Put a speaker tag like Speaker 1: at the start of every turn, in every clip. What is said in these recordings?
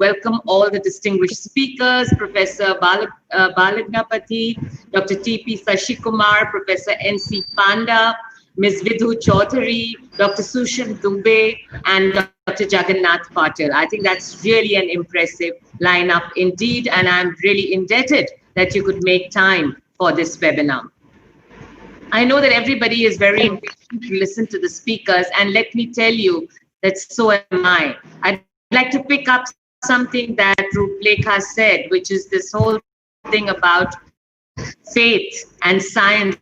Speaker 1: welcome all the distinguished speakers, Professor Balagnapati, Dr. T.P. Sashikumar, Professor N.C. Panda, Ms. Vidhu Chaudhary, Dr. Sushim Dubey, and Dr. Jagannath Patil. I think that's really an impressive lineup indeed, and I'm really indebted that you could make time for this webinar. I know that everybody is very impatient to listen to the speakers, and let me tell you that so am I. I'd like to pick up something that Ruplekha said, which is this whole thing about faith and science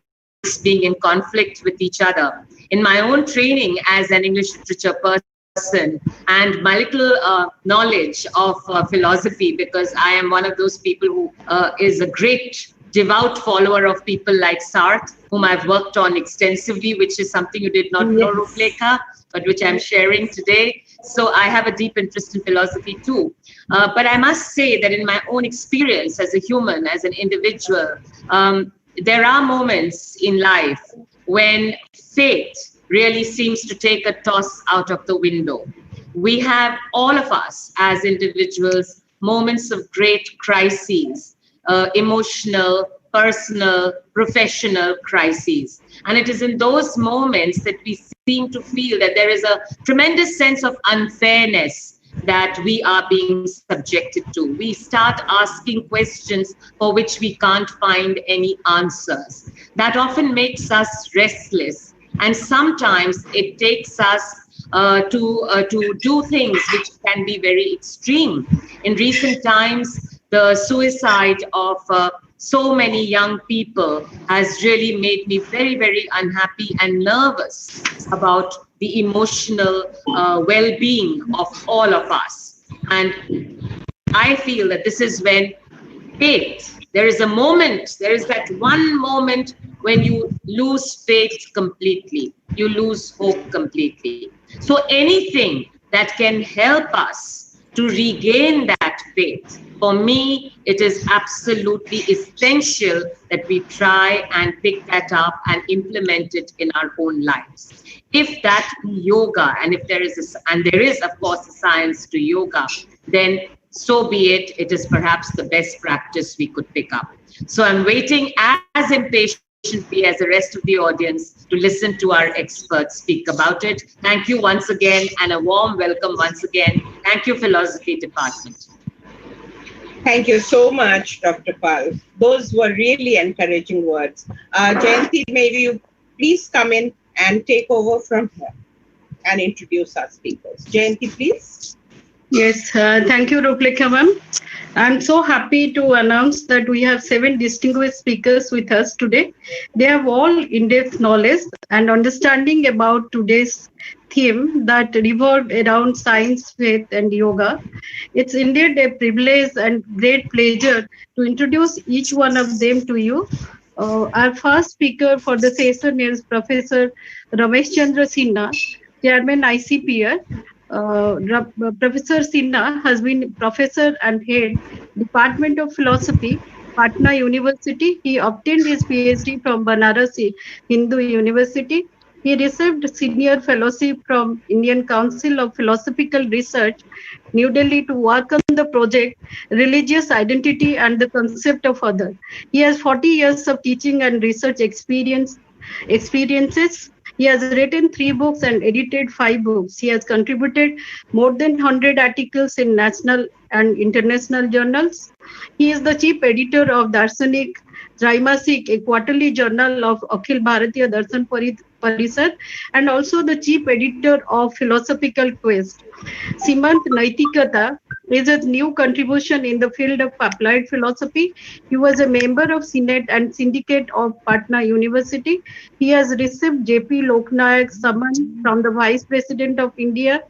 Speaker 1: being in conflict with each other. In my own training as an English literature person and my little knowledge of philosophy, because I am one of those people who is a great devout follower of people like Sartre, whom I've worked on extensively, which is something you did not know, Ruplekha, but which I'm sharing today. So I have a deep interest in philosophy too. But I must say that in my own experience as a human, as an individual, there are moments in life when faith really seems to take a toss out of the window. We have, all of us as individuals, moments of great crises, emotional, personal, professional crises. And it is in those moments that we seem to feel that there is a tremendous sense of unfairness that we are being subjected to. We start asking questions for which we can't find any answers. That often makes us restless. And sometimes it takes us to do things which can be very extreme. In recent times, the suicide of so many young people has really made me very, very unhappy and nervous about the emotional well-being of all of us. And I feel that this is when faith, there is a moment, there is that one moment when you lose faith completely, you lose hope completely. So anything that can help us to regain that faith, for me, it is absolutely essential that we try and pick that up and implement it in our own lives. If that be yoga, and if there is, and there is of course a science to yoga, then so be it. It is perhaps the best practice we could pick up. So I'm waiting as impatiently as the rest of the audience to listen to our experts speak about it. Thank you once again, and a warm welcome once again. Thank you, Philosophy Department.
Speaker 2: Thank you so much, Dr. Pal. Those were really encouraging words. Jayanti, maybe you please come in and take over from here and introduce our speakers. Jayanti, please.
Speaker 3: Yes, thank you, Ruplekha ma'am. I'm so happy to announce that we have 7 distinguished speakers with us today. They have all in-depth knowledge and understanding about today's theme that revolved around science, faith, and yoga. It's indeed a privilege and great pleasure to introduce each one of them to you. Our first speaker for the session is Professor Ramesh Chandra Sinha, Chairman ICPR. Professor Sinha has been professor and head Department of Philosophy, Patna University. He obtained his PhD from Banaras Hindu University. He received senior fellowship from Indian Council of Philosophical Research, New Delhi, to work on the project Religious Identity and the Concept of Other. He has 40 years of teaching and research experiences. He has written 3 books and edited 5 books. He has contributed more than 100 articles in national and international journals. He is the chief editor of Darshanik Traimasik, a quarterly journal of Akhil Bharatiya Darshan Parishad, and also the chief editor of Philosophical Quest. Simant Naitikata is a new contribution in the field of applied philosophy. He was a member of Senate and Syndicate of Patna University. He has received J.P. Loknayak Samman from the Vice President of India,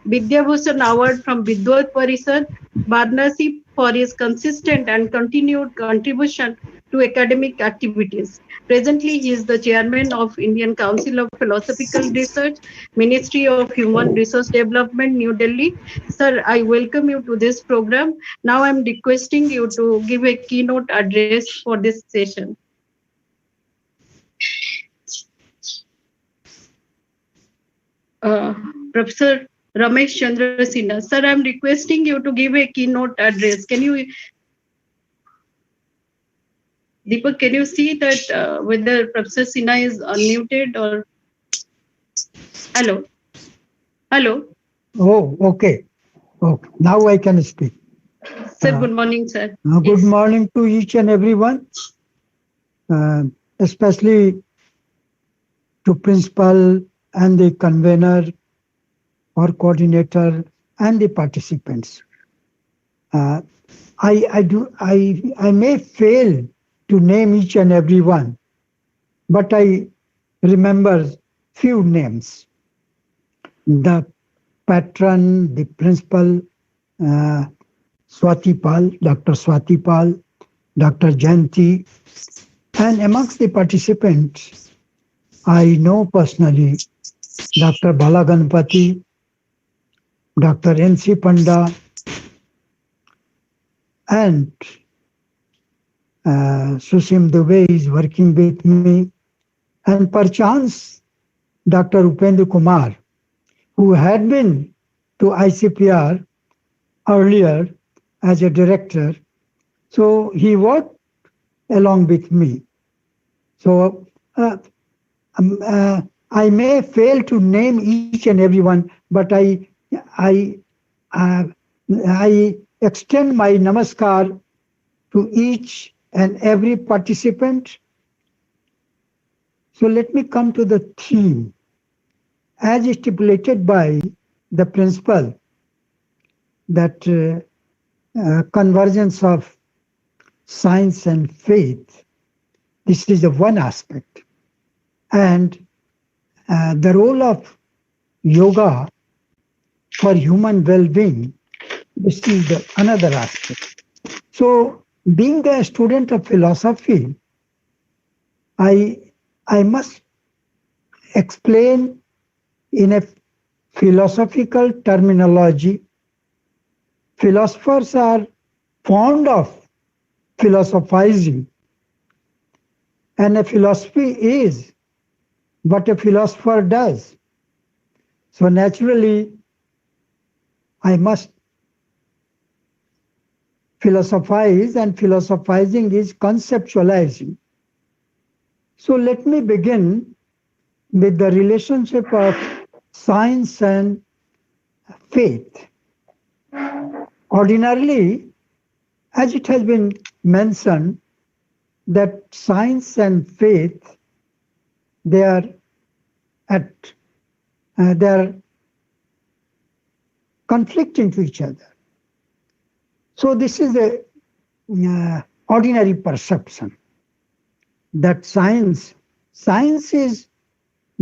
Speaker 3: Vidyabhushan Award from Vidwat Parishad, Varanasi for his consistent and continued contribution to academic activities. Presently, he is the chairman of Indian Council of Philosophical Research, Ministry of Human Resource Development, New Delhi. Sir, I welcome you to this program. Now I'm requesting you to give a keynote address for this session. Professor Ramesh Chandra Sinha. Sir, I'm requesting you to give a keynote address. Can you, Deepak, can you see that whether Professor Sinha is unmuted or? Hello? Hello?
Speaker 4: Oh, okay. Okay. Now I can speak.
Speaker 3: Sir, good morning, sir.
Speaker 4: Good morning to each and everyone, especially to principal and the convener or coordinator and the participants. I may fail to name each and every one, but I remember few names. The patron, the principal, Swati Pal, Dr. Swati Pal, Dr. Jayanti, and amongst the participants, I know personally Dr. Balaganpati, Dr. NC Panda, and Sushim Dubey is working with me, and perchance Dr. Upendra Kumar, who had been to ICPR earlier as a director. So he worked along with me. So I may fail to name each and every one, but I extend my namaskar to each and every participant. So let me come to the theme. As stipulated by the principal, that convergence of science and faith, this is the one aspect. And the role of yoga for human well-being, this is the another aspect. So being a student of philosophy, I must explain in a philosophical terminology. Philosophers are fond of philosophizing, and a philosophy is what a philosopher does. So naturally, I must philosophize, and philosophizing is conceptualizing. So let me begin with the relationship of science and faith. Ordinarily, as it has been mentioned, that science and faith, they are conflicting to each other. So this is a ordinary perception that science is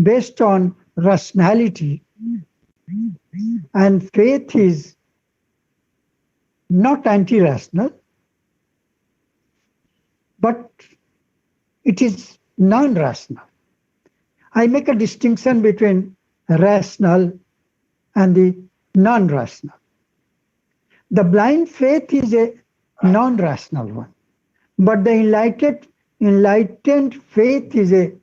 Speaker 4: based on rationality, and faith is not anti-rational, but it is non-rational. I make a distinction between rational and the non-rational. The blind faith is a non-rational one, but the enlightened faith is a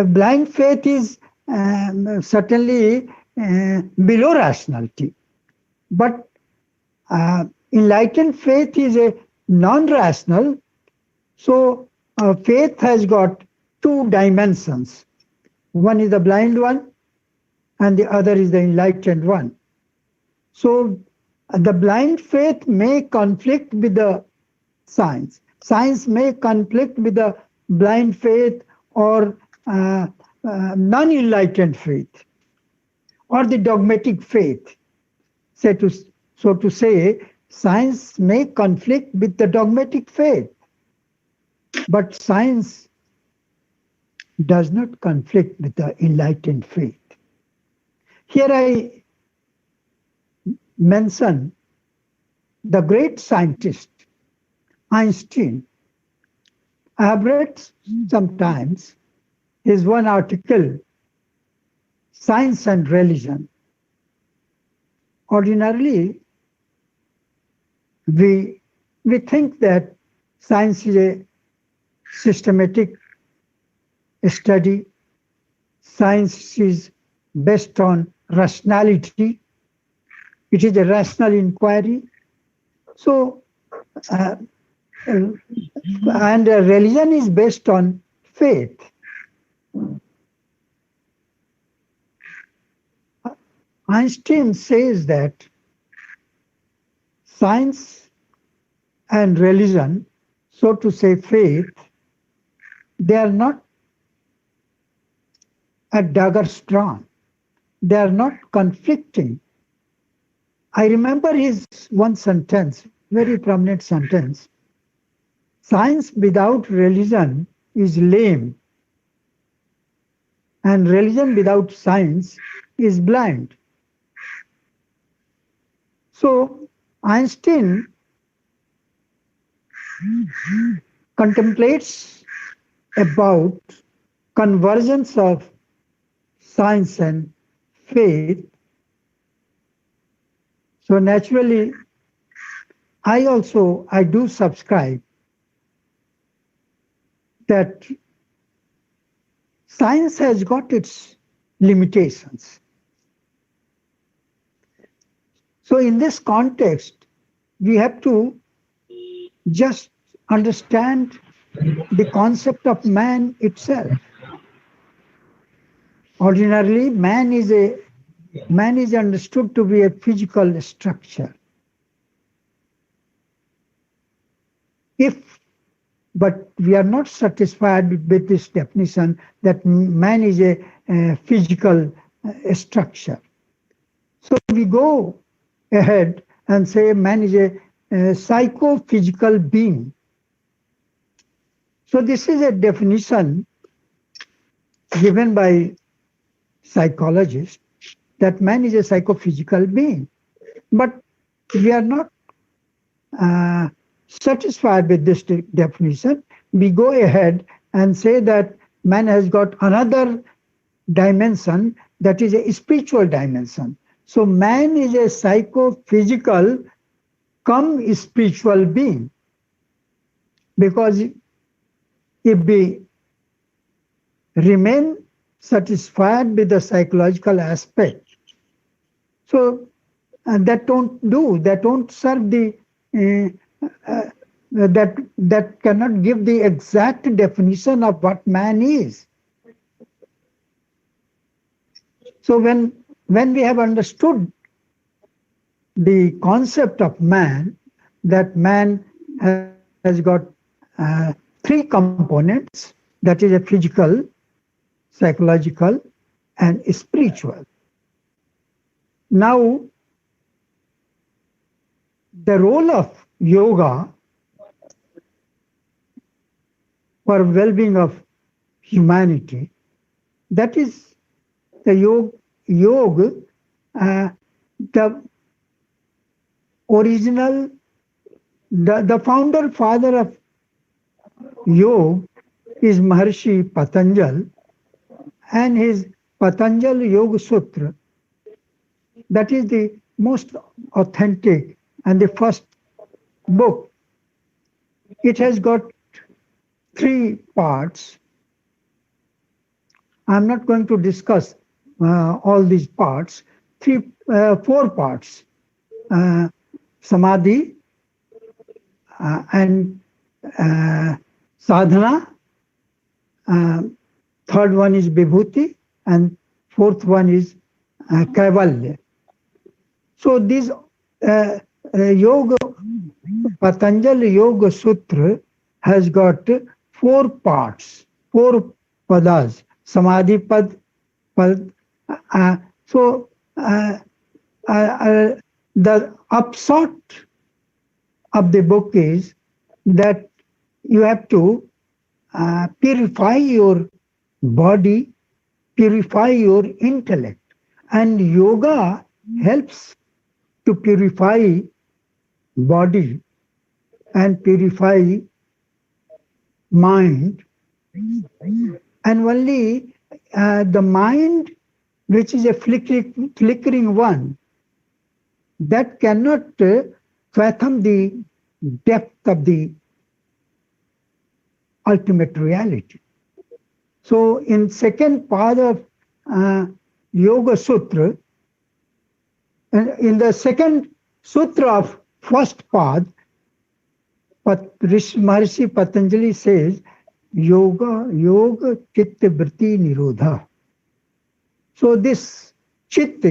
Speaker 4: blind faith is certainly below rationality, but enlightened faith is a non-rational. So faith has got two dimensions. One is the blind one, and the other is the enlightened one. So the blind faith may conflict with the science. Science may conflict with the blind faith or non-enlightened faith, or the dogmatic faith. So to say, science may conflict with the dogmatic faith, but science does not conflict with the enlightened faith. Here I mention the great scientist, Einstein. I have read sometimes his one article, Science and Religion. Ordinarily, we think that science is a systematic study. Science is based on rationality. It is a rational inquiry. So, and religion is based on faith. Einstein says that science and religion, so to say faith, they are not a dagger strong. They are not conflicting. I remember his one sentence, very prominent sentence. Science without religion is lame, and religion without science is blind. So Einstein contemplates about convergence of science and faith. So naturally, I do subscribe that science has got its limitations. So in this context, we have to just understand the concept of man itself. Ordinarily, man is understood to be a physical structure. But we are not satisfied with this definition that man is a physical structure. So we go ahead and say man is a psychophysical being. So this is a definition given by psychologists that man is a psychophysical being. But we are not satisfied with this definition. We go ahead and say that man has got another dimension, that is a spiritual dimension. So man is a psychophysical come spiritual being. Because if we remain satisfied with the psychological aspect, so that don't serve the that cannot give the exact definition of what man is. So when we have understood the concept of man, that man has got three components, that is a physical, psychological, and spiritual. Now, the role of yoga for well-being of humanity, that is the yoga, the original, the founder father of yoga is Maharshi Patanjali, and his Patanjali Yoga Sutra, that is the most authentic and the first book. It has got three parts. I'm not going to discuss all these parts. Four parts. Samadhi and sadhana. Third one is vibhuti, and fourth one is kaivalya. So this yoga, Patanjali Yoga Sutra has got four parts, four padas, samadhi pad. So the upshot of the book is that you have to purify your body, purify your intellect, and yoga helps to purify body and purify mind. And only the mind, which is a flickering one, that cannot fathom the depth of the ultimate reality. So in second part of Yoga Sutra, in the second sutra of first path, Maharishi Patanjali says, yoga chitta vritti nirodha. So this chit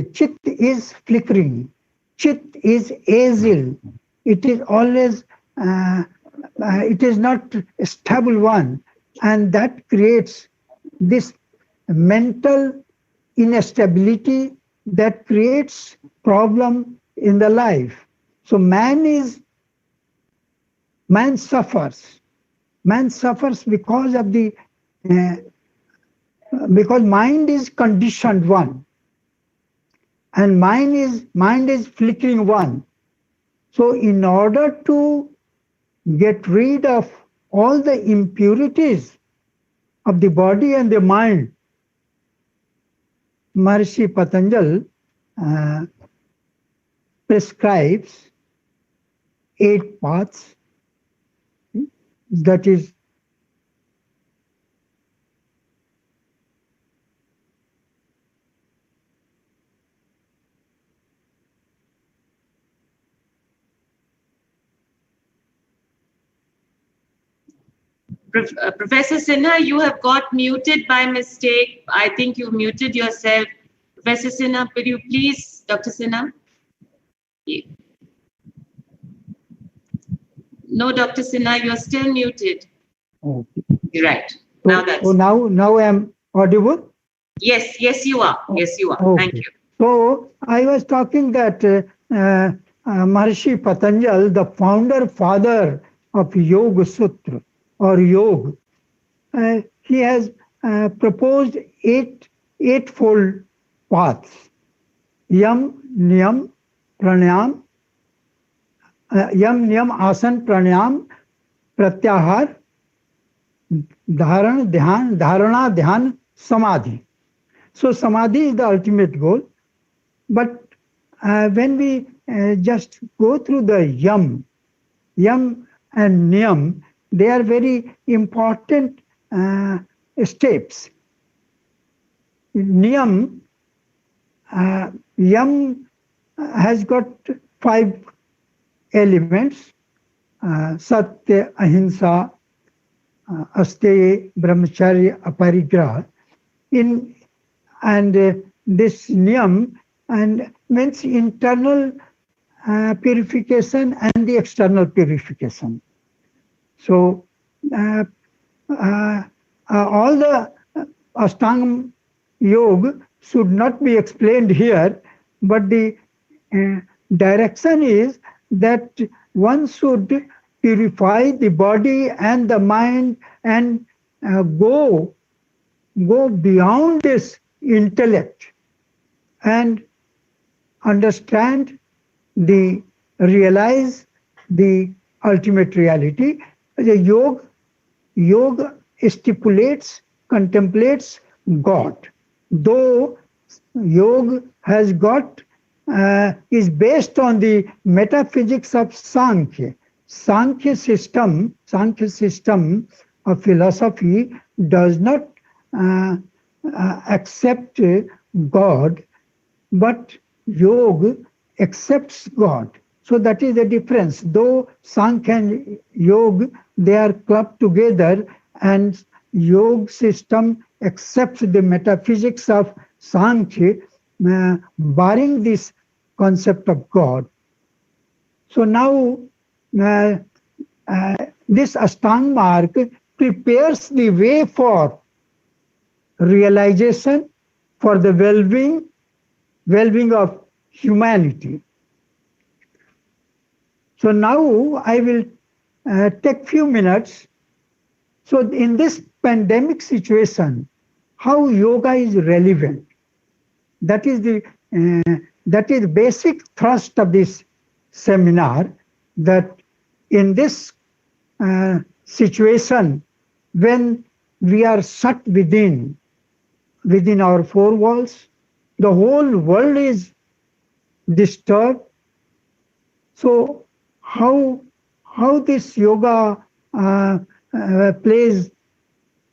Speaker 4: is flickering. Chit is azil. It is always, it is not a stable one. And that creates this mental instability that creates problem in the life. So man suffers. Man suffers because of the because mind is conditioned one, and mind is flickering one. So in order to get rid of all the impurities of the body and the mind, Maharishi Patanjali prescribes 8 paths. That is
Speaker 1: Professor Sinha, you have got muted by mistake. I think you muted yourself. Professor Sinha, could you please, Dr. Sinha? No, Dr. Sinha, you're still muted.
Speaker 4: okay.
Speaker 1: Right. Now that's.
Speaker 4: So now I am audible?
Speaker 1: Yes, you are. Yes, you are.
Speaker 4: Okay.
Speaker 1: Thank you.
Speaker 4: So I was talking that Maharishi Patanjali, the father of Yoga Sutra or Yoga, he has proposed eightfold paths: Yam, Niyam, Pranayam, Yam, Niyam, Asan, Pranayam, Pratyahar, Dharana, Dhyan, Samadhi. So Samadhi is the ultimate goal. But when we just go through the Yam and Niyam, they are very important steps. Niyam, Yam has got 5 elements: Satya, Ahimsa, Asteya, Brahmacharya, Aparigraha. And this Niyam and means internal purification and the external purification. So all the Ashtanga Yoga should not be explained here, but the direction is that one should purify the body and the mind and go beyond this intellect and realize the ultimate reality. The yoga contemplates God. Though yoga has got is based on the metaphysics of Sankhya. Sankhya system of philosophy does not accept God, but yoga accepts God. So that is the difference. Though Sankhya and yoga, they are clubbed together, and yoga system accepts the metaphysics of Sankhya, barring this concept of God. So now this Ashtanga mark prepares the way for realization, for the well-being of humanity. So now I will take few minutes. So in this pandemic situation, how yoga is relevant? That is the basic thrust of this seminar. That in this situation, when we are shut within our 4 walls, the whole world is disturbed. So how this yoga plays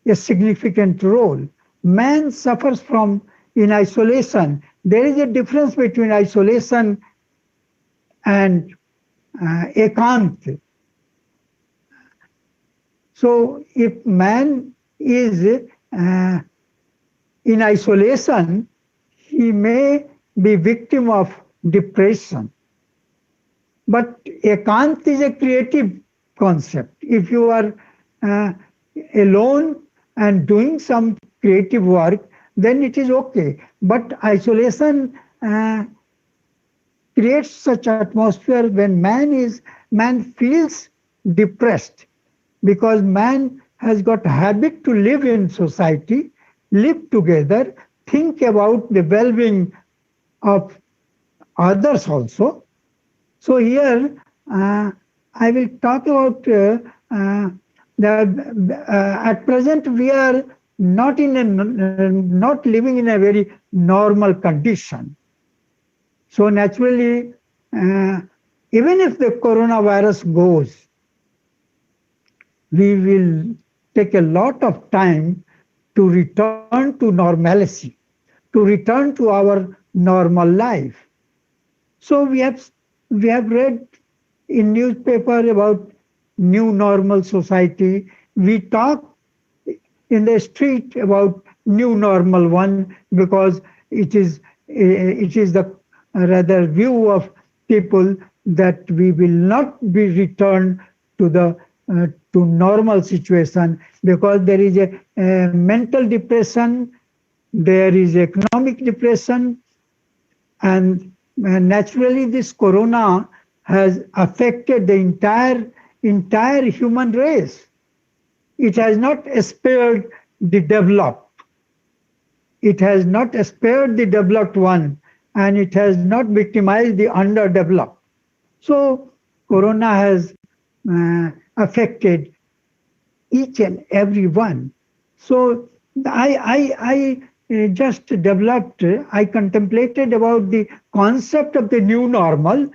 Speaker 4: a significant role? Man suffers from in isolation. There is a difference between isolation and ekant. So if man is in isolation, he may be victim of depression. But ekant is a creative concept. If you are alone and doing some creative work, then it is okay. But isolation creates such atmosphere when man feels depressed, because man has got habit to live in society, live together, think about the well-being of others also. So here I will talk about at present we are not living in a very normal condition. So naturally, even if the coronavirus goes, we will take a lot of time to return to normalcy, to return to our normal life. So we have read in newspaper about new normal society. We talk in the street about new normal one, because it is the rather view of people that we will not be returned to the to normal situation, because there is a mental depression, there is economic depression, and naturally this corona has affected the entire human race. It has not spared the developed. It has not spared the developed one, and it has not victimized the underdeveloped. So corona has affected each and every one. So I contemplated about the concept of the new normal,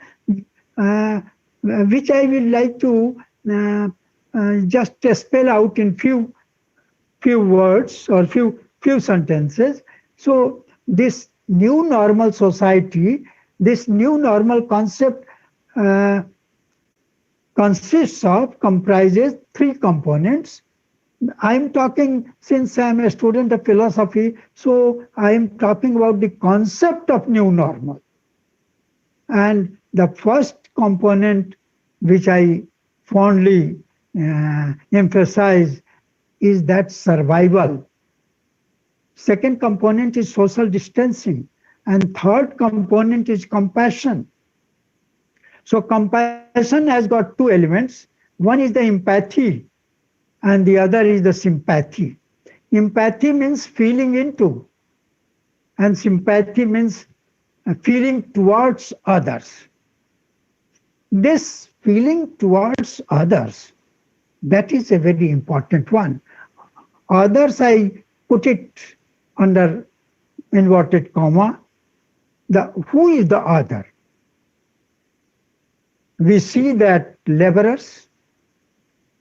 Speaker 4: which I would like to just spell out in few words or few sentences. So this new normal society, this new normal concept comprises three components. I'm talking, since I'm a student of philosophy, so I'm talking about the concept of new normal. And the first component, which I fondly emphasize, is that survival. Second component is social distancing. And third component is compassion. So compassion has got two elements. One is the empathy, and the other is the sympathy. Empathy means feeling into, and sympathy means feeling towards others. This feeling towards others, that is a very important one. Others, I put it under inverted comma. Who is the other? We see that laborers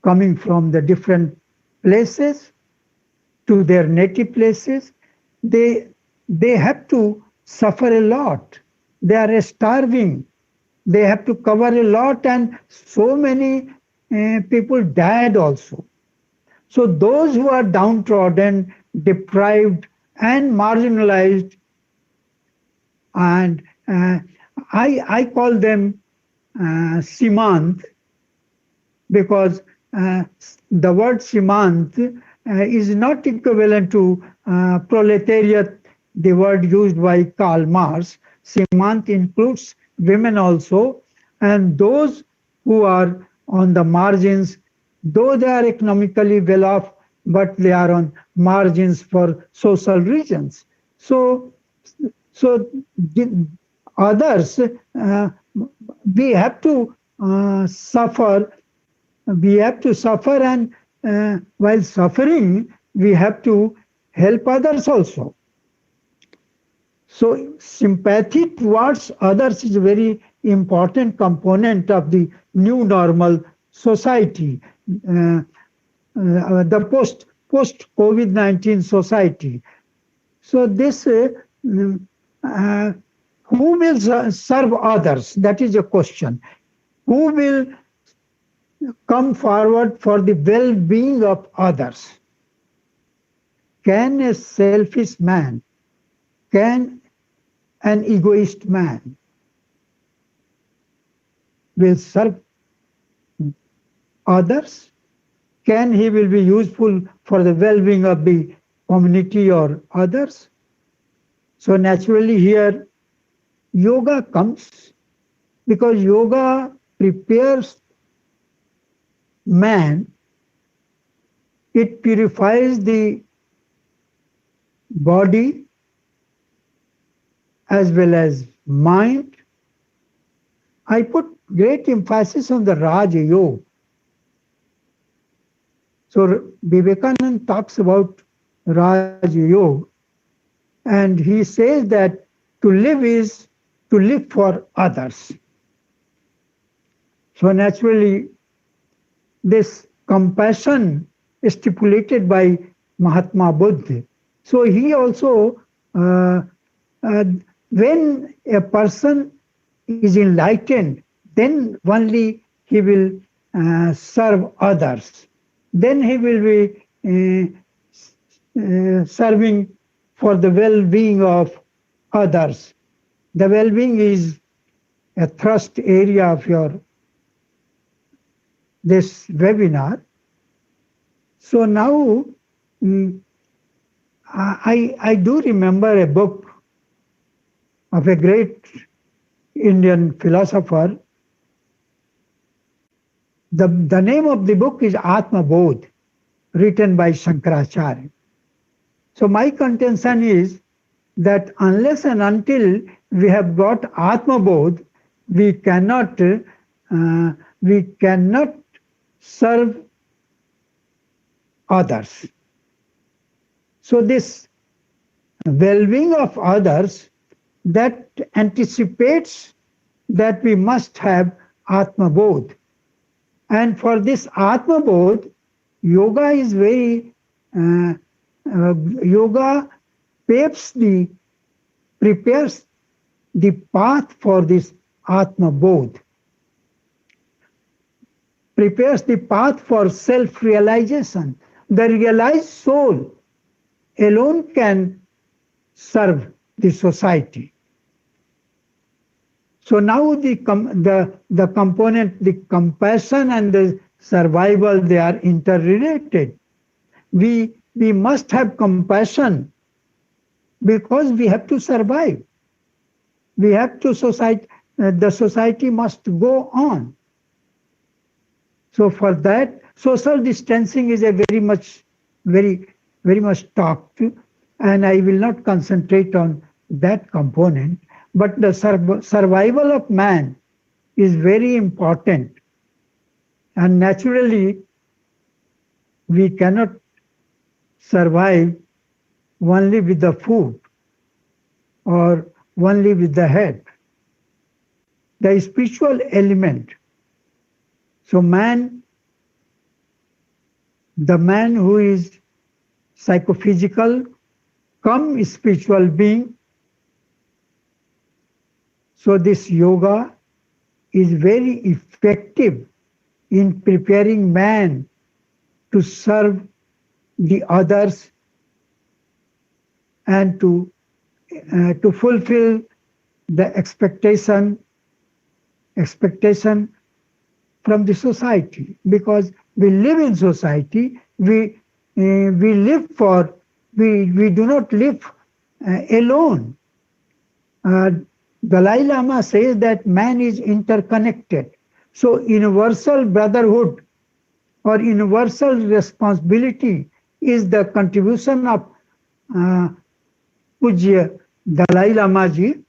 Speaker 4: coming from the different places to their native places, they have to suffer a lot. They are starving. They have to cover a lot, and so many people died also. So those who are downtrodden, deprived, and marginalized, and I call them Simant, because the word Simant is not equivalent to proletariat, the word used by Karl Marx. Simant includes women also, and those who are on the margins, though they are economically well off, but they are on margins for social reasons. So the others, we have to suffer. We have to suffer, and while suffering, we have to help others also. So sympathy towards others is a very important component of the new normal society, the post-COVID-19 society. So this who will serve others? That is a question. Who will come forward for the well-being of others? Can a selfish man, can an egoist man will serve others? Can he will be useful for the well-being of the community or others? So naturally here yoga comes, because yoga prepares man, it purifies the body as well as mind. I put great emphasis on the Raj Yoga. So Vivekananda talks about Raj Yoga, and he says that to live is to live for others. So naturally, this compassion is stipulated by Mahatma Buddha. So he also, when a person is enlightened, then only he will serve others. Then he will be serving for the well-being of others. The well-being is a thrust area of this webinar. So now I do remember a book of a great Indian philosopher. The name of the book is Atma Bodh, written by Shankaracharya. So my contention is that unless and until we have got Atma Bodh, we cannot serve others. So this well-being of others, that anticipates that we must have Atma Bodh. And for this Atma Bodh, yoga is very, yoga prepares the path for this Atma Bodh, prepares the path for self-realization. The realized soul alone can serve the society. So now the component, the compassion and the survival, they are interrelated. We must have compassion because we have to survive. We have to the society must go on. So for that, social distancing is a very much talked, and I will not concentrate on that component. But the survival of man is very important. And naturally, we cannot survive only with the food or only with the head. The spiritual element. So the man who is psychophysical, come spiritual being. So this yoga is very effective in preparing man to serve the others and to fulfill the expectation from the society, because we live in society. We do not live alone. Dalai Lama says that man is interconnected. So universal brotherhood or universal responsibility is the contribution of Pujya Dalai Lama ji,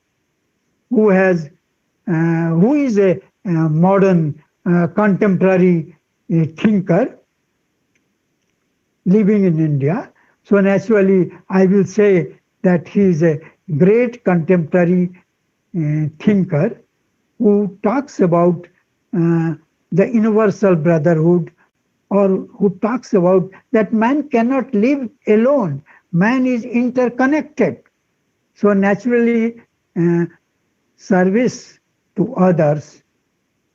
Speaker 4: who is a modern contemporary thinker living in India. So naturally, I will say that he is a great contemporary thinker who talks about the universal brotherhood, or who talks about that man cannot live alone. Man is interconnected. So naturally, service to others,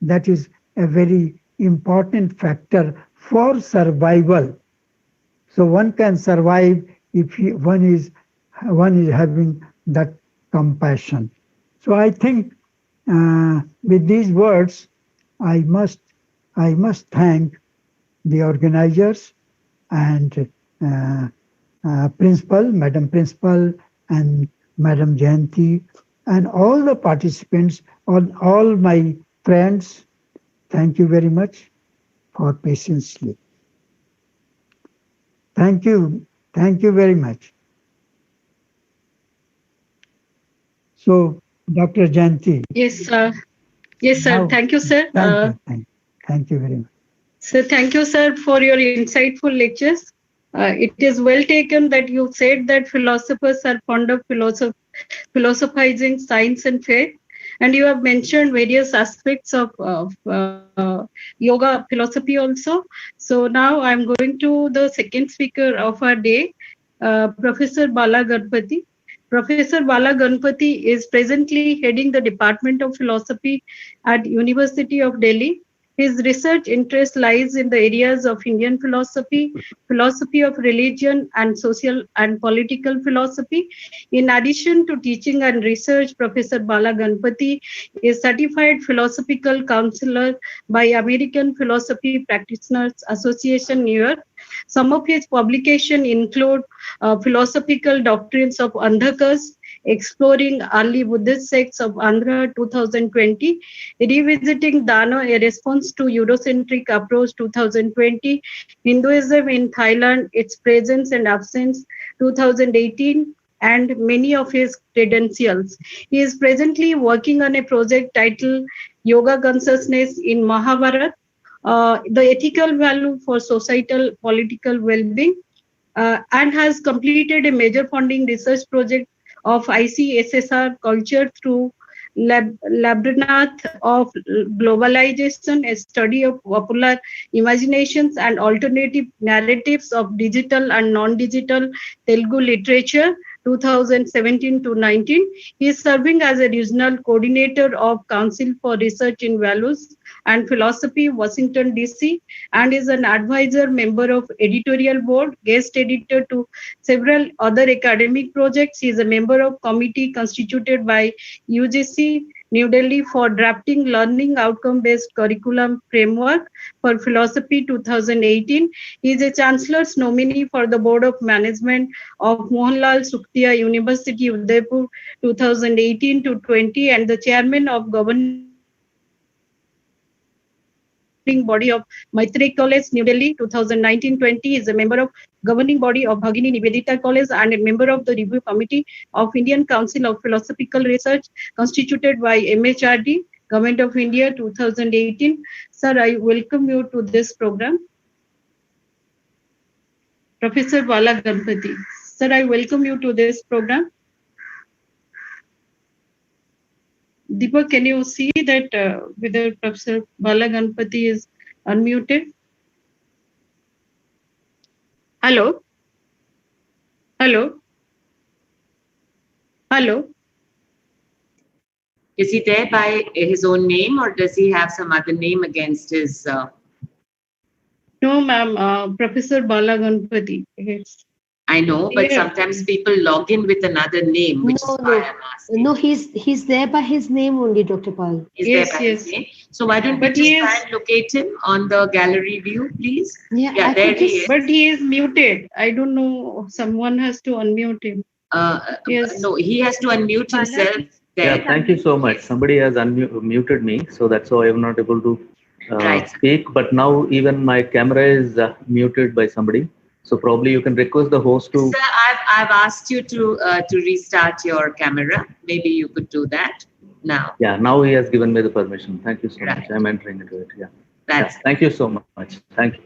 Speaker 4: that is a very important factor for survival. So one can survive if one is having that compassion. So I think with these words, I must thank the organizers and principal, Madam Principal, and Madam Jayanti, and all the participants, all my friends. Thank you very much for patiently. Thank you very much. So, Dr. Jayanti.
Speaker 3: Yes, sir. Yes, sir.
Speaker 4: Now,
Speaker 3: thank you, sir.
Speaker 4: Thank you very much.
Speaker 3: So thank you, sir, for your insightful lectures. It is well taken that you said that philosophers are fond of philosophizing science and faith. And you have mentioned various aspects of yoga philosophy also. So now I'm going to the second speaker of our day, Professor Bala Ganpati. Professor Bala Ganpati is presently heading the Department of Philosophy at University of Delhi. His research interest lies in the areas of Indian philosophy, philosophy of religion, and social and political philosophy. In addition to teaching and research, Professor Bala Ganpati is certified philosophical counselor by American Philosophy Practitioners Association, New York. Some of his publications include Philosophical Doctrines of Andhakas, Exploring Early Buddhist Sects of Andhra 2020, Revisiting Dana, a Response to Eurocentric Approach 2020, Hinduism in Thailand, Its Presence and Absence 2018, and many of his credentials. He is presently working on a project titled Yoga Consciousness in Mahabharata, the ethical value for societal political well-being, and has completed a major funding research project of ICPR culture through Labyrinth of Globalization, a study of popular imaginations and alternative narratives of digital and non-digital Telugu literature 2017 to 19. He is serving as a regional coordinator of Council for Research in Values and Philosophy, Washington, D.C., and is an advisor member of editorial board, guest editor to several other academic projects. He is a member of committee constituted by UGC New Delhi for drafting learning outcome-based curriculum framework for philosophy 2018. He is a chancellor's nominee for the board of management of Mohanlal Sukhtia University, Udaipur 2018 to 20, and the chairman of governing body of Maitreyi College, New Delhi 2019-20, is a member of governing body of Bhagini Nivedita College and a member of the review committee of Indian Council of Philosophical Research constituted by MHRD, Government of India 2018. Sir, I welcome you to this program. Professor Bala Ganpati. Sir, I welcome you to this program. Deepak, can you see that whether Professor Bala Ganpati is unmuted? Hello? Hello? Hello?
Speaker 1: Is he there by his own name, or does he have some other name against his?
Speaker 3: No, ma'am. Professor Bala Ganpati. Yes.
Speaker 1: I know, but sometimes people log in with another name, which is why I'm asking.
Speaker 5: No, he's there by his name only, Dr. Pal.
Speaker 1: He's there by his name. So why don't we just try and locate him on the gallery view, please?
Speaker 5: Yeah,
Speaker 1: there he is.
Speaker 3: But he is muted. I don't know. Someone has to unmute him. Yes.
Speaker 1: No, he has to unmute himself. There.
Speaker 6: Yeah, thank you so much. Somebody has muted me, so that's why I'm not able to speak. But now even my camera is muted by somebody. So probably you can request the host to.
Speaker 1: Sir, I've asked you to restart your camera. Maybe you could do that now.
Speaker 6: Yeah, now he has given me the permission. Thank you so much. I'm entering into it. Yeah. Thank you so much. Thank you.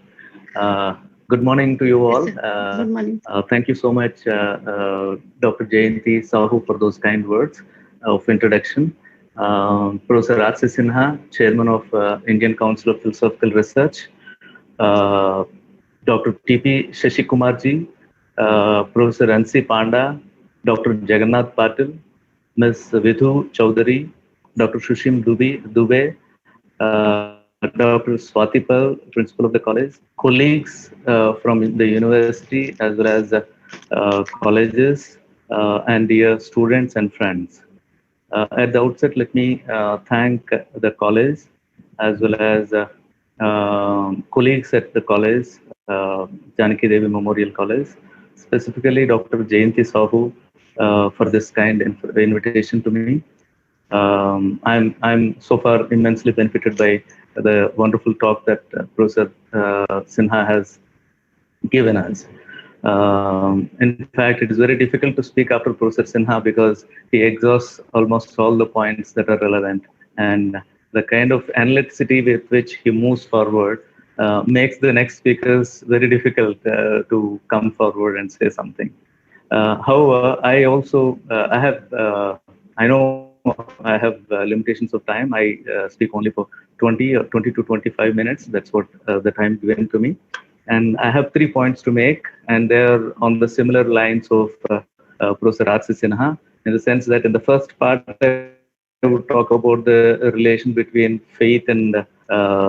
Speaker 6: Good morning to you all.
Speaker 3: Good morning.
Speaker 6: Thank you so much, Dr. Jayanti Sahu, for those kind words of introduction. Professor Rajsi Sinha, Chairman of Indian Council of Philosophical Research. Dr. T.P. Shashi Kumar ji, Professor Ansi Panda, Dr. Jagannath Patil, Ms. Vidhu Chaudhary, Dr. Sushim Dubey, Dr. Swati Pal, Principal of the college, colleagues from the university as well as colleges, and dear students and friends. At the outset, let me thank the college as well as colleagues at the college, Janaki Devi Memorial College, specifically Dr. Jayanti Sahu for this kind of invitation to me. I'm so far immensely benefited by the wonderful talk that Professor Sinha has given us. In fact, it is very difficult to speak after Professor Sinha because he exhausts almost all the points that are relevant, and the kind of analyticity with which he moves forward makes the next speakers very difficult to come forward and say something. However, I also I know I have limitations of time. I speak only for 20 to 25 minutes. That's what the time given to me. And I have 3 points to make, and they're on the similar lines of Professor R.C. Sinha, in the sense that in the first part, I would talk about the relation between faith and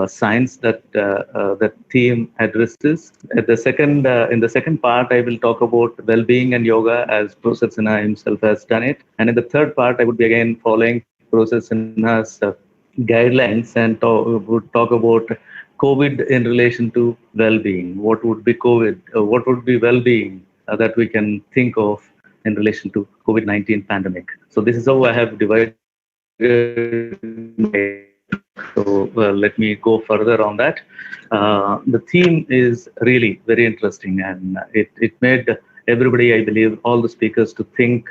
Speaker 6: science that that theme addresses. At the second, in the second part, I will talk about well-being and yoga as Professor Sinha himself has done it. And in the third part, I would be again following Professor Sinha's guidelines and would talk about COVID in relation to well-being. What would be COVID? What would be well-being that we can think of in relation to COVID-19 pandemic? So this is how I have divided. So let me go further on that. The theme is really very interesting, and it made everybody, I believe, all the speakers to think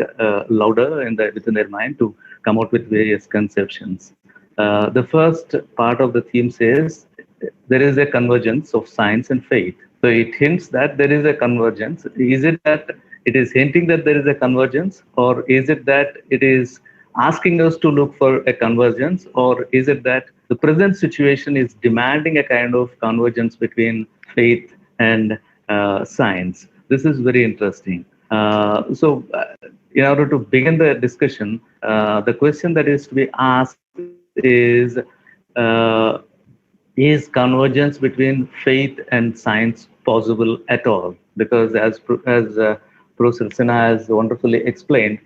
Speaker 6: louder within their mind to come out with various conceptions. The first part of the theme says there is a convergence of science and faith. So it hints that there is a convergence. Is it that it is hinting that there is a convergence, or is it that it is asking us to look for a convergence, or is it that the present situation is demanding a kind of convergence between faith and science? This is very interesting. So in order to begin the discussion, the question that is to be asked is convergence between faith and science possible at all? Because as Professor Sinha has wonderfully explained,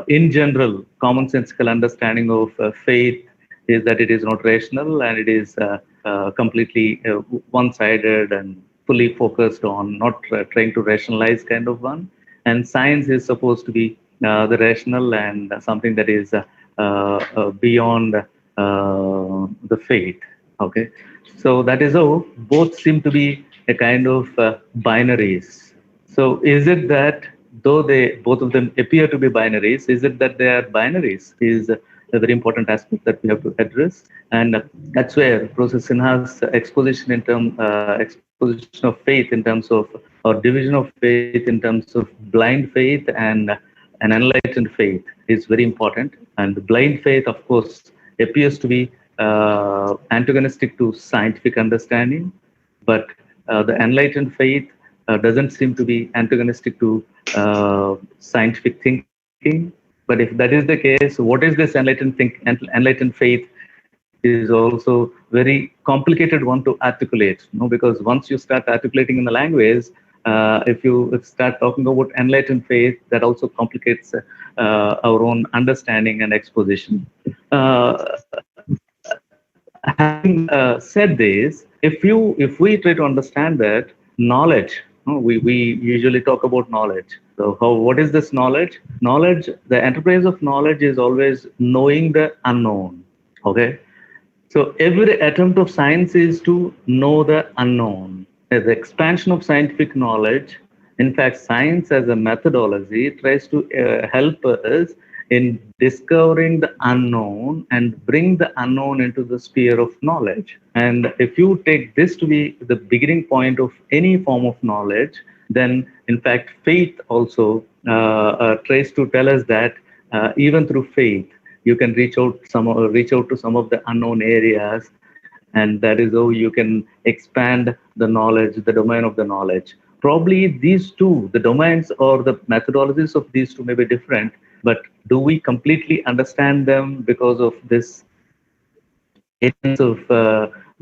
Speaker 6: in general, commonsensical understanding of faith is that it is not rational and it is completely one-sided and fully focused on not trying to rationalize kind of one. And science is supposed to be the rational and something that is beyond the faith. Okay, so that is how both seem to be a kind of binaries. So is it that though both of them appear to be binaries, is it that they are binaries is a very important aspect that we have to address. And that's where Professor Sinha's exposition exposition of faith in terms of, or division of faith in terms of blind faith and an enlightened faith is very important. And the blind faith, of course, appears to be antagonistic to scientific understanding, but the enlightened faith doesn't seem to be antagonistic to scientific thinking. But if that is the case, what is this enlightened faith is also very complicated one to articulate, because once you start articulating in the language, if you start talking about enlightened faith, that also complicates our own understanding and exposition. Having said this, if we try to understand that knowledge, we usually talk about knowledge. So what is this knowledge? Knowledge, the enterprise of knowledge is always knowing the unknown. Okay, so every attempt of science is to know the unknown. The expansion of scientific knowledge, in fact, science as a methodology tries to help us in discovering the unknown and bring the unknown into the sphere of knowledge. And if you take this to be the beginning point of any form of knowledge, then in fact, faith also tries to tell us that even through faith, you can reach out to some of the unknown areas, and that is how you can expand the knowledge, the domain of the knowledge. probably these two, the domains or the methodologies of these two may be different, but do we completely understand them because of this variance of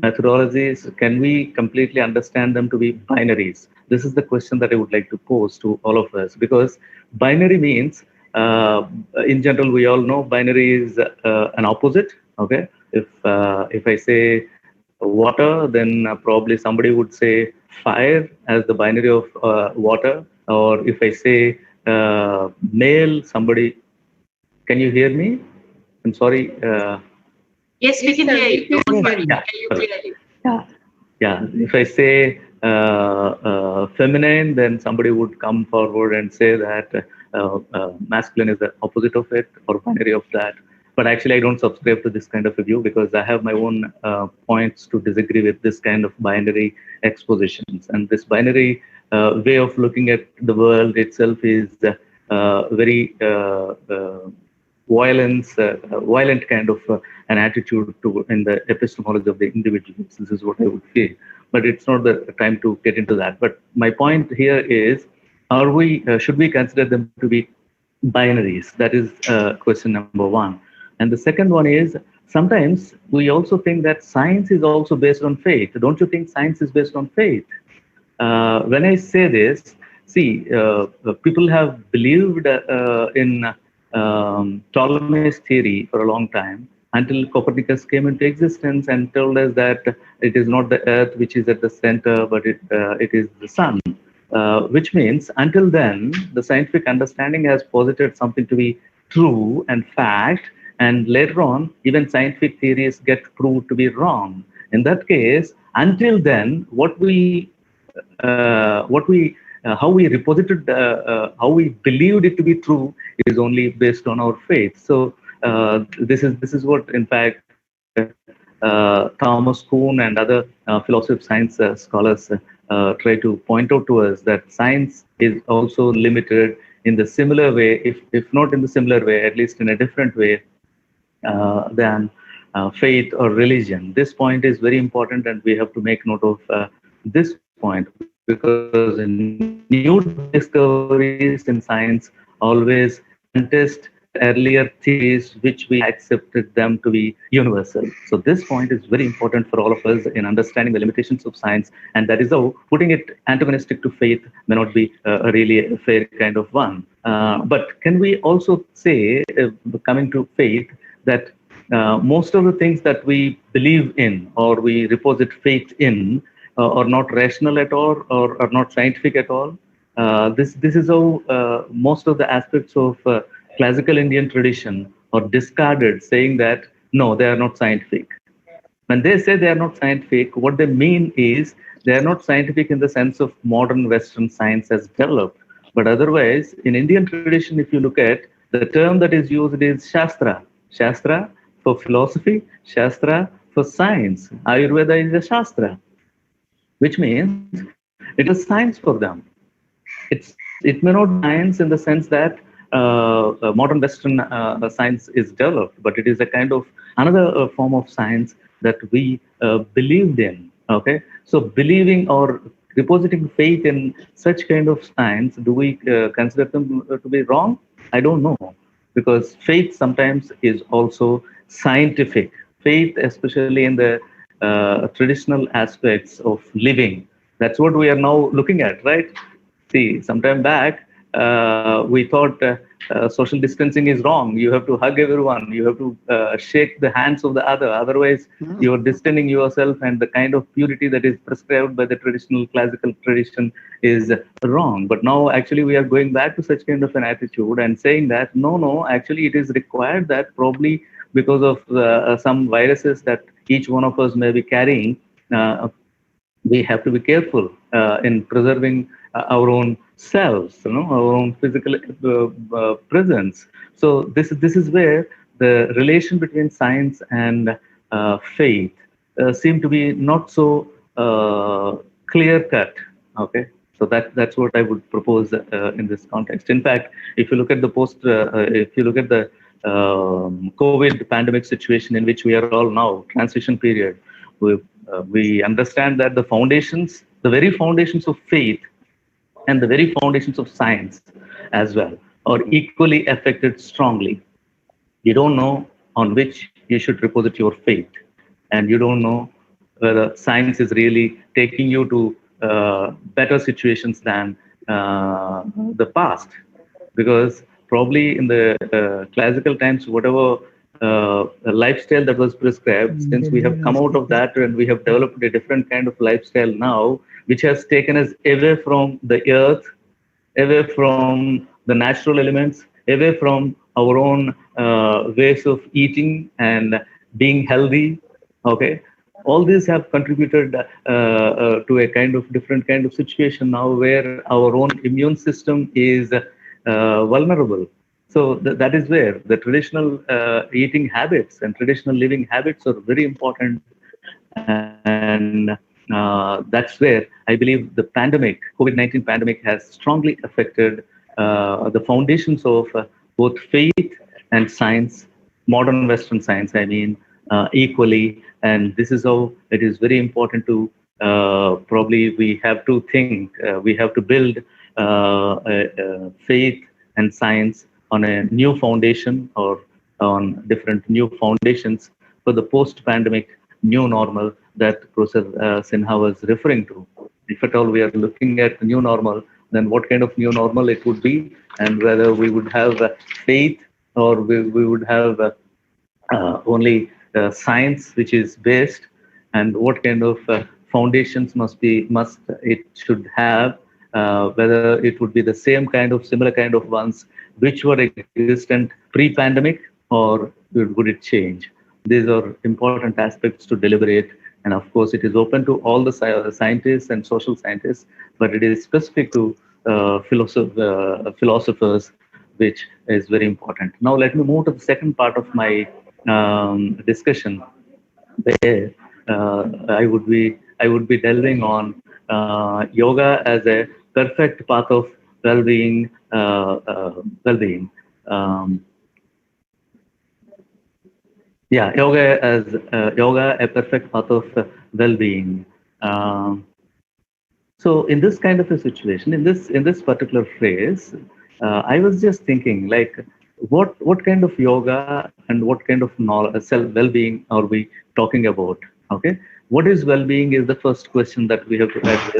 Speaker 6: methodologies? Can we completely understand them to be binaries? This is the question that I would like to pose to all of us, because binary means, in general, we all know binary is an opposite. Okay, if I say water, then probably somebody would say fire as the binary of water. Or if I say male, somebody, can you hear me? I'm sorry.
Speaker 1: Yes, we can hear you. Don't worry.
Speaker 6: Yeah,
Speaker 1: Hear you clearly.
Speaker 6: yeah. If I say feminine, then somebody would come forward and say that masculine is the opposite of it or binary of that. But actually, I don't subscribe to this kind of a view, because I have my own points to disagree with this kind of binary expositions. And this binary way of looking at the world itself is very violent kind of an attitude to in the epistemology of the individuals. This is what I would feel. But it's not the time to get into that. But my point here is, are we should we consider them to be binaries? That is question number one. And the second one is, sometimes we also think that science is also based on faith. Don't you think science is based on faith? When I say this, see, people have believed in Ptolemy's theory for a long time, until Copernicus came into existence and told us that it is not the Earth which is at the center, but it is the sun. Which means, until then, the scientific understanding has posited something to be true and fact, and later on, even scientific theories get proved to be wrong. In that case, until then, how we reposited, how we believed it to be true is only based on our faith. So this is what, in fact, Thomas Kuhn and other philosophy of science scholars try to point out to us, that science is also limited in the similar way, if not in the similar way, at least in a different way than faith or religion. This point is very important, and we have to make note of this point, because new discoveries in science always contest earlier theories which we accepted them to be universal. So this point is very important for all of us in understanding the limitations of science, and that is how putting it antagonistic to faith may not be really a fair kind of one. But can we also say, coming to faith, that most of the things that we believe in or we reposit faith in are not rational at all, or are not scientific at all? This is how most of the aspects of classical Indian tradition are discarded, saying that no, they are not scientific. When they say they are not scientific, what they mean is they are not scientific in the sense of modern Western science has developed. But otherwise, in Indian tradition, if you look at, the term that is used is Shastra. Shastra for philosophy, Shastra for science. Ayurveda is a Shastra, which means it is science for them. It may not be science in the sense that modern Western science is developed, but it is a kind of another form of science that we believed in. Okay, so believing or repositing faith in such kind of science, do we consider them to be wrong? I don't know, because faith sometimes is also scientific. Faith, especially in the traditional aspects of living, that's what we are now looking at, right? See, sometime back, we thought social distancing is wrong. You have to hug everyone. You have to shake the hands of the other. Otherwise, you are distancing yourself, and the kind of purity that is prescribed by the traditional classical tradition is wrong. But now, actually, we are going back to such kind of an attitude and saying that, no, actually, it is required that probably because of some viruses that each one of us may be carrying, we have to be careful in preserving our own selves, our own physical presence. So this is where the relation between science and faith seem to be not so clear cut. Okay, so that's what I would propose in this context. In fact, if you look at the COVID pandemic situation in which we are all now, transition period, we understand that the very foundations of faith and the very foundations of science as well are equally affected strongly. You don't know on which you should deposit your faith, and you don't know whether science is really taking you to better situations than the past. Because probably in the classical times, whatever lifestyle that was prescribed, since we have come out of that and we have developed a different kind of lifestyle now, which has taken us away from the earth, away from the natural elements, away from our own ways of eating and being healthy. Okay, all these have contributed to a kind of different kind of situation now, where our own immune system is vulnerable. So that is where the traditional eating habits and traditional living habits are very important. And that's where I believe the pandemic, COVID-19 pandemic, has strongly affected the foundations of both faith and science, modern Western science, I mean, equally. And this is how it is very important to probably we have to think, we have to build faith and science on a new foundation, or on different new foundations for the post-pandemic new normal that Professor Sinha was referring to. If at all we are looking at the new normal, then what kind of new normal it would be, and whether we would have faith, or we would have only science which is based, and what kind of foundations must it should have, whether it would be the same kind of similar kind of ones which were existent pre-pandemic, or would it change? These are important aspects to deliberate. And of course, it is open to all the scientists and social scientists, but it is specific to philosophers, which is very important. Now, let me move to the second part of my discussion, where I would be delving on yoga as a perfect path of well-being. Yoga as a perfect path of well-being. So in this kind of a situation, in this particular phrase, I was just thinking, like, what kind of yoga and what kind of self well-being are we talking about? Okay, what is well-being is the first question that we have to address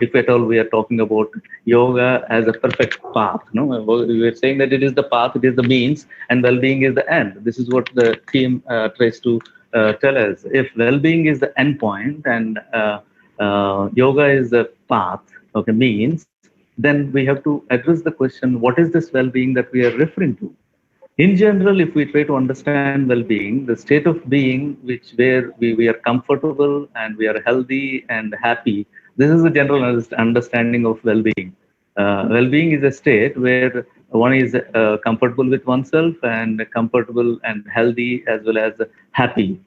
Speaker 6: if at all we are talking about yoga as a perfect path. No, we are saying that it is the path, it is the means, and well-being is the end. This is what the theme tries to tell us. If well-being is the end point and yoga is the path, okay, means, then we have to address the question, what is this well-being that we are referring to? In general, if we try to understand well-being, the state of being where we are comfortable and we are healthy and happy, this is the general understanding of well-being. Well-being is a state where one is comfortable with oneself and comfortable and healthy as well as happy.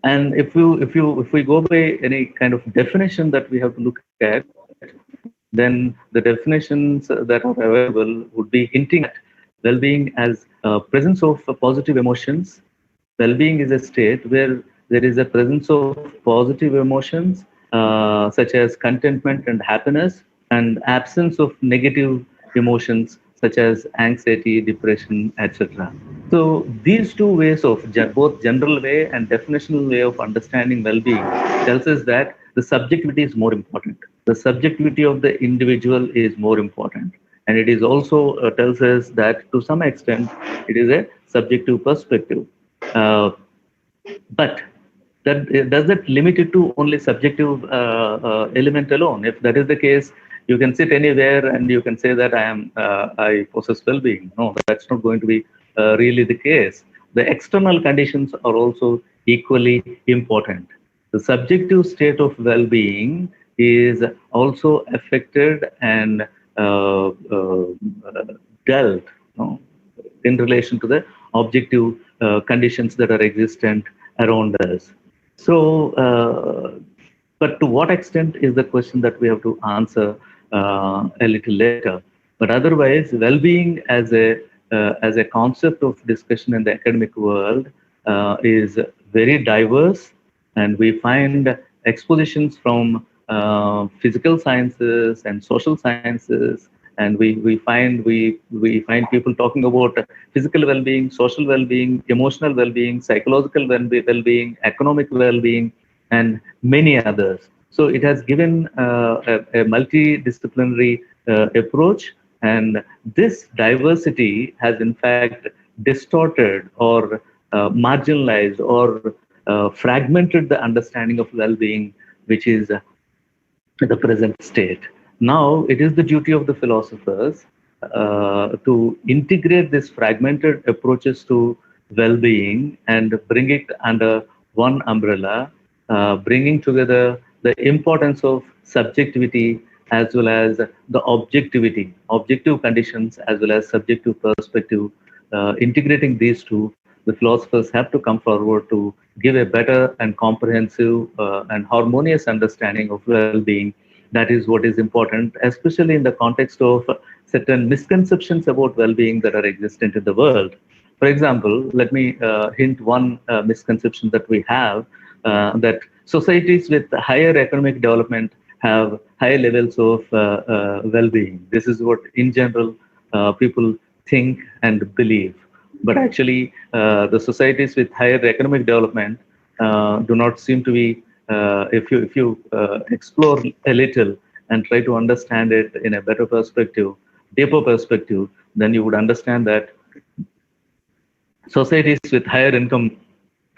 Speaker 6: And if we go by any kind of definition that we have to look at, then the definitions that are available would be hinting at well-being as presence of positive emotions. Well-being is a state where there is a presence of positive emotions such as contentment and happiness, and absence of negative emotions such as anxiety, depression, etc. So these two ways of both general way and definitional way of understanding well-being tells us that the subjectivity is more important. The subjectivity of the individual is more important. And it is also tells us that to some extent, it is a subjective perspective. But does that limit it to only subjective element alone? If that is the case, you can sit anywhere and you can say that I possess well-being. No, that's not going to be really the case. The external conditions are also equally important. The subjective state of well-being is also affected and dealt in relation to the objective conditions that are existent around us. So, but to what extent is the question that we have to answer a little later. But otherwise, well-being as a concept of discussion in the academic world is very diverse, and we find expositions from physical sciences and social sciences, and we find people talking about physical well-being, social well-being, emotional well-being, psychological well-being, economic well-being, and many others. So it has given a multidisciplinary approach, and this diversity has in fact distorted or marginalized or fragmented the understanding of well-being, which is the present state. Now, it is the duty of the philosophers to integrate these fragmented approaches to well-being and bring it under one umbrella, bringing together the importance of subjectivity as well as the objectivity, objective conditions as well as subjective perspective. Integrating these two, the philosophers have to come forward to give a better and comprehensive and harmonious understanding of well-being. That is what is important, especially in the context of certain misconceptions about well-being that are existent in the world. For example, let me hint one misconception that we have, that societies with higher economic development have higher levels of well-being. This is what, in general, people think and believe. But actually, the societies with higher economic development do not seem to be. If you explore a little and try to understand it in a better perspective, deeper perspective, then you would understand that societies with higher income,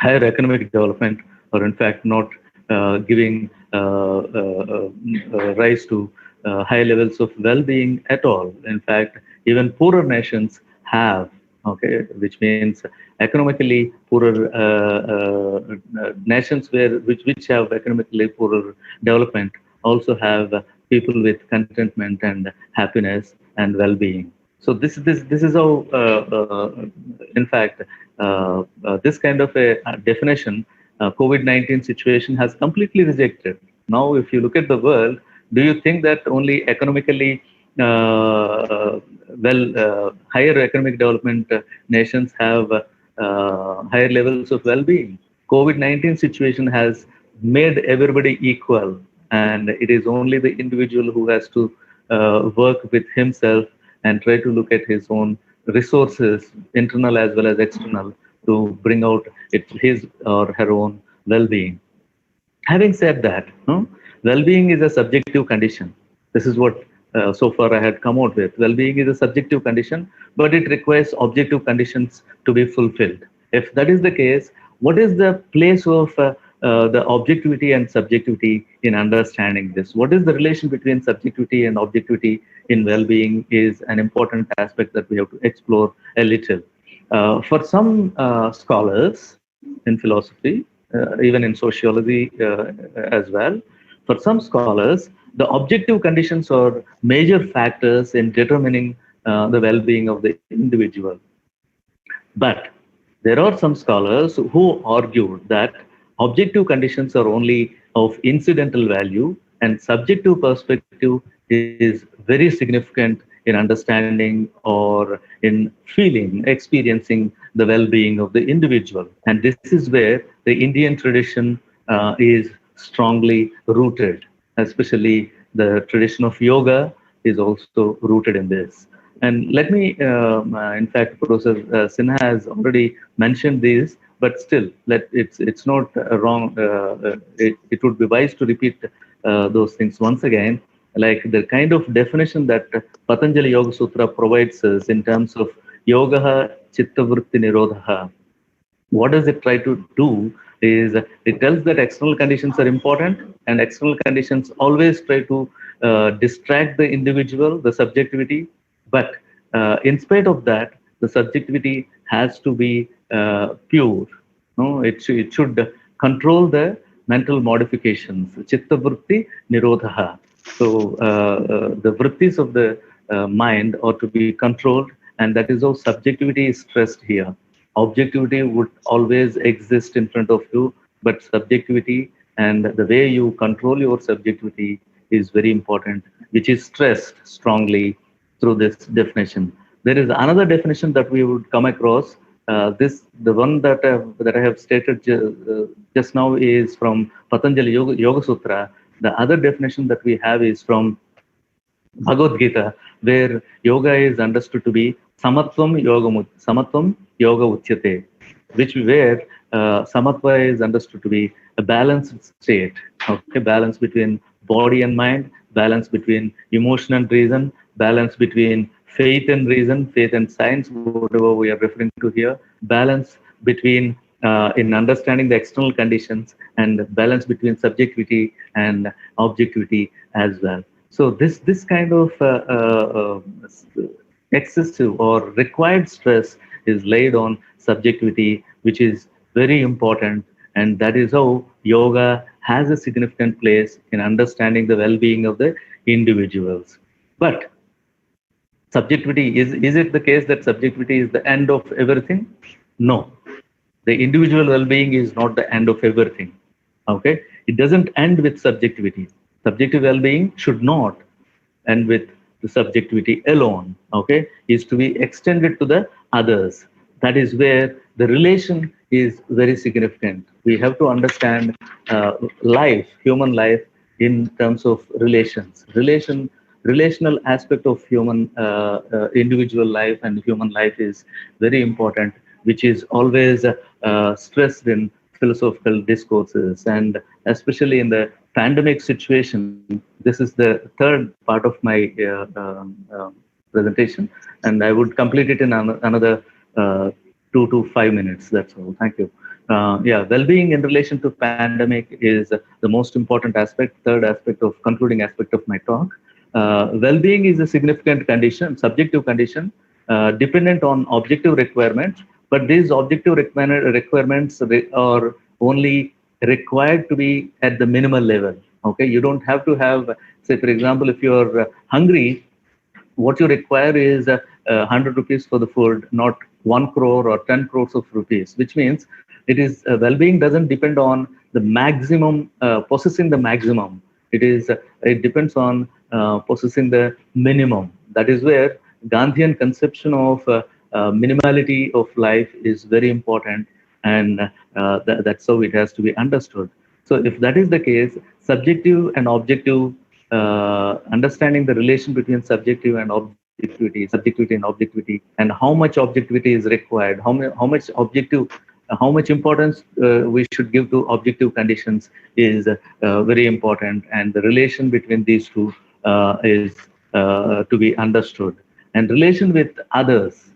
Speaker 6: higher economic development are in fact not giving rise to high levels of well-being at all. In fact, even poorer nations have, okay, which means economically poorer nations which have economically poorer development also have people with contentment and happiness and well-being. So this is how, in fact, this kind of a definition, COVID-19 situation has completely rejected. Now, if you look at the world, do you think that only economically higher economic development nations have higher levels of well-being? COVID-19 situation has made everybody equal, and it is only the individual who has to work with himself and try to look at his own resources, internal as well as external, to bring out his or her own well-being. Having said that, well-being is a subjective condition. This is what so far I had come out with. Well-being is a subjective condition, but it requires objective conditions to be fulfilled. If that is the case, what is the place of the objectivity and subjectivity in understanding this? What is the relation between subjectivity and objectivity in well-being is an important aspect that we have to explore a little. For some scholars in philosophy, even in sociology as well, for some scholars, the objective conditions are major factors in determining the well-being of the individual. But there are some scholars who argue that objective conditions are only of incidental value, and subjective perspective is very significant in understanding or in feeling, experiencing the well-being of the individual. And this is where the Indian tradition is strongly rooted, especially the tradition of yoga is also rooted in this. And let me, in fact, Professor Sinha has already mentioned this, but still, it's not wrong. It would be wise to repeat those things once again, like the kind of definition that Patanjali Yoga Sutra provides us in terms of yogaha chitta vritti nirodha. What does it try to do is it tells that external conditions are important, and external conditions always try to distract the individual, the subjectivity. But in spite of that, the subjectivity has to be pure. No, it should control the mental modifications. Chitta vritti nirodha. So the vrittis of the mind are to be controlled, and that is how subjectivity is stressed here. Objectivity would always exist in front of you, but subjectivity and the way you control your subjectivity is very important, which is stressed strongly through this definition. There is another definition that we would come across. The one that I have stated just now is from Patanjali Yoga Sutra, The other definition that we have is from Bhagavad Gita, where yoga is understood to be samatvam yoga uchyate, where samatva is understood to be a balanced state, okay, balance between body and mind, balance between emotion and reason, balance between faith and reason, faith and science, whatever we are referring to here, balance between in understanding the external conditions, and balance between subjectivity and objectivity as well. So this kind of excessive or required stress is laid on subjectivity, which is very important, and that is how yoga has a significant place in understanding the well-being of the individuals. But subjectivity, is it the case that subjectivity is the end of everything? No. The individual well-being is not the end of everything. Okay? It doesn't end with subjectivity. Subjective well-being should not end with the subjectivity alone. Okay? Is to be extended to the others. That is where the relation is very significant. We have to understand life, human life, in terms of relations. Relational aspect of human individual life and human life is very important, which is always stressed in philosophical discourses, and especially in the pandemic situation. This is the third part of my presentation, and I would complete it in another 2 to 5 minutes. That's all. Thank you. Yeah, well-being in relation to pandemic is the most important aspect, third aspect of concluding aspect of my talk. Well-being is a significant condition, subjective condition, dependent on objective requirements, but these objective requirements are only required to be at the minimal level. Okay, you don't have to have, say, for example, if you're hungry, what you require is 100 rupees for the food, not 1 crore or 10 crores of rupees, which means it is well-being doesn't depend on the maximum, possessing the maximum. It depends on possessing the minimum. That is where Gandhian conception of minimality of life is very important, and that's how it has to be understood. So if that is the case, subjective and objective, understanding the relation between subjective and objectivity, and how much objectivity is required, how much importance we should give to objective conditions is very important, and the relation between these two is to be understood. And relation with others,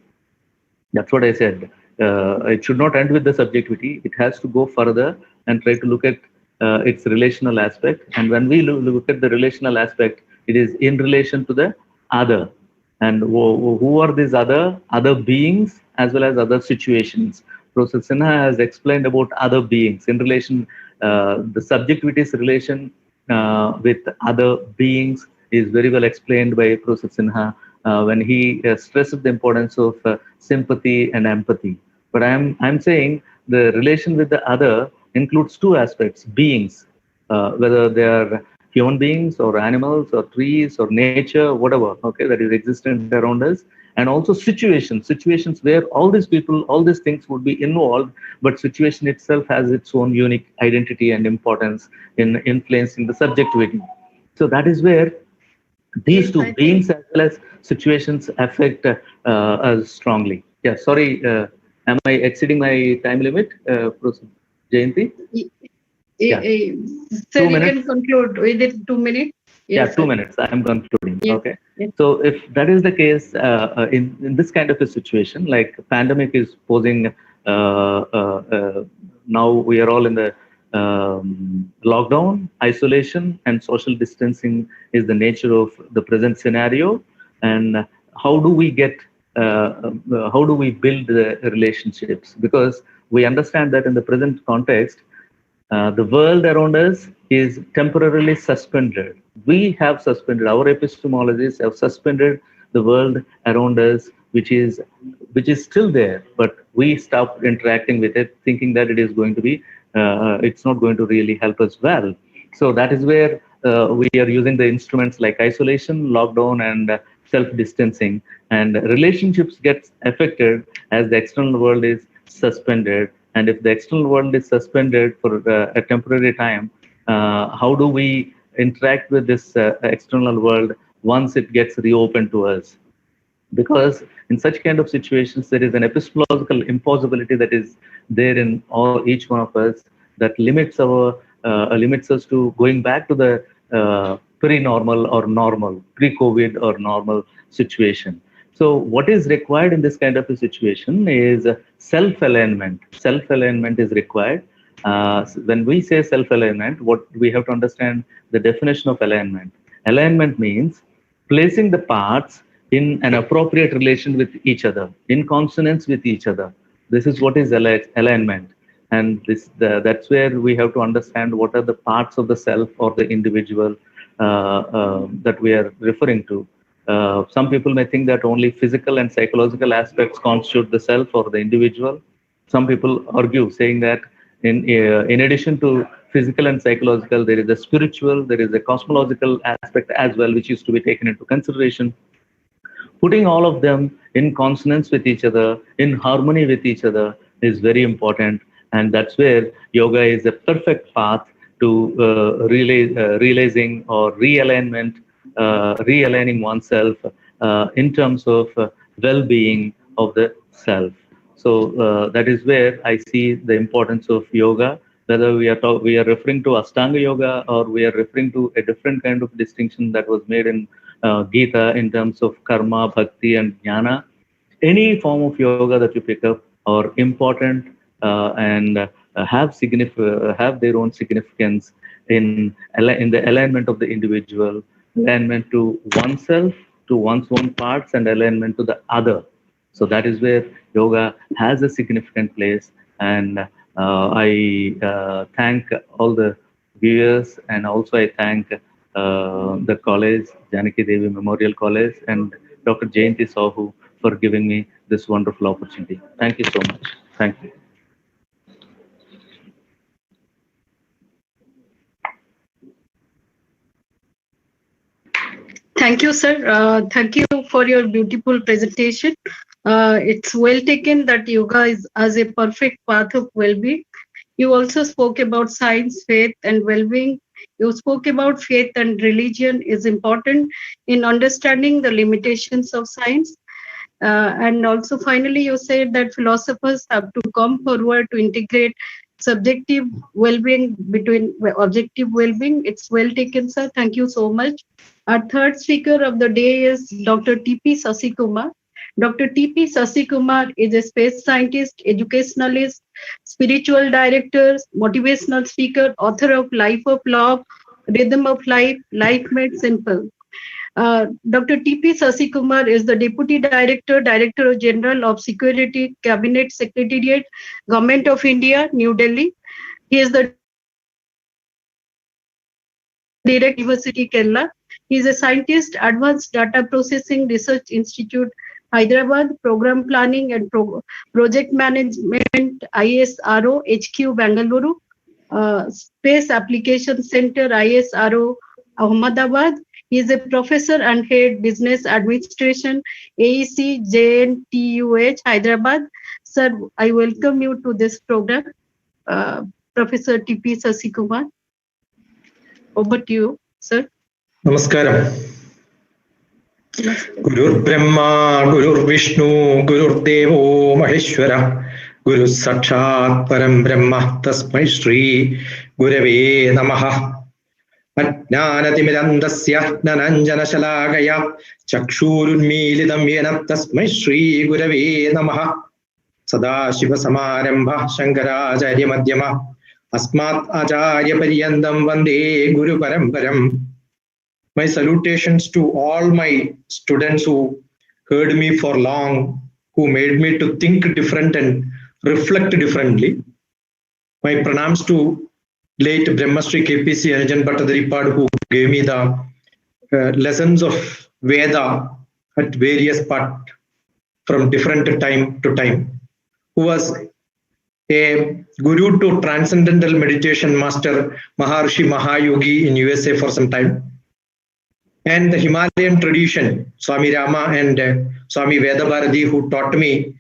Speaker 6: that's what I said. It should not end with the subjectivity. It has to go further and try to look at its relational aspect. And when we look at the relational aspect, it is in relation to the other. And who are these other beings as well as other situations? Professor Sinha has explained about other beings in relation, the subjectivity's relation with other beings is very well explained by Professor Sinha when he stresses the importance of sympathy and empathy. But I'm saying the relation with the other includes two aspects: beings, whether they are human beings or animals or trees or nature, whatever, okay, that is existent around us, and also situations where all these people, all these things would be involved, but situation itself has its own unique identity and importance in influencing the subjectivity. So that is where these two, beings as well as situations, affect us strongly. Yeah, sorry, am I exceeding my time limit, Jayanti? Yeah.
Speaker 3: Sir, you can conclude within 2 minutes.
Speaker 6: Yes, yeah, 2 minutes. I am concluding.
Speaker 3: Yes.
Speaker 6: Okay. Yes. So if that is the case, in this kind of a situation, like pandemic is posing, now we are all in the lockdown, isolation, and social distancing is the nature of the present scenario. And how do we build the relationships? Because we understand that in the present context, the world around us is temporarily suspended. We have suspended, our epistemologists have suspended the world around us, which is still there, but we stopped interacting with it, thinking that it is going to be, it's not going to really help us well. So that is where we are using the instruments like isolation, lockdown, and self-distancing, and relationships get affected as the external world is suspended. And if the external world is suspended for a temporary time, how do we interact with this external world once it gets reopened to us. Because in such kind of situations, there is an epistemological impossibility that is there in each one of us that limits us to going back to the pre-normal or normal, pre-COVID or normal situation. So what is required in this kind of a situation is self-alignment. Self-alignment is required. When we say self-alignment, what we have to understand the definition of alignment. Alignment means placing the parts in an appropriate relation with each other, in consonance with each other. This is what is alignment. And that's where we have to understand what are the parts of the self or the individual that we are referring to. Some people may think that only physical and psychological aspects constitute the self or the individual. Some people argue, saying that in addition to physical and psychological, there is a spiritual, there is a cosmological aspect as well, which is to be taken into consideration. Putting all of them in consonance with each other, in harmony with each other, is very important. And that's where yoga is a perfect path to realizing or realigning oneself in terms of well-being of the self. So that is where I see the importance of yoga. Whether we are referring to Ashtanga yoga or we are referring to a different kind of distinction that was made in Gita in terms of karma, bhakti, and jnana, any form of yoga that you pick up are important and have their own significance in the alignment of the individual, alignment to oneself, to one's own parts, and alignment to the other. So that is where yoga has a significant place. And I thank all the viewers, and also I thank the college, Janaki Devi Memorial College, and Dr. Jayanti Sahu for giving me this wonderful opportunity. Thank you so much. Thank you.
Speaker 3: Thank you, sir. Thank you for your beautiful presentation. It's well taken that yoga is as a perfect path of well-being. You also spoke about science, faith, and well-being. You spoke about faith and religion is important in understanding the limitations of science. And also, finally, you said that philosophers have to come forward to integrate subjective well-being between objective well-being. It's well taken, sir. Thank you so much. Our third speaker of the day is Dr. T.P. Sasikumar. Dr. T.P. Sasikumar is a space scientist, educationalist, spiritual director, motivational speaker, author of Life of Love, Rhythm of Life, Life Made Simple. Dr. T.P. Sasikumar is the Deputy Director, Director General of Security Cabinet Secretariat, Government of India, New Delhi. He is the Director, University Kerala. He is a scientist, Advanced Data Processing Research Institute, Hyderabad, Program Planning and Project Management, ISRO, HQ, Bangalore, Space Application Center, ISRO, Ahmedabad. He is a professor and head business administration, AEC, JNTUH, Hyderabad. Sir, I welcome you to this program. Professor T.P. Sasikumar. Over to you, sir.
Speaker 7: Namaskaram. Gurur Brahma, Gurur Vishnu, Gurur Devo Maheshwara, Guru Sakshat Param Brahma, Tasmai Shri Gurave Namaha. Ajnanatimidandasya Nananjana Shalagaya Chakshurunmilidam Yena Tasmai Shri Gurave Namaha. Sadashiva Samarambha Shankaracharya Madhyama Asmat Acharya Paryandam Vande Guru Paramparam. My salutations to all my students who heard me for long, who made me to think different and reflect differently. My pranams to late Brahmastri KPC Anajan Bhattadaripad, who gave me the lessons of Veda at various parts from different time to time, who was a guru to Transcendental Meditation Master Maharishi Mahayogi in USA for some time, and the Himalayan tradition, Swami Rama and Swami Vedabharati, who taught me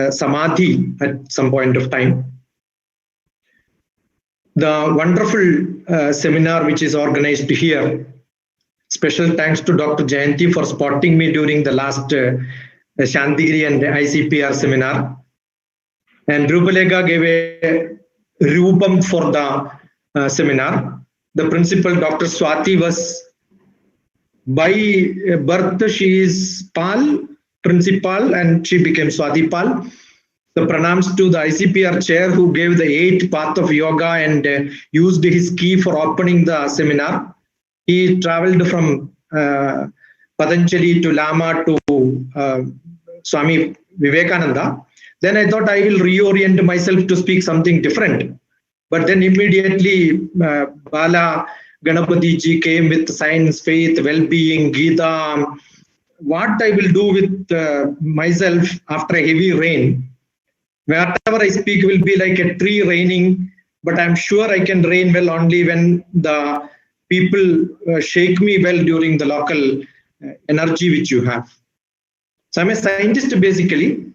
Speaker 7: Samadhi at some point of time. the wonderful seminar which is organized here. Special thanks to Dr. Jayanti for spotting me during the last Shantigiri and ICPR seminar. And Rupalega gave a Rupam for the seminar. The principal, Dr. Swati, was by birth, she is Pal, principal, and she became Swati Pal. The pranams to the ICPR chair who gave the 8th path of yoga and used his key for opening the seminar. He traveled from Patanjali to Lama to Swami Vivekananda. Then I thought I will reorient myself to speak something different. But then immediately Bala Ganapati ji came with science, faith, well-being, Gita. What I will do with myself after a heavy rain. Whatever I speak will be like a tree raining, but I'm sure I can rain well only when the people shake me well during the local energy which you have. So I'm a scientist basically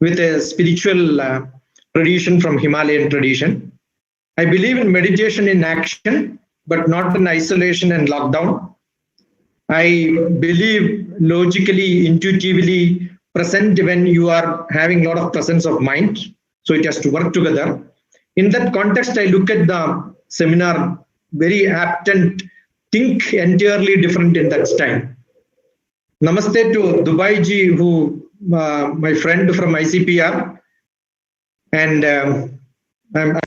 Speaker 7: with a spiritual tradition from Himalayan tradition. I believe in meditation in action, but not in isolation and lockdown. I believe logically, intuitively present when you are having a lot of presence of mind. So it has to work together. In that context, I look at the seminar very apt and think entirely different in that time. Namaste to Dubey ji, who my friend from ICPR. And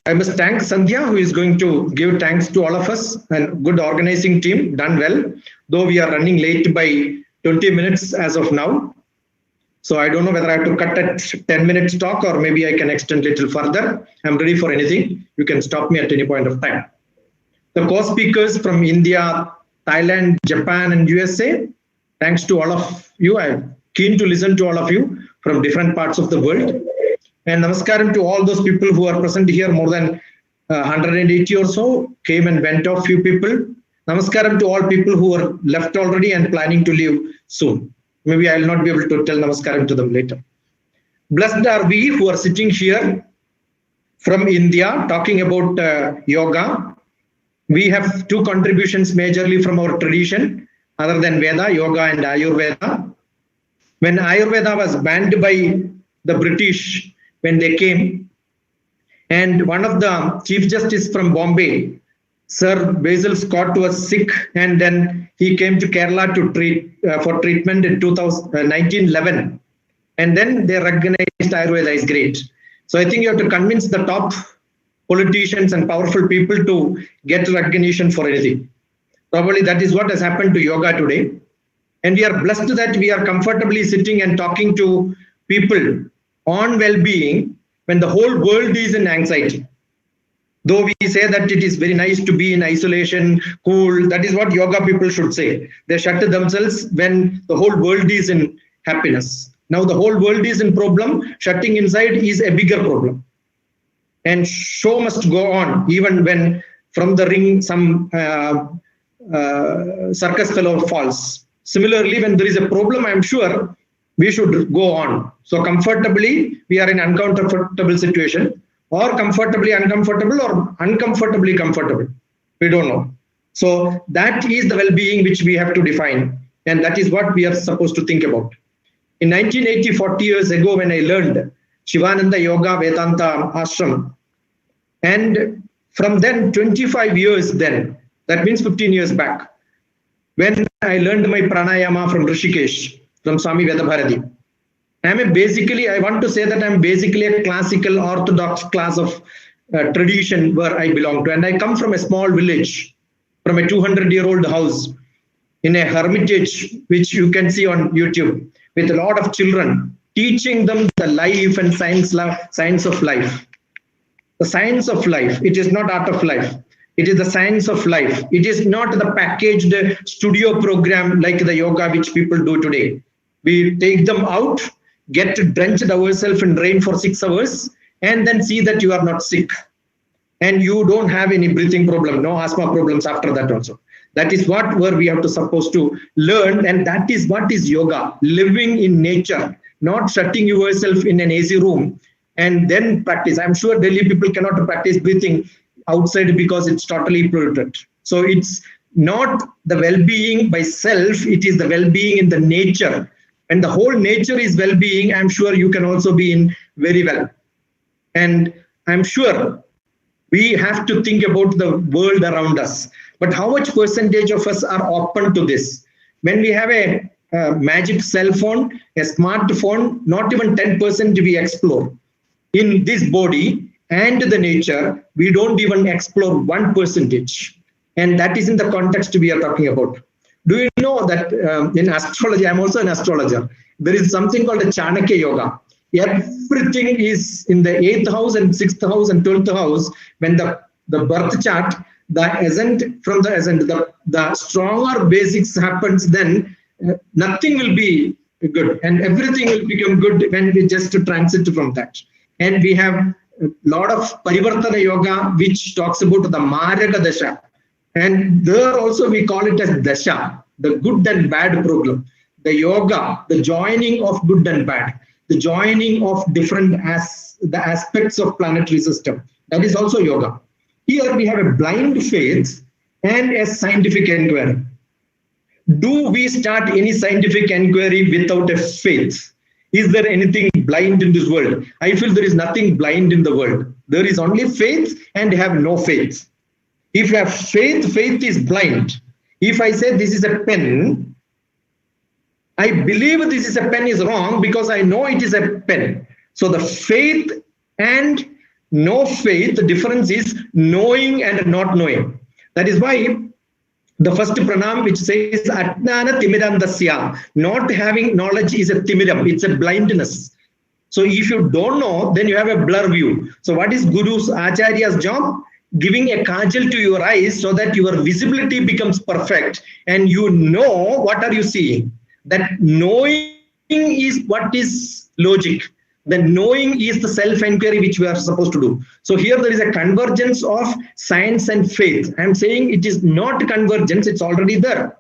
Speaker 7: I must thank Sandhya, who is going to give thanks to all of us, and good organizing team, done well, though we are running late by 20 minutes as of now. So I don't know whether I have to cut at 10 minutes talk or maybe I can extend a little further. I'm ready for anything. You can stop me at any point of time. The co-speakers from India, Thailand, Japan, and USA, thanks to all of you. I'm keen to listen to all of you from different parts of the world. And namaskaram to all those people who are present here, more than 180 or so, came and went off few people. Namaskaram to all people who are left already and planning to leave soon. Maybe I will not be able to tell namaskaram to them later. Blessed are we who are sitting here from India talking about yoga. We have two contributions majorly from our tradition other than Veda, Yoga and Ayurveda. When Ayurveda was banned by the British when they came, and one of the Chief Justice from Bombay, Sir Basil Scott, was sick, and then he came to Kerala to treat for treatment in 1911, and then they recognized Ayurveda is great. So I think you have to convince the top politicians and powerful people to get recognition for anything. Probably that is what has happened to yoga today, and we are blessed that we are comfortably sitting and talking to people on well-being when the whole world is in anxiety. Though we say that it is very nice to be in isolation, cool, that is what yoga people should say. They shut themselves when the whole world is in happiness. Now the whole world is in problem, shutting inside is a bigger problem. And show must go on, even when from the ring some circus fellow falls. Similarly, when there is a problem, I am sure we should go on. So comfortably, we are in an uncomfortable situation, or comfortably uncomfortable, or uncomfortably comfortable. We don't know. So that is the well-being which we have to define. And that is what we are supposed to think about. In 1980, 40 years ago, when I learned Shivananda Yoga Vedanta Ashram, and from then 25 years then, that means 15 years back, when I learned my pranayama from Rishikesh, from Swami Vedabharati. I want to say that I'm basically a classical orthodox class of tradition where I belong to. And I come from a small village, from a 200-year-old house in a hermitage, which you can see on YouTube, with a lot of children, teaching them the life and science of life. The science of life. It is not art of life. It is the science of life. It is not the packaged studio program like the yoga which people do today. We take them out, get drenched ourselves in rain for 6 hours, and then see that you are not sick. And you don't have any breathing problem, no asthma problems after that also. That is where we have to supposed to learn, and that is what is yoga, living in nature, not shutting yourself in an AC room and then practice. I'm sure Delhi people cannot practice breathing outside because it's totally polluted. So it's not the well-being by self, it is the well-being in the nature. And the whole nature is well-being, I'm sure you can also be in very well. And I'm sure we have to think about the world around us. But how much percentage of us are open to this? When we have a magic cell phone, a smartphone, not even 10% we explore. In this body and the nature, we don't even explore 1%. And that is in the context we are talking about. Do you know that in astrology, I'm also an astrologer, there is something called a Chanakya Yoga. Everything is in the 8th house and 6th house and 12th house. When the birth chart, the ascent from the ascent, the stronger basics happens, then nothing will be good and everything will become good when we just transit from that. And we have a lot of Parivartana Yoga, which talks about the Maraka Dasha. And there also we call it as Dasha, the good and bad problem. The yoga, the joining of good and bad, the joining of different the aspects of planetary system. That is also yoga. Here we have a blind faith and a scientific inquiry. Do we start any scientific inquiry without a faith? Is there anything blind in this world? I feel there is nothing blind in the world. There is only faith and have no faith. If you have faith, faith is blind. If I say this is a pen, I believe this is a pen is wrong because I know it is a pen. So the faith and no faith, the difference is knowing and not knowing. That is why the first pranam which says Atnana Timidandasya, not having knowledge is a timidam, it's a blindness. So if you don't know, then you have a blur view. So what is Guru's Acharya's job? Giving a kajal to your eyes so that your visibility becomes perfect and you know what are you seeing. That knowing is what is logic. The knowing is the self-inquiry which we are supposed to do. So here there is a convergence of science and faith. I'm saying it is not convergence, it's already there.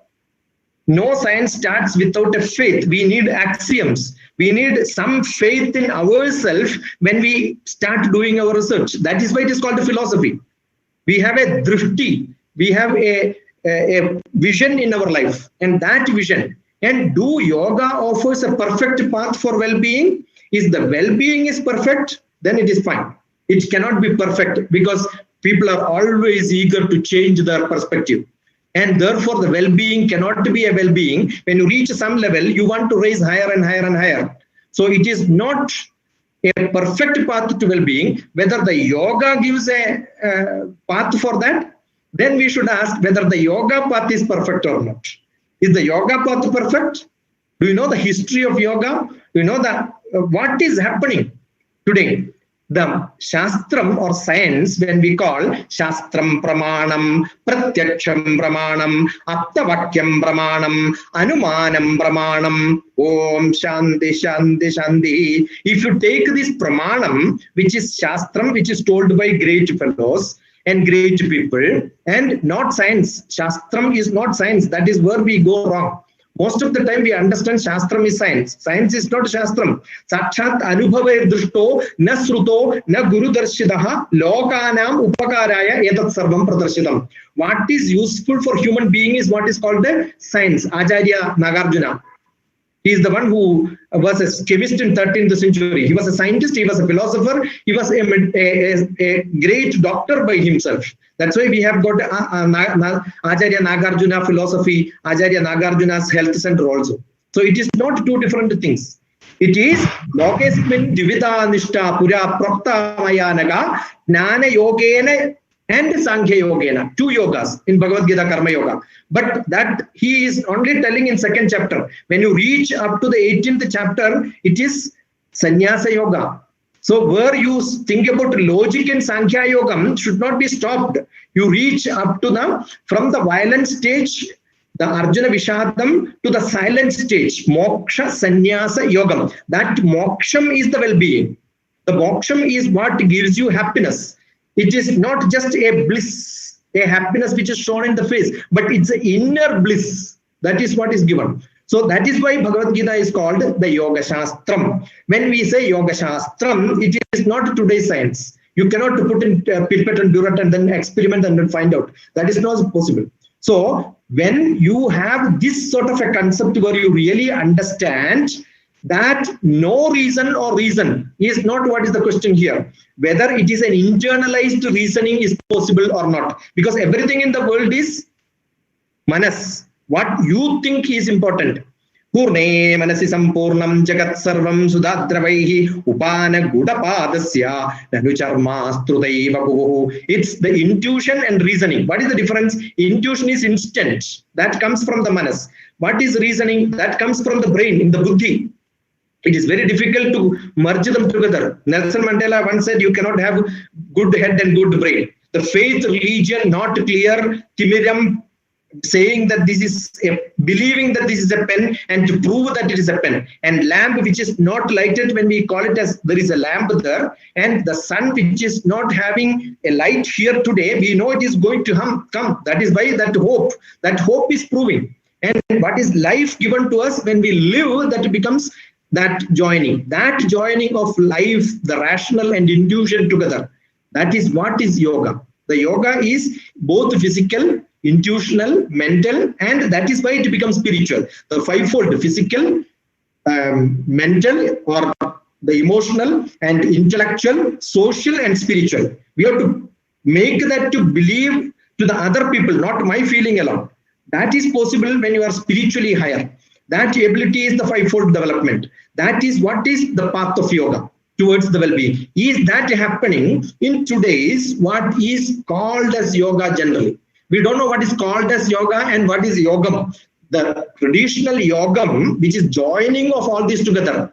Speaker 7: No science starts without a faith. We need axioms. We need some faith in ourselves when we start doing our research. That is why it is called a philosophy. We have a drishti, we have a vision in our life, and that vision. And do yoga offers a perfect path for well-being? If the well-being is perfect, then it is fine. It cannot be perfect because people are always eager to change their perspective. And therefore, the well-being cannot be a well-being. When you reach some level, you want to raise higher and higher and higher. So it is not a perfect path to well-being. Whether the yoga gives a path for that, then we should ask whether the yoga path is perfect or not. Is the yoga path perfect? Do you know the history of yoga? Do you know what is happening today? The Shastram or science, when we call Shastram Pramanam, Pratyaksham Pramanam, Aptavakyam Pramanam, Anumanam Pramanam, Om Shanti Shanti Shanti. If you take this Pramanam, which is Shastram, which is told by great fellows and great people, and not science. Shastram is not science. That is where we go wrong. Most of the time we understand Shastram is science. Science is not Shastram. Sakshat anubhave drushto na sruto na guru darshidaha lokanam upakaraya etat sarvam pradarshidam. What is useful for human being is what is called the science. Acharya Nagarjuna. He is the one who was a chemist in 13th century. He was a scientist, he was a philosopher, he was a great doctor by himself. That's why we have got Acharya Nagarjuna philosophy, Acharya Nagarjuna's health center also. So it is not two different things. It is Lokesmin Divita Nishta Pura Prokta Mayanaga Jnana Yogena and Sankhya Yogena, two yogas in Bhagavad Gita Karma Yoga. But that he is only telling in 2nd chapter. When you reach up to the 18th chapter, it is Sannyasa Yoga. So where you think about logic and Sankhya Yoga should not be stopped. You reach up to from the violent stage, the Arjuna Vishadam, to the silent stage, Moksha Sannyasa Yogam. That Moksham is the well-being. The Moksham is what gives you happiness. It is not just a bliss, a happiness which is shown in the face, but it's an inner bliss. That is what is given. So that is why Bhagavad Gita is called the Yoga Shastram. When we say Yoga Shastram, it is not today's science. You cannot put in pipette and burette and then experiment and then find out. That is not possible. So when you have this sort of a concept where you really understand that no reason or reason is not what is the question here, whether it is an internalized reasoning is possible or not, because everything in the world is manas, what you think is important. Purne manasi sampurnam jagat sarvam sudadravaihi upana gudapadasya nanucharmastrudaiva guhu. It's the intuition and reasoning. What is the difference? Intuition is instant. That comes from the manas. What is reasoning? That comes from the brain, in the buddhi. It is very difficult to merge them together. Nelson Mandela once said, you cannot have good head and good brain. The faith religion, not clear, Timiram, saying that this is believing that this is a pen and to prove that it is a pen, and lamp which is not lighted when we call it as there is a lamp there, and the sun which is not having a light here today, we know it is going to come. That is why that hope is proving. And what is life given to us when we live, that becomes that joining of life, the rational and intuition together. That is what is yoga. The yoga is both physical, intuitional, mental, and that is why it becomes spiritual. The fivefold: physical, mental, or the emotional and intellectual, social and spiritual. We have to make that to believe to the other people, not my feeling alone. That is possible when you are spiritually higher. That ability is the fivefold development. That is what is the path of yoga towards the well-being. Is that happening in today's what is called as yoga generally? We don't know what is called as yoga and what is yogam. The traditional yogam, which is joining of all this together.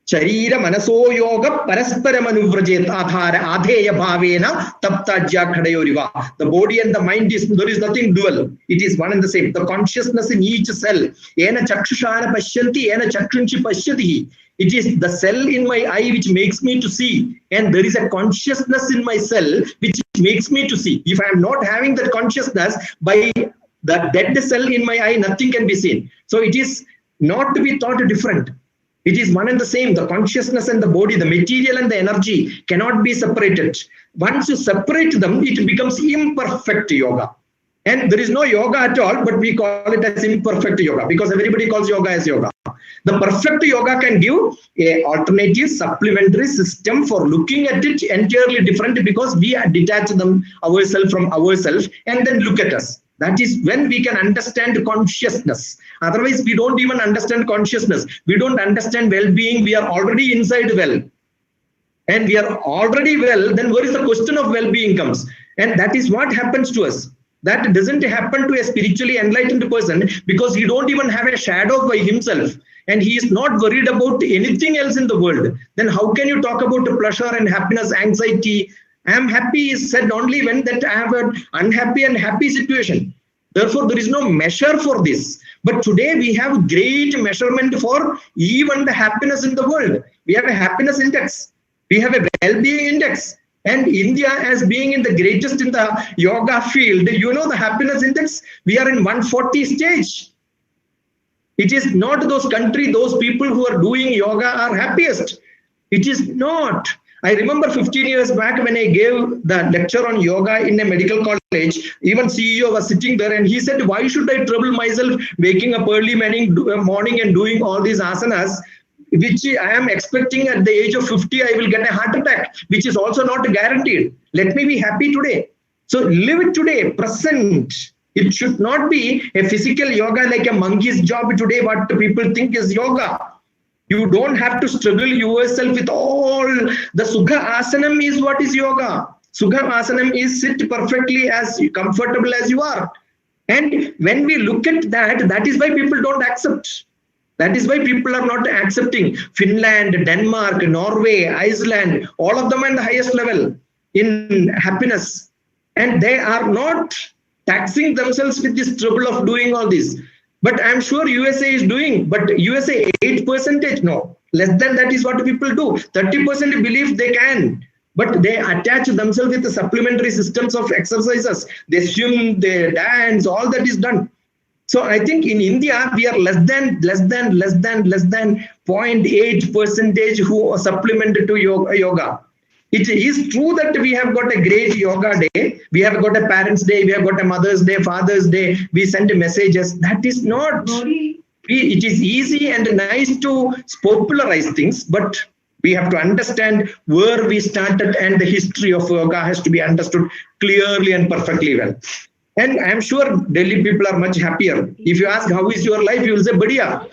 Speaker 7: Charira manaso yoga paraspara manuvrajet adhara adheya bhavena taptajya khadayoriva. The body and the mind there is nothing dual. It is one and the same. The consciousness in each cell. Ena chakshushana pashyanti, ena chakshunchi pashyati. It is the cell in my eye which makes me to see, and there is a consciousness in my cell which makes me to see. If I am not having that consciousness, by the dead cell in my eye, nothing can be seen. So it is not to be thought different. It is one and the same. The consciousness and the body, the material and the energy cannot be separated. Once you separate them, it becomes imperfect yoga. And there is no yoga at all, but we call it as imperfect yoga because everybody calls yoga as yoga. The perfect yoga can give an alternative, supplementary system for looking at it entirely different, because we detach them ourselves from ourselves and then look at us. That is when we can understand consciousness. Otherwise, we don't even understand consciousness. We don't understand well-being. We are already inside well. And we are already well, then where is the question of well-being comes? And that is what happens to us. That doesn't happen to a spiritually enlightened person because he don't even have a shadow by himself. And he is not worried about anything else in the world. Then how can you talk about pleasure and happiness, anxiety? I am happy is said only when that I have an unhappy and happy situation. Therefore, there is no measure for this. But today we have great measurement for even the happiness in the world. We have a happiness index. We have a well-being index. And India, as being in the greatest in the yoga field, you know the happiness index, we are in 140 stage. It is not those countries, those people who are doing yoga are happiest. It is not. I remember 15 years back when I gave the lecture on yoga in a medical college, even CEO was sitting there and he said, why should I trouble myself waking up early morning and doing all these asanas, which I am expecting at the age of 50, I will get a heart attack, which is also not guaranteed. Let me be happy today. So live it today, present. It should not be a physical yoga like a monkey's job today, what people think is yoga. You don't have to struggle yourself with all. The Sukha Asanam is what is yoga. Sukha Asanam is sit perfectly as comfortable as you are. And when we look at that, that is why people don't accept. That is why people are not accepting. Finland, Denmark, Norway, Iceland, all of them are at the highest level in happiness. And they are not taxing themselves with this trouble of doing all this. But I'm sure USA is doing, but USA 8%, no. Less than that is what people do. 30% believe they can, but they attach themselves with the supplementary systems of exercises. They swim, they dance, all that is done. So I think in India, we are less than 0.8% who are supplemented to yoga. It is true that we have got a great yoga day. We have got a parents' day. We have got a Mother's Day, Father's Day. We send messages. That is not. It is easy and nice to popularize things, but we have to understand where we started, and the history of yoga has to be understood clearly and perfectly well. And I'm sure Delhi people are much happier. If you ask how is your life, you will say Badiya.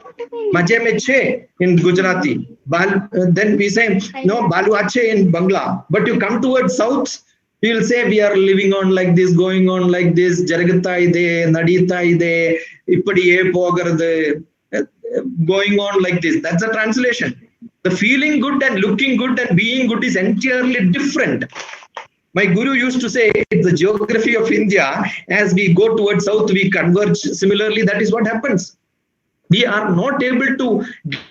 Speaker 7: Maje mein che in Gujarati. Then we say no, Balu ache in Bangla. But you come towards south, you will say we are living on like this, going on like this, Jaragata ide, Nadita ide, Ipadiye pogarde, going on like this. That's a translation. The feeling good and looking good and being good is entirely different. My guru used to say, it's the geography of India. As we go towards south, we converge. Similarly, that is what happens. We are not able to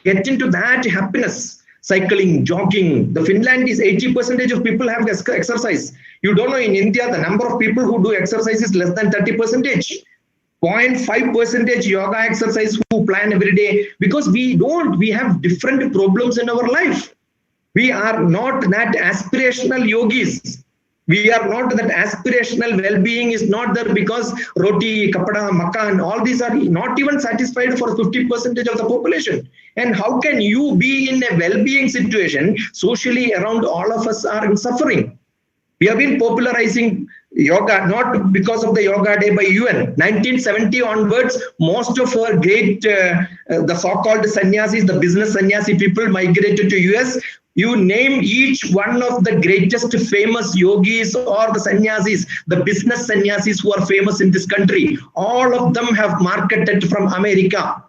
Speaker 7: get into that happiness. Cycling, jogging. The Finland is 80% of people have exercise. You don't know, in India, the number of people who do exercise is less than 30%. 0.5% yoga exercise who plan every day, because we have different problems in our life. We are not that aspirational yogis. We are not that aspirational well-being is not there, because roti, kapada, makan, all these are not even satisfied for 50% of the population. And how can you be in a well-being situation? Socially around all of us are in suffering. We have been popularizing yoga, not because of the Yoga Day by UN. 1970 onwards, most of our great, the so-called sannyasis, the business sannyasi people migrated to US. You name each one of the greatest famous yogis or the sannyasis, the business sannyasis who are famous in this country. All of them have marketed from America,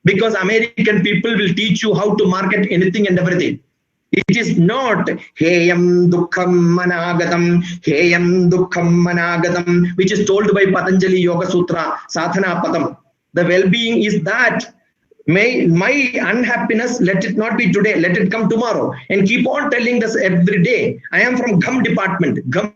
Speaker 7: because American people will teach you how to market anything and everything. It is not Heyam Dukkham Managatam, which is told by Patanjali Yoga Sutra, Sadhana Padam. The well-being is that my unhappiness, let it not be today, let it come tomorrow. And keep on telling this every day. I am from Gum department. Gum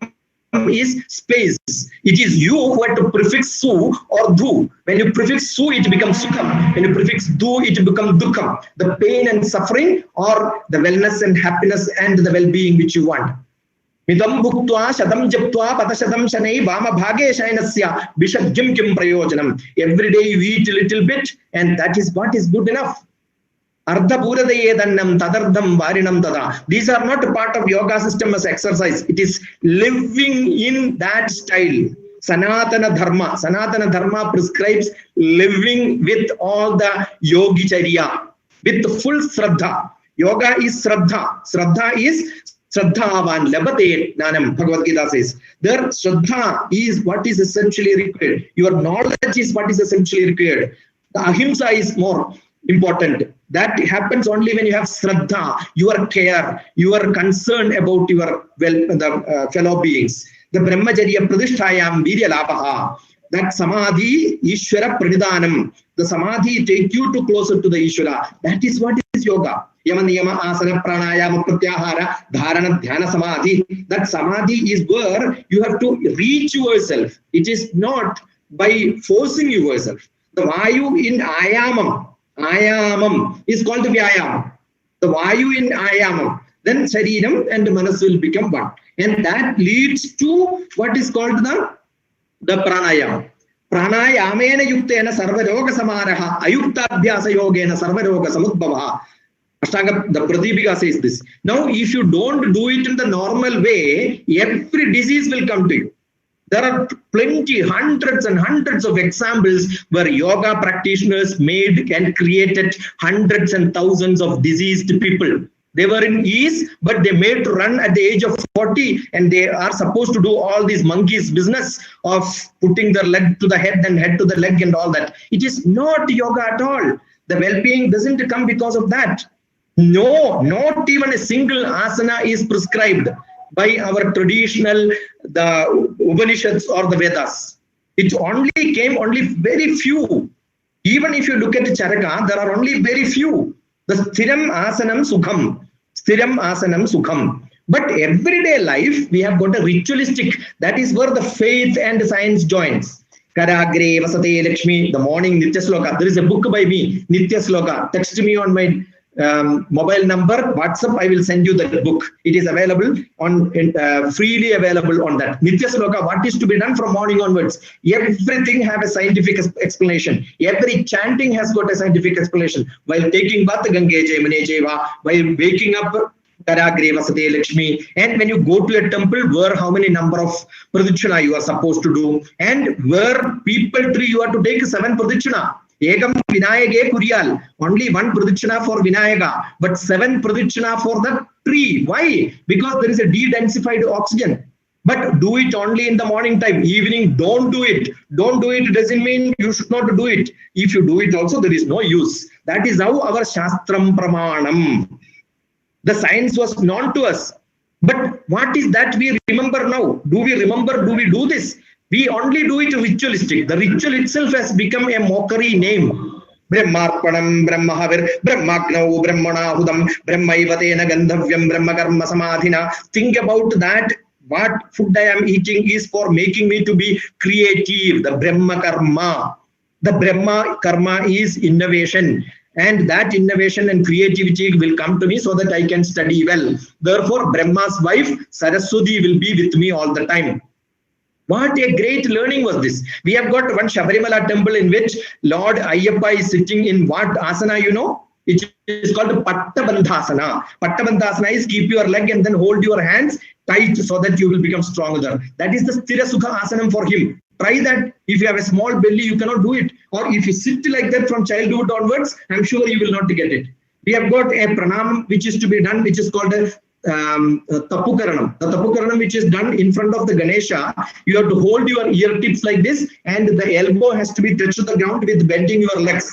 Speaker 7: is space. It is you who have to prefix su or du. When you prefix su, it becomes sukham. When you prefix du, it becomes dukkham. The pain and suffering, or the wellness and happiness and the well-being which you want. Midam bhuktva shatam japtva patashatam shanai vama bhage shainasya vishagyam kim prayojanam. Every day you eat a little bit, and that is what is good enough. Ardha puradayedannam tadardham varinam tada. These are not a part of yoga system as exercise. It is living in that style. Sanatana Dharma prescribes living with all the yogicharya, with full Shraddha. Yoga is Shraddha. Shraddha is Shraddhavan labate nanam, Bhagavad Gita says. There, Shraddha is what is essentially required. Your knowledge is what is essentially required. The ahimsa is more important. That happens only when you have Shraddha, your care, you are concerned about your fellow beings. The Brahmacharya Pradisthayam Virya Lapaha. That Samadhi, Ishvara Pranidhanam. The Samadhi take you to closer to the Ishvara. That is what is yoga. Yama Niyama Asana Pranayama Pratyahara Dharana Dhyana Samadhi. That Samadhi is where you have to reach yourself. It is not by forcing yourself. The Vayu in Ayamam is called Vyayam. The Vayu in Ayamam. Then Shariram and Manas will become one. And that leads to what is called the pranayama. Pranayamena yuktena sarvaroga samaraha ayuktabhyasa yogena sarvaroga samudbhavaha. Ashtanga, the Pradipika says this. Now, if you don't do it in the normal way, every disease will come to you. There are plenty, hundreds and hundreds of examples where yoga practitioners made and created hundreds and thousands of diseased people. They were in ease, but they made to run at the age of 40, and they are supposed to do all these monkeys business of putting their leg to the head and head to the leg and all that. It is not yoga at all. The well-being doesn't come because of that. No, not even a single asana is prescribed by our traditional, the Upanishads or the Vedas. It only came very few. Even if you look at Charaka, there are only very few. The Sthiram Asanam Sukham. But everyday life, we have got a ritualistic, that is where the faith and science joins. Karagre Vasate Lakshmi, the morning Nitya Sloka. There is a book by me, Nitya Sloka. Text me on my mobile number, WhatsApp, I will send you that book. It is available on freely available on that. Nitya Sloka, what is to be done from morning onwards? Everything have a scientific explanation. Every chanting has got a scientific explanation. While taking bath, Gange Jamane Jeva, while waking up, Karagre Vasate Lakshmi, and when you go to a temple, where how many number of pradikshana you are supposed to do, and where people tree you have to take 7 pradikshana. Ekam Vinayage Kuryal, only 1 pradikshana for Vinayaga, but 7 pradikshana for the tree. Why? Because there is a de-densified oxygen. But do it only in the morning time. Evening, don't do it. Don't do it doesn't mean you should not do it. If you do it also, there is no use. That is how our Shastram Pramanam. The science was known to us. But what is that we remember now? Do we remember? Do we do this? We only do it ritualistic. The ritual itself has become a mockery name. Brahmarpanam, Brahmahavir, Brahmagnau, Brahmanahudam, Brahmaivatena Gandhavyam, Brahmakarma Samadhina. Think about that. What food I am eating is for making me to be creative. The Brahma Karma. The Brahma Karma is innovation. And that innovation and creativity will come to me so that I can study well. Therefore, Brahma's wife, Saraswati, will be with me all the time. What a great learning was this. We have got one Shabarimala temple in which Lord Ayyappa is sitting in what asana, you know? It is called Pattabandhasana. Pattabandhasana is keep your leg and then hold your hands tight so that you will become stronger. That is the Sthira Sukha Asanam for him. Try that. If you have a small belly, you cannot do it. Or if you sit like that from childhood onwards, I'm sure you will not get it. We have got a pranam which is to be done, which is called a Tapukaranam. The Tapukaranam which is done in front of the Ganesha, you have to hold your ear tips like this and the elbow has to be touched to the ground with bending your legs.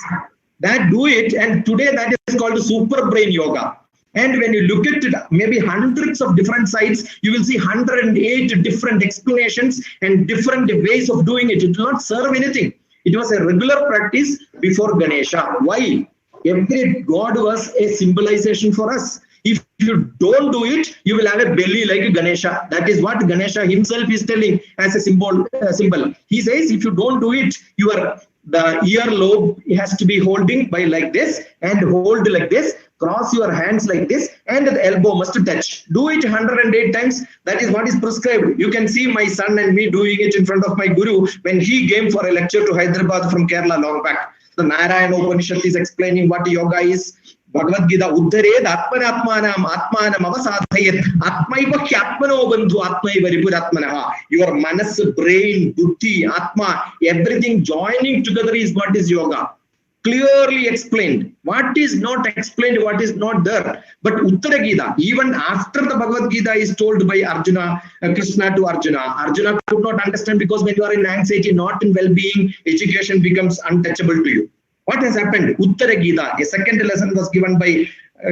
Speaker 7: That do it, and today that is called super brain yoga. And when you look at it, maybe hundreds of different sites, you will see 108 different explanations and different ways of doing it. It will not serve anything. It was a regular practice before Ganesha. Why? Every god was a symbolization for us. If you don't do it, you will have a belly like Ganesha. That is what Ganesha himself is telling as a symbol. He says, if you don't do it, the ear lobe has to be holding by like this and hold like this. Cross your hands like this and the elbow must touch. Do it 108 times. That is what is prescribed. You can see my son and me doing it in front of my guru when he came for a lecture to Hyderabad from Kerala long back. The Narayana Upanishad is explaining what yoga is. Bhagavad Gita, Uddared Atmanatmanam Atmanam Avasadhayat Atmaiva Kyatmano Bandhu Atmaiva Ripuratmanaha. Your manas, brain, buddhi, atma, everything joining together is what is yoga. Clearly explained. What is not explained, what is not there. But Uttara Gita, even after the Bhagavad Gita is told by Arjuna, Krishna to Arjuna, Arjuna could not understand because when you are in anxiety, not in well-being, education becomes untouchable to you. What has happened? Uttara Gita, a second lesson was given by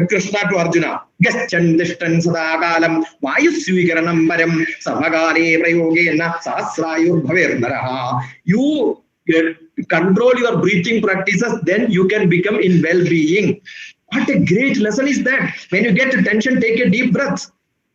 Speaker 7: Krishna to Arjuna. Gaschandishtan sadakalam vayusvikaranam param savagare prayogena sahasrayur bhaver naraha. You control your breathing practices, then you can become in well-being. What a great lesson is that. When you get tension, take a deep breath.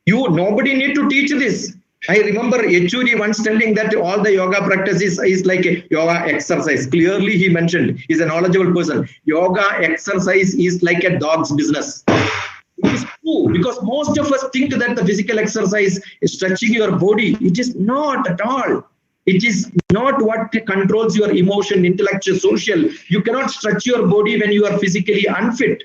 Speaker 7: Nobody need to teach this. I remember Yechuri once telling that all the yoga practice is like a yoga exercise. Clearly he mentioned, he's a knowledgeable person. Yoga exercise is like a dog's business. It is true, because most of us think that the physical exercise is stretching your body. It is not at all. It is not what controls your emotion, intellectual, social. You cannot stretch your body when you are physically unfit.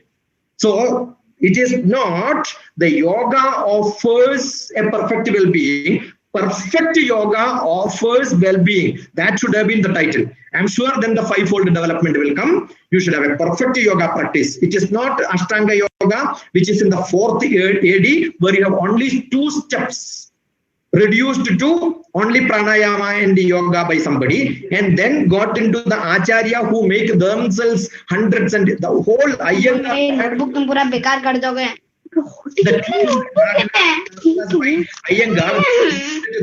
Speaker 7: So it is not. The yoga offers a perfect well-being. Perfect yoga offers well-being. That should have been the title. I'm sure then the fivefold development will come. You should have a perfect yoga practice. It is not Ashtanga yoga, which is in the 4th AD, where you have only 2 steps. Reduced to only pranayama and yoga by somebody, and then got into the acharya who make themselves hundreds and the whole Iyengar.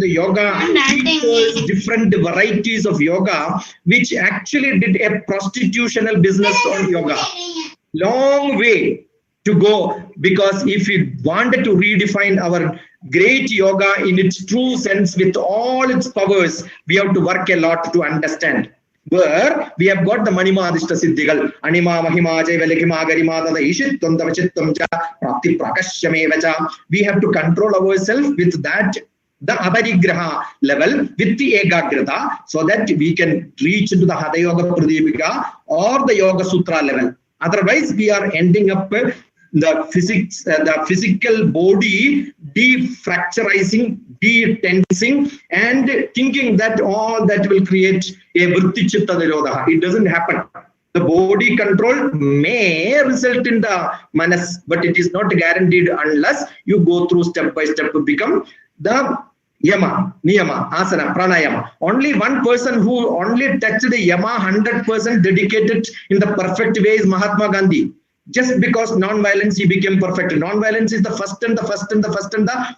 Speaker 7: The yoga, different varieties of yoga, which actually did a prostitutional business on yoga. Long way to go, because if we wanted to redefine our great yoga in its true sense with all its powers, we have to work a lot to understand. where we have got the Manima Adishta Siddhigal, Anima, Mahima, Jaivalekima, Garima, the Ishittum, the Vachittumcha, Prapti Prakashyame. We have to control ourselves with that, the Abharigraha level, with the Ekagrata, so that we can reach into the Hatha Yoga Pradipika or the Yoga Sutra level. Otherwise, we are ending up the physics, the physical body defracturizing, detensing, and thinking that all that will create a vritti chitta nirodha. It doesn't happen. The body control may result in the manas, but it is not guaranteed unless you go through step by step to become the Yama, Niyama, Asana, Pranayama. Only one person who only touched the Yama 100% dedicated in the perfect way is Mahatma Gandhi. Just because non-violence, he became perfect. Non-violence is the first and the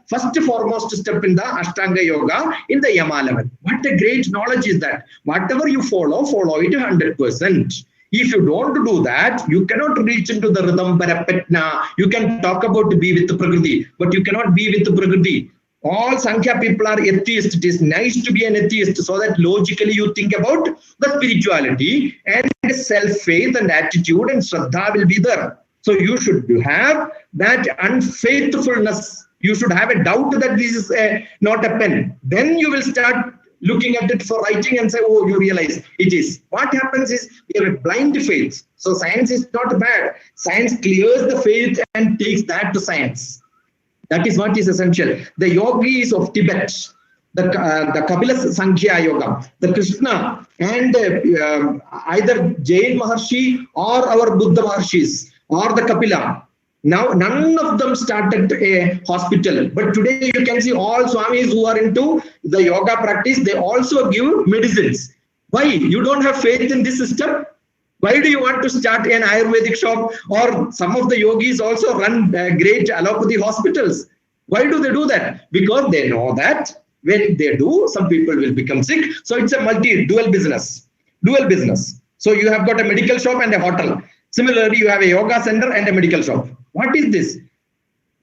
Speaker 7: first foremost step in the Ashtanga Yoga in the Yama level. What a great knowledge is that. Whatever you follow it 100%. If you don't do that, you cannot reach into the Rhythm Parapetna. You can talk about be with the Prakriti, but you cannot be with the Prakriti. All Sankhya people are atheists. It is nice to be an atheist so that logically you think about the spirituality and self-faith and attitude and Shraddha will be there. So you should have that unfaithfulness. You should have a doubt that this is not a pen. Then you will start looking at it for writing and say, oh, you realize it is. What happens is we have a blind faith. So science is not bad. Science clears the faith and takes that to science. That is what is essential. The yogis of Tibet, the Kapila Sankhya Yoga, the Krishna, and either Jain Maharshi or our Buddha Maharshis or the Kapila. Now, none of them started a hospital. But today you can see all Swamis who are into the yoga practice, they also give medicines. Why? You don't have faith in this system? Why do you want to start an Ayurvedic shop? Or some of the yogis also run great allopathy hospitals. Why do they do that? Because they know that when they do, some people will become sick. So it's a dual business. So you have got a medical shop and a hotel. Similarly, you have a yoga center and a medical shop. What is this?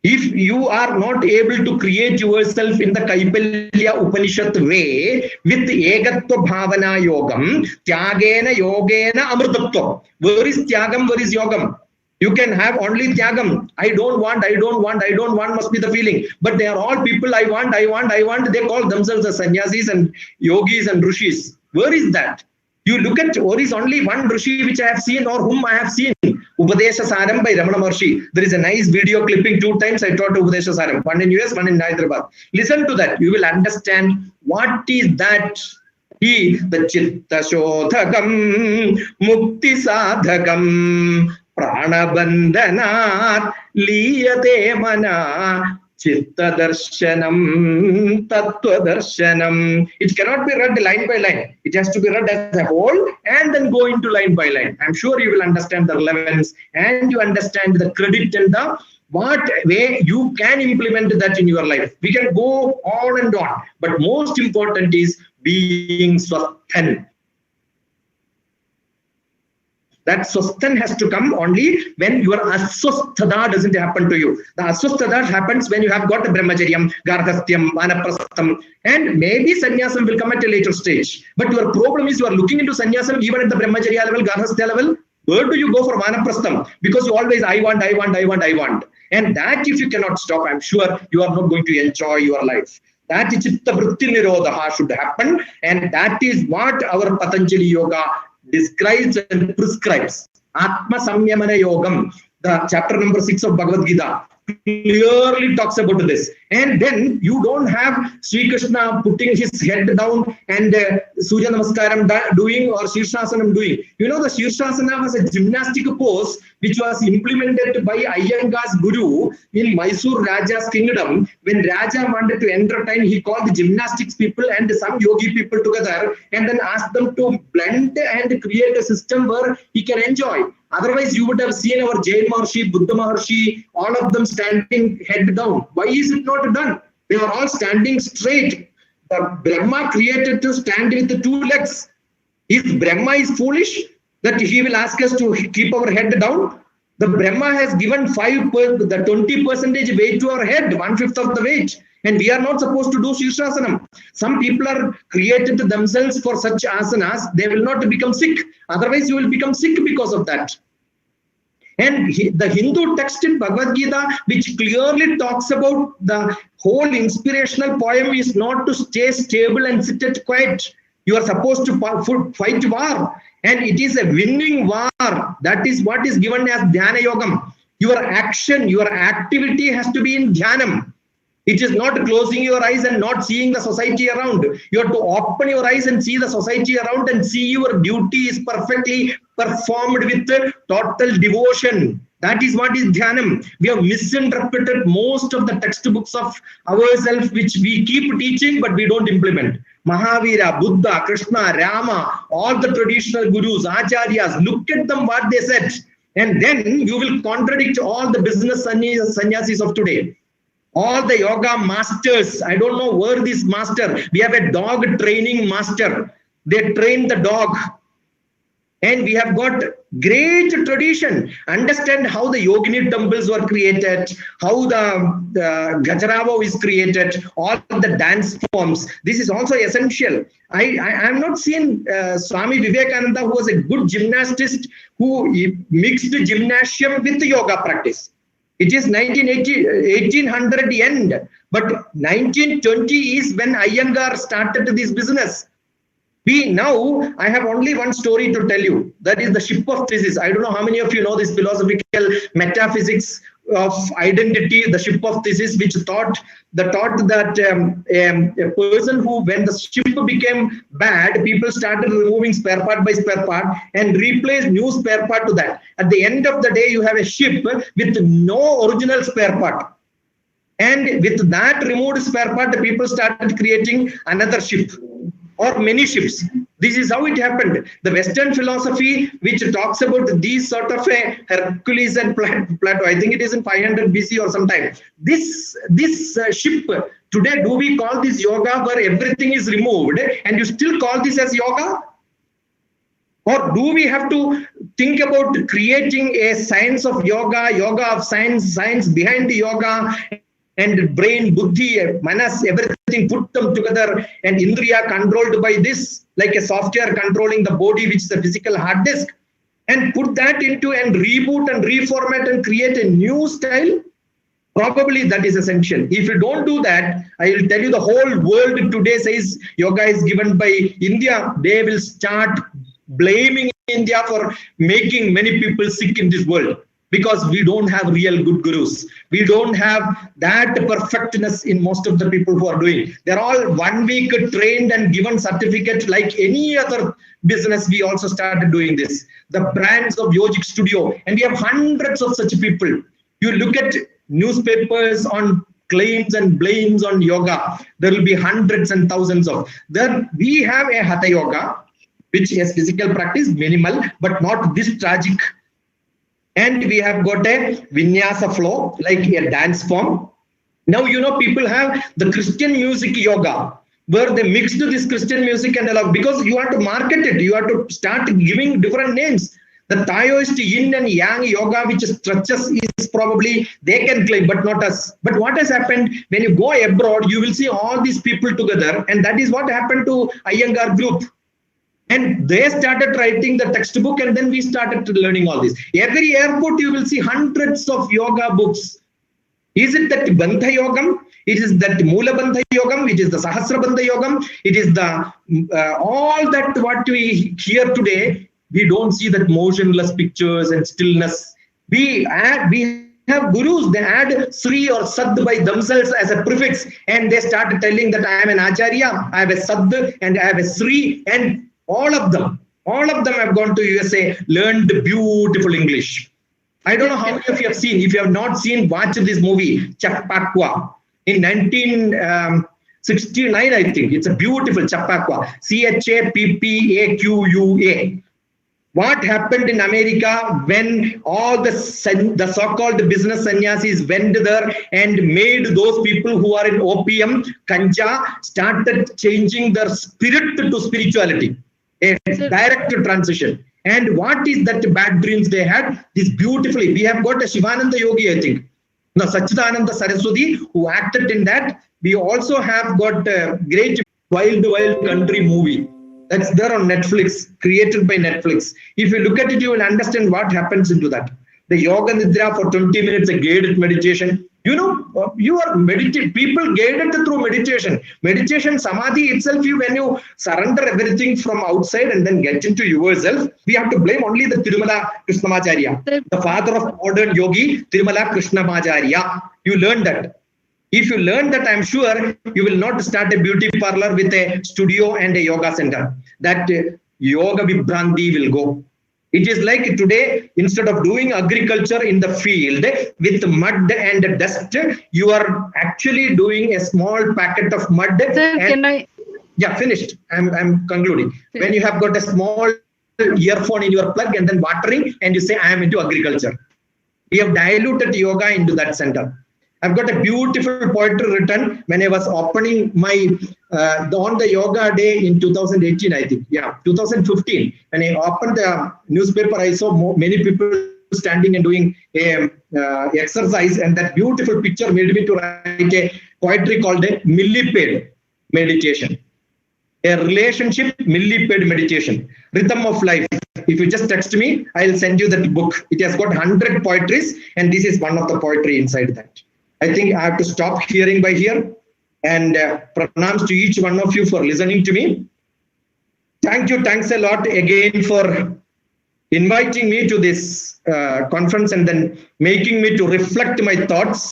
Speaker 7: If you are not able to create yourself in the Kaipalya Upanishad way with Egatva Bhavana Yogam, Tyagena Yogena Amrtatva. Where is Tyagam? Where is Yogam? You can have only Tyagam. I don't want must be the feeling. But they are all people I want. They call themselves the sannyasis and yogis and rishis. Where is that? You look at, or is only one rishi which I have seen or whom I have seen. Upadesha Saram by Ramana Maharshi. There is a nice video clipping 2 times I taught Upadesha Saram. One in US, one in Hyderabad. Listen to that. You will understand what is that. The Chitta Shodhakam Mukti Sadhakam Pranabandhanat Liyate Mana Chitta Darshanam, Tattva Darshanam. It cannot be read line by line. It has to be read as a whole and then go into line by line. I'm sure you will understand the relevance and you understand the credit and the what way you can implement that in your life. We can go on and on. But most important is being swasthan. That swasthan has to come only when your aswasthada doesn't happen to you. The aswasthada happens when you have got the brahmacharyam, garhasthyam, vanaprastham, and maybe sannyasam will come at a later stage. But your problem is you are looking into sannyasam even at the brahmacharya level, garhastya level. Where do you go for vanaprastham? Because you always I want. And that if you cannot stop, I'm sure you are not going to enjoy your life. That chitta vritti nirodha should happen, and that is what our Patanjali Yoga describes and prescribes. Atma Samyamana Yogam, the chapter number 6 of Bhagavad Gita, clearly talks about this. And then you don't have Sri Krishna putting his head down and Surya Namaskaram doing or Shirshasana doing. You know, the Shirshasana was a gymnastic pose which was implemented by Iyengar's guru in Mysore Raja's kingdom. When Raja wanted to entertain, he called the gymnastics people and some yogi people together and then asked them to blend and create a system where he can enjoy. Otherwise, you would have seen our Jain Maharshi, Buddha Maharshi, all of them standing head down. Why is it not done? They are all standing straight. The Brahma created to stand with the 2 legs. If Brahma is foolish, that he will ask us to keep our head down. The Brahma has given the 20% weight to our head, 1/5 of the weight. And we are not supposed to do Shirshasanam. Some people are created themselves for such asanas. They will not become sick. Otherwise, you will become sick because of that. And the Hindu text in Bhagavad Gita, which clearly talks about the whole inspirational poem, is not to stay stable and sit at quiet. You are supposed to fight war. And it is a winning war. That is what is given as Dhyana Yogam. Your action, your activity has to be in Dhyanam. It is not closing your eyes and not seeing the society around. You have to open your eyes and see the society around and see your duty is perfectly performed with total devotion. That is what is Dhyanam. We have misinterpreted most of the textbooks of ourselves, which we keep teaching, but we don't implement. Mahavira, Buddha, Krishna, Rama, all the traditional gurus, acharyas, look at them, what they said. And then you will contradict all the business sannyasis of today. All the yoga masters, I don't know where this master, we have a dog training master. They train the dog. And we have got great tradition. Understand how the Yogini temples were created, how the Gajaravo is created, all the dance forms. This is also essential. I have not seen Swami Vivekananda, who was a good gymnastist, who mixed gymnasium with yoga practice. It is 1800 end, but 1920 is when Iyengar started this business. Now, I have only one story to tell you. That is the ship of thesis. I don't know how many of you know this philosophical metaphysics of identity, the ship of thesis, which taught that a person who, when the ship became bad, people started removing spare part by spare part and replaced new spare part to that. At the end of the day, you have a ship with no original spare part. And with that removed spare part, the people started creating another ship or many ships. This is how it happened. The Western philosophy, which talks about these sort of a Hercules and Plato, I think it is in 500 BC or sometime. This ship, today, do we call this yoga where everything is removed and you still call this as yoga? Or do we have to think about creating a science of yoga, yoga of science, science behind the yoga, and brain, buddhi, manas, everything, put them together, and indriya controlled by this, like a software controlling the body, which is a physical hard disk, and put that into and reboot and reformat and create a new style? Probably that is essential. If you don't do that, I will tell you, the whole world today says yoga is given by India. They will start blaming India for making many people sick in this world. Because we don't have real good gurus. We don't have that perfectness in most of the people who are doing. They're all 1 week trained and given certificate like any other business. We also started doing this. The brands of Yogic Studio, and we have hundreds of such people. You look at newspapers on claims and blames on yoga. There will be hundreds and thousands of. Then we have a Hatha Yoga, which is physical practice, minimal, but not this tragic. And we have got a vinyasa flow, like a dance form. Now, you know, people have the Christian music yoga, where they mixed this Christian music and allow, because you have to market it, you have to start giving different names. The Taoist yin and yang yoga, which stretches, is probably, they can claim, but not us. But what has happened, when you go abroad, you will see all these people together, and that is what happened to Iyengar group. And they started writing the textbook, and then we started learning all this. Every airport, you will see hundreds of yoga books. Is it that Bandha Yogam? It is that Mula Bandha Yogam, it is the Sahasra Bandha Yogam, it is the all that what we hear today. We don't see that motionless pictures and stillness. We have gurus, they add Sri or Sad by themselves as a prefix, and they start telling that I am an Acharya, I have a Sad, and I have a Sri, and all of them have gone to USA, learned beautiful English. I don't know how many of you have seen. If you have not seen, watch this movie, Chappaqua. In 1969, I think. It's a beautiful Chappaqua. Chappaqua. What happened in America when all the so-called business sannyasis went there and made those people who are in opium, ganja, started changing their spirit to spirituality. A direct transition. And what is that bad dreams they had? This beautifully, we have got a Shivananda Yogi, I think. No, Sachidananda Saraswati, who acted in that. We also have got a great Wild Wild Country movie. That's there on Netflix, created by Netflix. If you look at it, you will understand what happens into that. The Yoga Nidra for 20 minutes, a guided meditation. You know, you are meditating. People guided through meditation. Meditation, samadhi itself, when you surrender everything from outside and then get into yourself, we have to blame only the Tirumala Krishnamacharya, the father of modern yogi, Tirumala Krishnamacharya. You learn that. If you learn that, I'm sure you will not start a beauty parlor with a studio and a yoga center. That yoga vibranti will go. It is like today, instead of doing agriculture in the field with mud and dust, you are actually doing a small packet of mud.
Speaker 3: Sir, can I?
Speaker 7: Yeah, finished. I'm concluding. When you have got a small earphone in your plug and then watering, and you say, I am into agriculture. We have diluted yoga into that center. I've got a beautiful poetry written when I was opening my on the yoga day in 2018, I think. Yeah, 2015. When I opened the newspaper, I saw many people standing and doing a exercise, and that beautiful picture made me to write a poetry called a millipede meditation. A relationship millipede meditation. Rhythm of life. If you just text me, I'll send you that book. It has got 100 poetries, and this is one of the poetry inside that. I think I have to stop hearing by here, and pranams to each one of you for listening to me. Thank you. Thanks a lot again for inviting me to this conference and then making me to reflect my thoughts.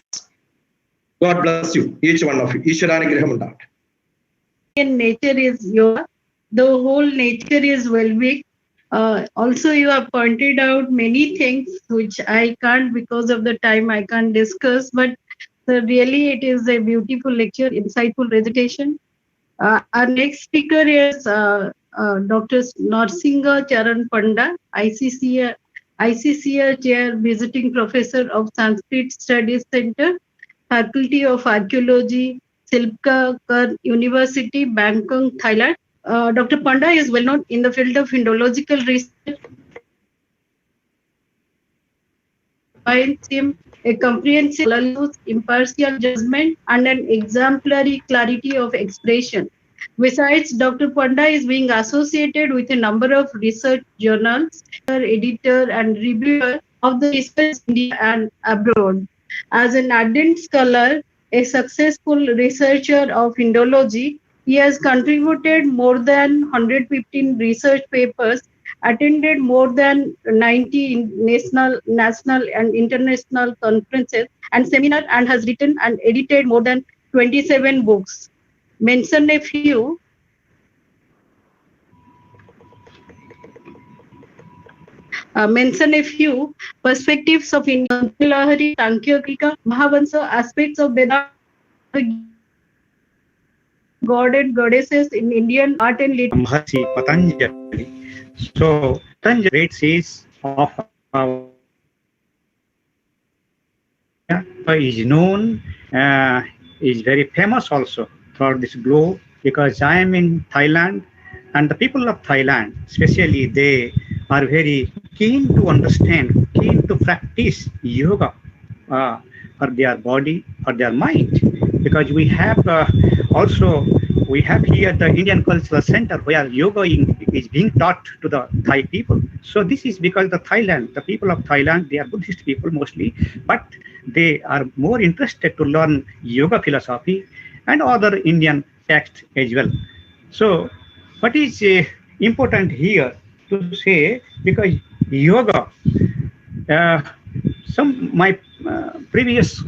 Speaker 7: God bless you, each one of you. Ishwaranagraham undavate.
Speaker 3: Nature is yoga. The whole nature is well-being. Also, you have pointed out many things which I can't, because of the time, I can't discuss, but really it is a beautiful lecture, insightful recitation. Our next speaker is Dr. Narsingha Charan Panda, ICCR Chair, Visiting Professor of Sanskrit Studies Center, Faculty of Archaeology, Silpkar University, Bangkok, Thailand. Dr. Panda is well known in the field of Indological research. Finds him a comprehensive analysis, impartial judgment, and an exemplary clarity of expression. Besides, Dr. Panda is being associated with a number of research journals, editor and reviewer of the research in India and abroad. As an ardent scholar, a successful researcher of Indology, he has contributed more than 115 research papers, attended more than 90 national and international conferences and seminars, and has written and edited more than 27 books. Mention a few. Perspectives of Indian Lahari, Sankhya, Mahavansa, aspects of Vedanta, God and goddesses in Indian art and literature.
Speaker 8: Mahasi Patanjali. So Patanjali says of is known, is very famous also for this globe, because I am in Thailand, and the people of Thailand, especially, they are very keen to understand, keen to practice yoga for their body, for their mind, because we have we have here the Indian Cultural Center where yoga is being taught to the Thai people. So this is because the people of Thailand, they are Buddhist people mostly, but they are more interested to learn yoga philosophy and other Indian texts as well. So what is important here to say, because yoga, my previous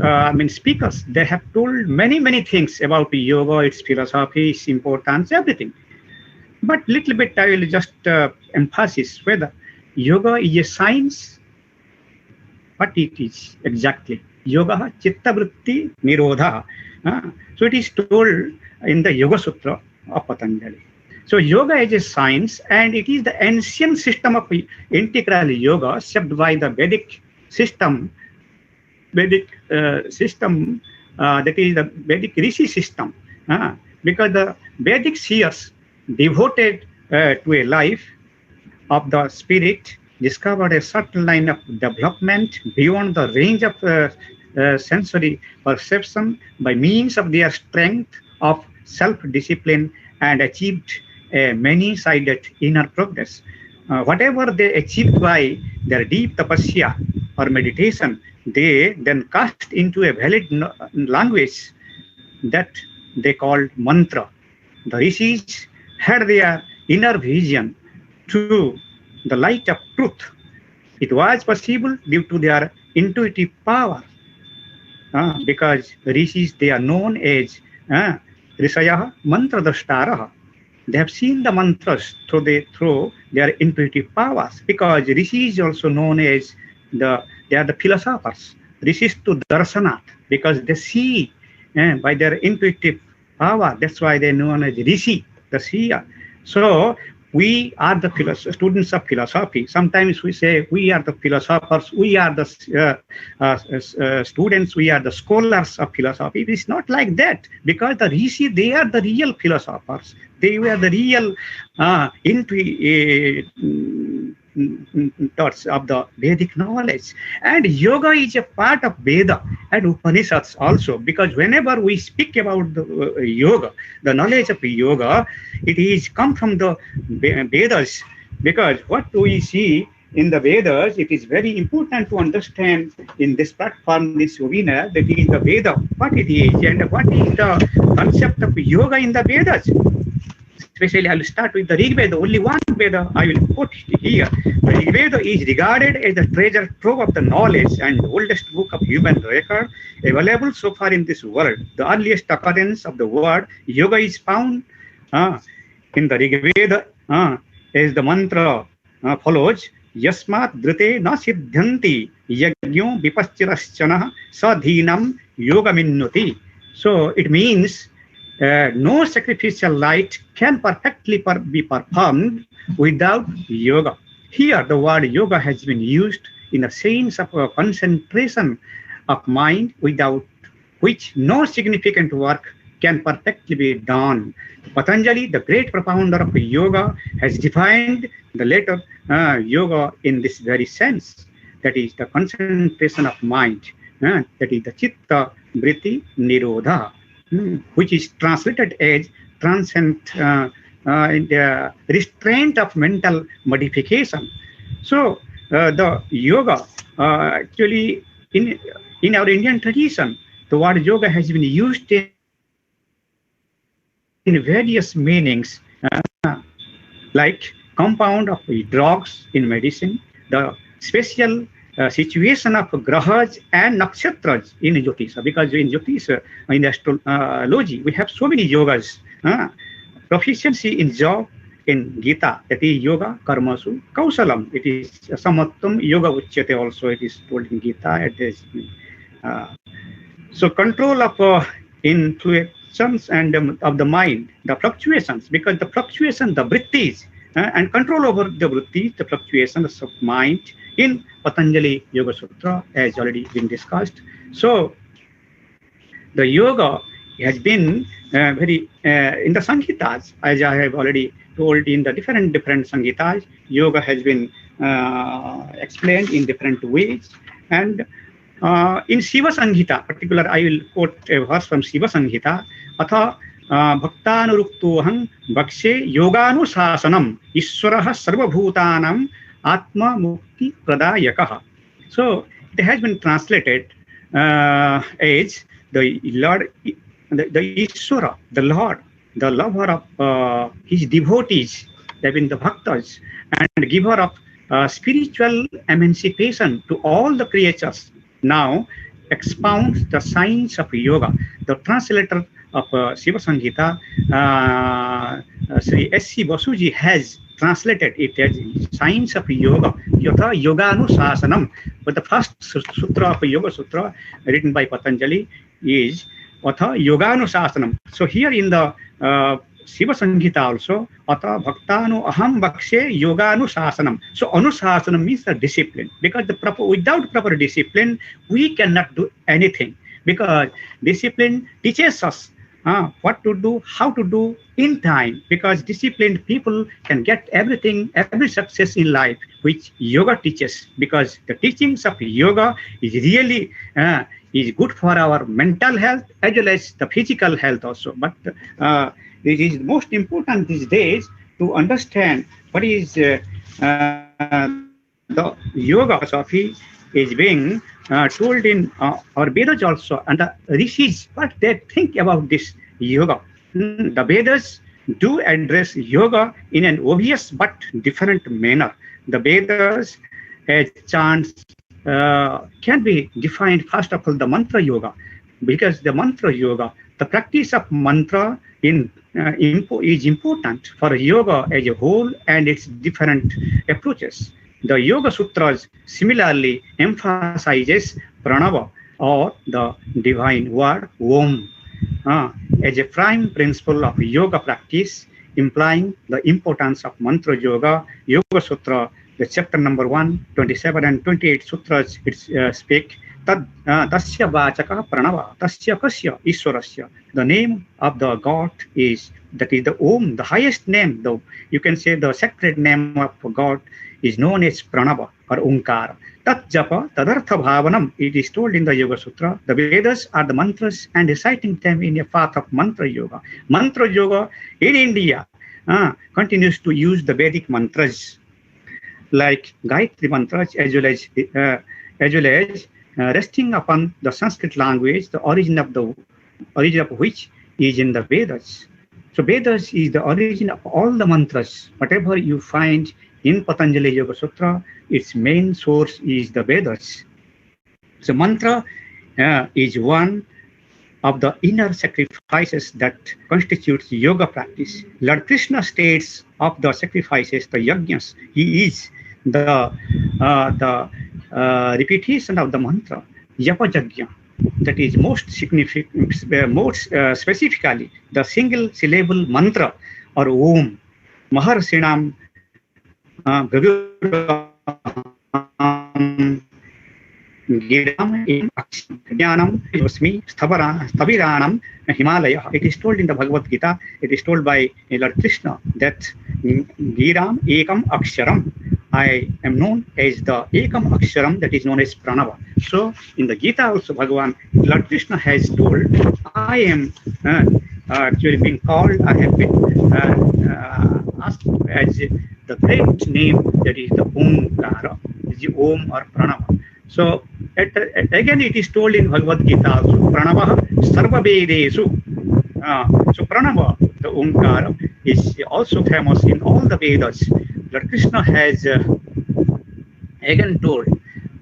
Speaker 8: speakers, they have told many things about yoga, its philosophy, its importance, everything. But little bit I will just emphasize whether yoga is a science, what it is exactly. Yoga chitta vritti nirodha. So it is told in the Yoga Sutra of Patanjali. So yoga is a science, and it is the ancient system of integral yoga shaped by the Vedic system. That is the Vedic Rishi system, because the Vedic seers devoted to a life of the spirit discovered a certain line of development beyond the range of sensory perception by means of their strength of self-discipline and achieved a many-sided inner progress. Whatever they achieved by their deep tapasya or meditation, they then cast into a valid language that they called mantra. The rishis had their inner vision to the light of truth. It was possible due to their intuitive power, because rishis, they are known as rishayah mantra drashtaraha. They have seen the mantras through their intuitive powers, because rishis is also known as they are the philosophers. Rishis to darshanat, because they see by their intuitive power. That's why they're known as rishi, the seer. So we are the students of philosophy. Sometimes we say we are the philosophers, we are the students, we are the scholars of philosophy. It is not like that, because the rishi, they are the real philosophers. They were the real thoughts of the Vedic knowledge. And yoga is a part of Veda and Upanishads also, because whenever we speak about the yoga, the knowledge of yoga, it is come from the Vedas, because what we see in the Vedas, it is very important to understand in this platform, this webinar, that is the Veda, what it is and what is the concept of yoga in the Vedas. Especially, I will start with the Rig Veda. Only one Veda I will quote here. The Rig Veda is regarded as the treasure trove of the knowledge and oldest book of human record available so far in this world. The earliest occurrence of the word yoga is found in the Rig Veda as the mantra follows: Yasmat drite na siddhanti yajño vipaschirasyanah sadhinam yogaminnuti. So it means no sacrificial rite can perfectly be performed without yoga. Here, the word yoga has been used in a sense of a concentration of mind without which no significant work can perfectly be done. Patanjali, the great propounder of yoga, has defined the latter yoga in this very sense. That is the concentration of mind. That is the chitta vritti nirodha. Which is translated as transcend the restraint of mental modification. So the yoga actually in our Indian tradition, the word yoga has been used in various meanings, like compound of drugs in medicine, the special situation of grahas and nakshatras in Jyotisha, because in Jyotisha, in astrology, we have so many yogas. Proficiency in job in Gita, that is yoga karmasu kausalam. It is samattam yoga uchyate also, it is told in Gita. So control of influences and of the mind, the fluctuations, because the fluctuation, the vrittis, and control over the vrittis, the fluctuations of mind in Patanjali Yoga Sutra has already been discussed. So the yoga has been very in the Sangitas, as I have already told, in the different Sangitas, yoga has been explained in different ways. And in Shiva Sanghita, particular, I will quote a verse from Shiva Sanghita. Atha bhaktanuruktoham bhakshe yoganusasanam ishwarah sarvabhutanam atma mukti pradayakah. So it has been translated as the Lord, the Ishwara, the Lord, the lover of his devotees, that means the bhaktas, and giver of spiritual emancipation to all the creatures, now expounds the science of yoga. The translator of Shiva Sanghita, Sri S.C. Basuji, has translated it as science of yoga, yatha yoganusasanam. But the first sutra of Yoga Sutra written by Patanjali is atha yoganusasanam. So here in the Shiva Sanghita also, atha bhaktanu aham bhakshe yoganusasanam. So anusasanam means the discipline, because without proper discipline we cannot do anything, because discipline teaches us what to do, how to do in time, because disciplined people can get everything, every success in life, which yoga teaches, because the teachings of yoga is really is good for our mental health as well as the physical health also. But it is most important these days to understand what is the yoga philosophy is being told in our Vedas also, and the rishis, what they think about this yoga. The Vedas do address yoga in an obvious but different manner. The Vedas as chants can be defined, first of all, the mantra yoga, because the mantra yoga, the practice of mantra is important for yoga as a whole and its different approaches. The Yoga Sutras similarly emphasizes pranava, or the divine word Om, as a prime principle of yoga practice, implying the importance of mantra yoga. Yoga Sutra, the chapter number 1, 27 and 28 sutras, speak tasya vachaka pranava, tasya kasya ishwarasya. The name of the God is, that is the Om, the highest name, though you can say the sacred name of God is known as pranava or Omkara. Tat japa tadartha bhavanam, it is told in the Yoga Sutra. The Vedas are the mantras, and reciting them in a path of mantra yoga. Mantra yoga in India continues to use the Vedic mantras like Gayatri mantras, as well as resting upon the Sanskrit language, the origin of which is in the Vedas. So Vedas is the origin of all the mantras. Whatever you find in Patanjali Yoga Sutra, its main source is the Vedas. So mantra is one of the inner sacrifices that constitutes yoga practice. Lord Krishna states of the sacrifices, the yajnas, he is the repetition of the mantra, japa yajna, that is most significant, most specifically the single syllable mantra or Om, Maharsinam Jnanam Yosmi Sthaviranam Himalaya. It is told in the Bhagavad Gita, it is told by Lord Krishna that Giram Ekam Aksharam, I am known as the Ekam Aksharam, that is known as Pranava. So in the Gita also, Bhagavan, Lord Krishna has told, I am actually being called, I have been asked as the great name, that is the Omkara, is the Om or Pranava. So again it is told in Bhagavad Gita also, Pranava Sarva Vedesu. So Pranava, the Omkara, is also famous in all the Vedas. Lord Krishna has again told,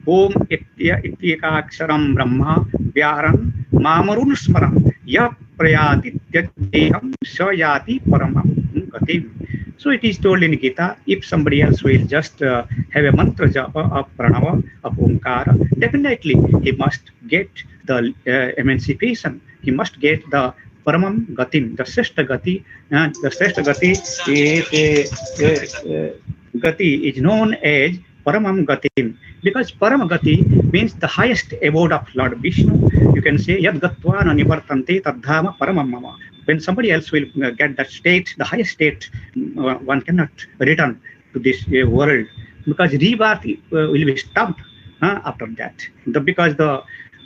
Speaker 8: Om Ityakaksharam Brahma Vyaran Mamarun Smaram Ya Prayati Tyajeham Sayati Paramam Gatim. So it is told in Gita, if somebody else will just have a mantra japa of pranava, of Omkara, definitely he must get the emancipation. He must get the Paramam Gatim, the Sreshta Gati. The Sreshta Gati is known as Paramam Gatim, because Paramagati means the highest abode of Lord Vishnu. You can say Yad Gatva na Nivartante Tadhama Paramam Mama. When somebody else will get that state, the highest state, one cannot return to this world, because rebirth will be stopped after that. Because the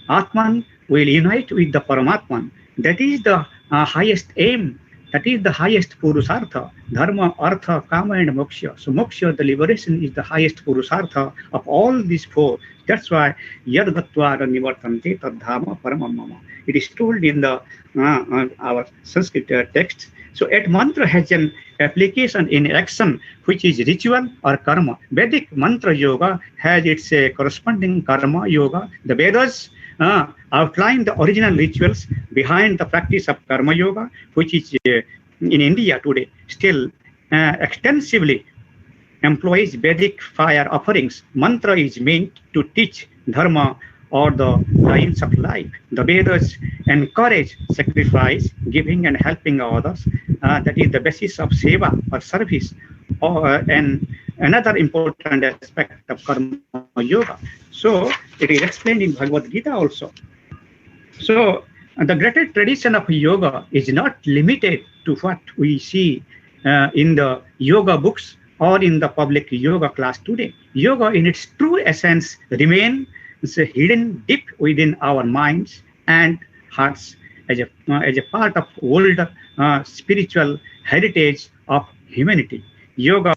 Speaker 8: Atman will unite with the Paramatman. That is the highest aim. That is the highest Purusartha, Dharma, Artha, Kama and Moksha. So Moksha, the liberation, is the highest Purusartha of all these four. That's why Yad Gatva Nivartante Tadhama Paramam Mama. It is told in the our Sanskrit text. So at mantra has an application in action, which is ritual or karma. Vedic mantra yoga has its corresponding karma yoga. The Vedas outline the original rituals behind the practice of karma yoga, which is in India today still extensively employs Vedic fire offerings. Mantra is meant to teach dharma or the lines of life. The Vedas encourage sacrifice, giving and helping others. That is the basis of seva or service. And another important aspect of karma yoga. So it is explained in Bhagavad Gita also. So the greater tradition of yoga is not limited to what we see in the yoga books or in the public yoga class today. Yoga in its true essence remains hidden deep within our minds and hearts as a part of old spiritual heritage of humanity. Yoga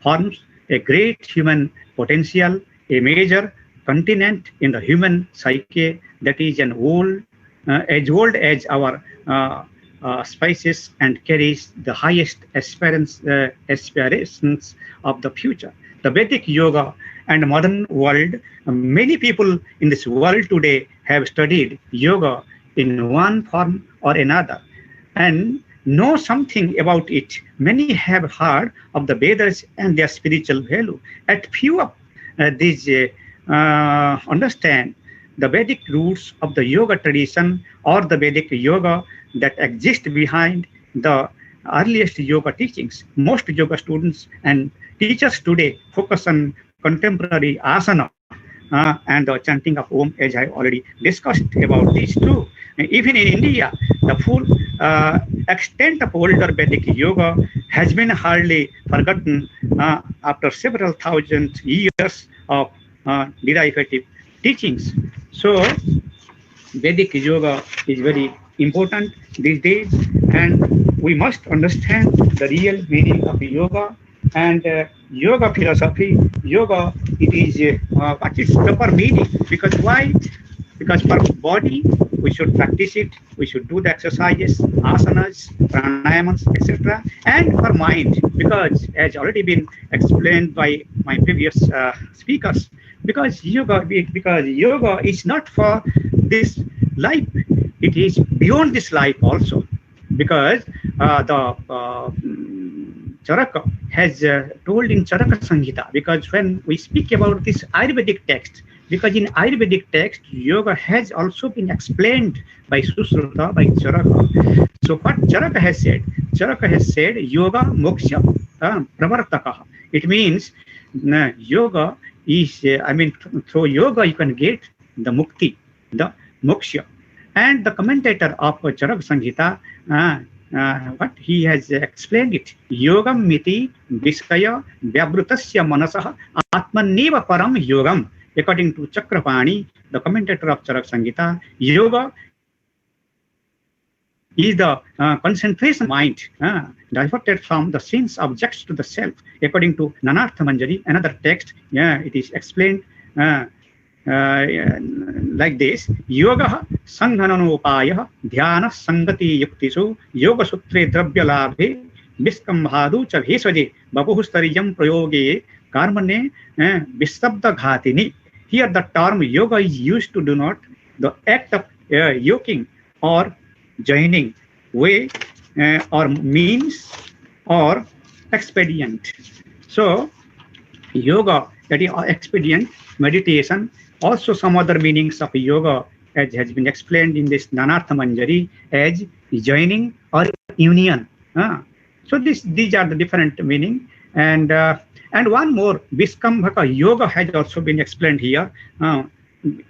Speaker 8: forms a great human potential, a major continent in the human psyche that is as old as our species and carries the highest aspirations of the future. The Vedic yoga and modern world, many people in this world today have studied yoga in one form or another and know something about it. Many have heard of the Vedas and their spiritual value. At few of these understand the Vedic roots of the yoga tradition or the Vedic yoga that exist behind the earliest yoga teachings. Most yoga students and teachers today focus on contemporary asana and the chanting of Om, as I already discussed about these two. Even in India, the full extent of older Vedic yoga has been hardly forgotten after several thousand years of derivative teachings. So Vedic yoga is very important these days, and we must understand the real meaning of yoga and yoga philosophy. Yoga, it is what its proper meaning. Because why? Because for body, we should practice it, we should do the exercises, asanas, pranayams, etc. And for mind, because as already been explained by my previous speakers, because yoga is not for this life, it is beyond this life also. Because the Charaka has told in Charaka Samhita, because when we speak about this Ayurvedic text, because in Ayurvedic text, yoga has also been explained by Susruta, by Charaka. So what Charaka has said? Charaka has said, yoga moksha pravartaka. It means yoga is, through yoga you can get the mukti, the moksha. And the commentator of Charaka Samhita, what he has explained it, yogam miti visaya vyabrutasya manasah atmaneva param yogam. According to Chakrapani, the commentator of Charaka Samhita, yoga is the concentration mind diverted from the sense objects to the self. According to Nanartha Manjari, another text, it is explained like this: yoga sanghananopaya dhyana sangati yuktisu yoga sutre dravya labhe viskambhadu cha bhesvaje bapuhustariyam prayoge karmane visabda ghatini. Here the term yoga is used to denote the act of yoking or joining, way or means or expedient. So yoga, that is expedient, meditation. Also some other meanings of yoga, as has been explained in this Nanartha Manjari, as joining or union. So these are the different meaning. And one more, Viskambhaka yoga has also been explained here.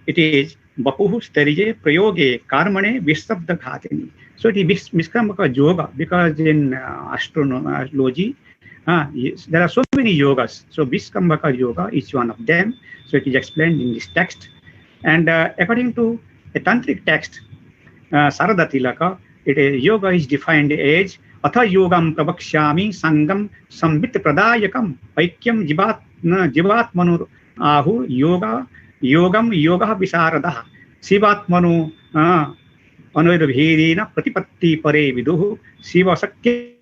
Speaker 8: It is Bapuhu Sterije Prayoge Karmane Visabda Ghatini. So it is Viskambhaka yoga, because in astrology, there are so many yogas. So Viskambhaka yoga is one of them. So it is explained in this text. And according to a tantric text, Sarada Tilaka, yoga is defined as Atha yogam prabhakshyami sangam sambit pradayakam aikyam jivatmanu ahu yoga visaradaha sivatmanu anurabhedena pratipatti pare viduhu siva sakyatmakam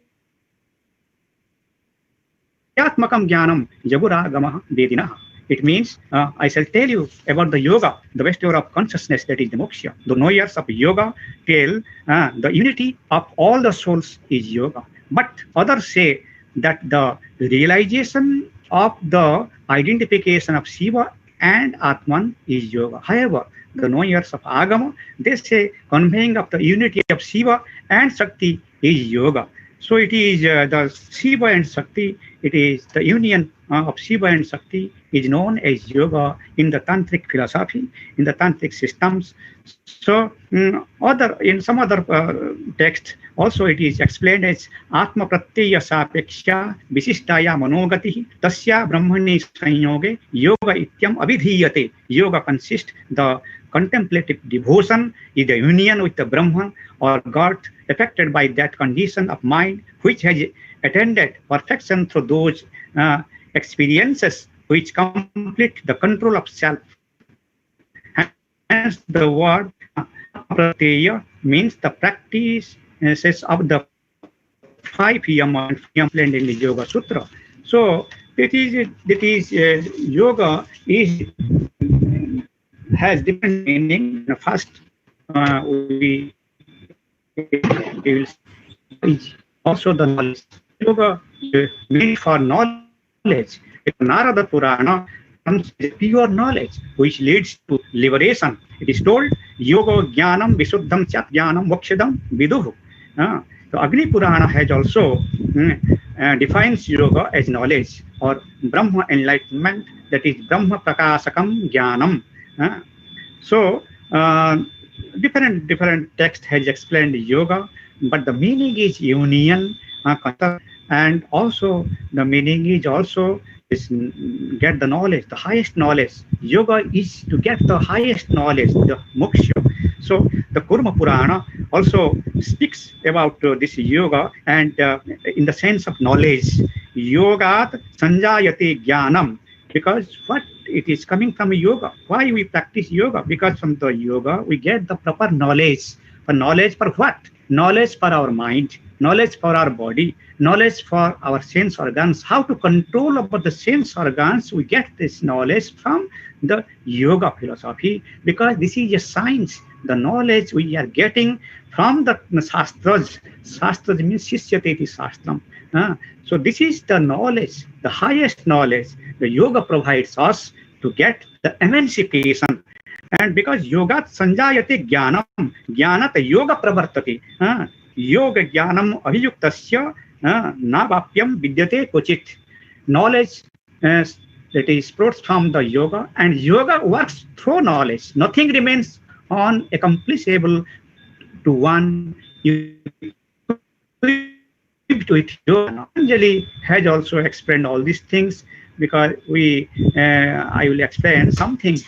Speaker 8: jnanam jaguragama vedinah. It means, I shall tell you about the yoga, the vesture of consciousness, that is the moksha. The knowers of yoga tell the unity of all the souls is yoga. But others say that the realization of the identification of Shiva and Atman is yoga. However, the knowers of Agama, they say conveying of the unity of Shiva and Shakti is yoga. So it is the Shiva and Shakti, it is the union of Shiva and Shakti is known as yoga in the tantric philosophy, in the tantric systems. So in some other text also it is explained as Atma Pratyaya Sapeksha Visishtaya Manogati Tasya Brahmani Sanyoge Yoga Ityam Abhidhiyate. Yoga consists the contemplative devotion is the union with the Brahman or God affected by that condition of mind which has attained perfection through those experiences which complete the control of self. Hence the word pratyaya means the practices of the 5 yama explained in the Yoga Sutra. So that is yoga has different meaning. First, we will see also the knowledge. Yoga means for knowledge. Narada Purana comes pure knowledge, which leads to liberation. It is told, Yoga Jnanam Visuddham Chat Jnanam Mokshadam Viduhu. So Agni Purana has also defines yoga as knowledge or Brahma enlightenment, that is Brahma Prakasakam Jnanam. So different text has explained yoga, but the meaning is union, and also the meaning is also is get the knowledge, the highest knowledge. Yoga is to get the highest knowledge, the moksha. So the Kurma Purana also speaks about this yoga, and in the sense of knowledge, yogat sanjayate jnanam, because what it is coming from yoga. Why we practice yoga? Because from the yoga we get the proper knowledge. For knowledge for what? Knowledge for our mind, knowledge for our body, knowledge for our sense organs, how to control about the sense organs. We get this knowledge from the yoga philosophy, because this is a science. The knowledge we are getting from the shastras. Shastras means shishyate shastram. So this is the knowledge, the highest knowledge the yoga provides us to get the emancipation. And because yoga sanjayate jnanam, jnanat yoga pravartate, yoga jnanam abhiyuktasya navapyam vidyate kochit. Knowledge that is sprouts from the yoga, and yoga works through knowledge. Nothing remains unaccomplishable to one. You with yoga. Anjali has also explained all these things, because I will explain something.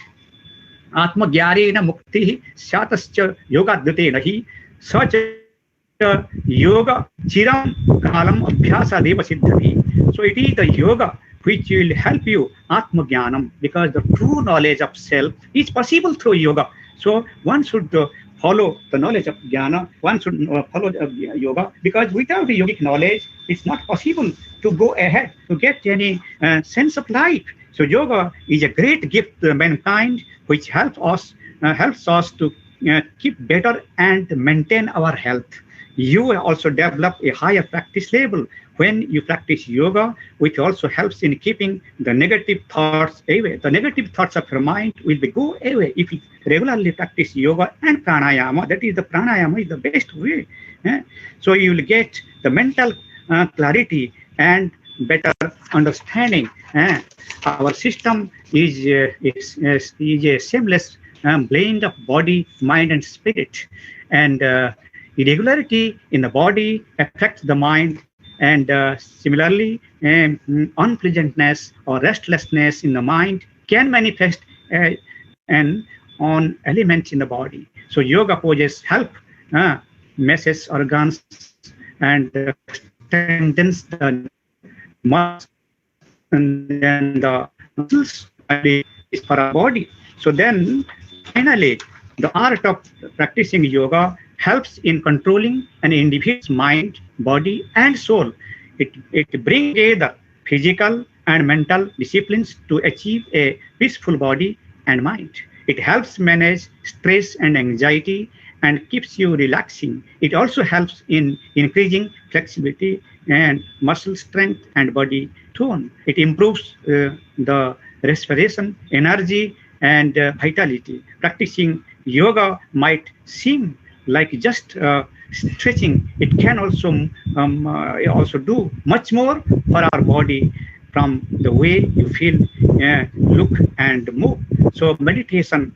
Speaker 8: Atma gyarena mukti syatascha yogadhyate nahi such yoga chiram kalam abhyasa deva siddhati. So it is the yoga which will help you atma jnanam, because the true knowledge of self is possible through yoga. So one should follow the knowledge of jnana, one should follow yoga, because without the yogic knowledge it's not possible to go ahead to get any sense of life. So yoga is a great gift to mankind, which helps us to keep better and maintain our health. You also develop a higher practice level. When you practice yoga, which also helps in keeping the negative thoughts away. The negative thoughts of your mind will go away if you regularly practice yoga and pranayama. That is, the pranayama is the best way. So you will get the mental clarity and better understanding. Our system is a seamless blend of body, mind, and spirit. And irregularity in the body affects the mind, and similarly, unpleasantness or restlessness in the mind can manifest on elements in the body. So yoga poses help messes organs and strengthens the muscles, and then the muscles is for our body. So then finally, the art of practicing yoga helps in controlling an individual's mind, body, and soul. It brings together physical and mental disciplines to achieve a peaceful body and mind. It helps manage stress and anxiety and keeps you relaxing. It also helps in increasing flexibility and muscle strength and body tone. It improves the respiration, energy, and vitality. Practicing yoga might seem like just stretching. It can also do much more for our body from the way you feel, look, and move. So meditation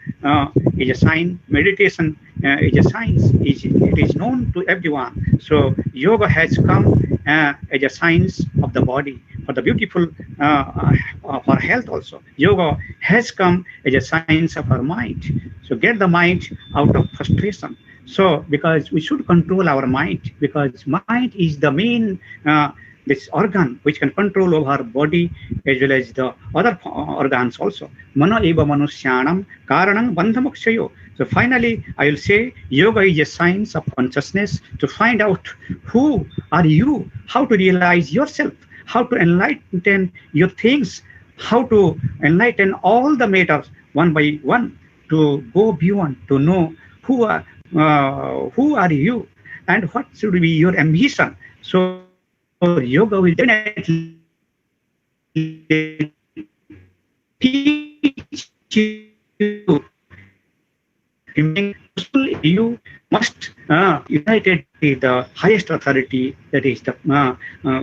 Speaker 8: is a sign. Meditation is a science. It is known to everyone. So yoga has come as a science of the body, for the beautiful, for health also. Yoga has come as a science of our mind. So get the mind out of frustration. So because we should control our mind, because mind is the main this organ which can control over our body as well as the other organs also. Mano eva manushyanam karanam bandhamokshayo. So finally, I will say yoga is a science of consciousness, to find out who are you, how to realize yourself, how to enlighten your things, how to enlighten all the matters one by one, to go beyond, to know who are you and what should be your ambition. So yoga will definitely teach you. You must united with the highest authority, that is the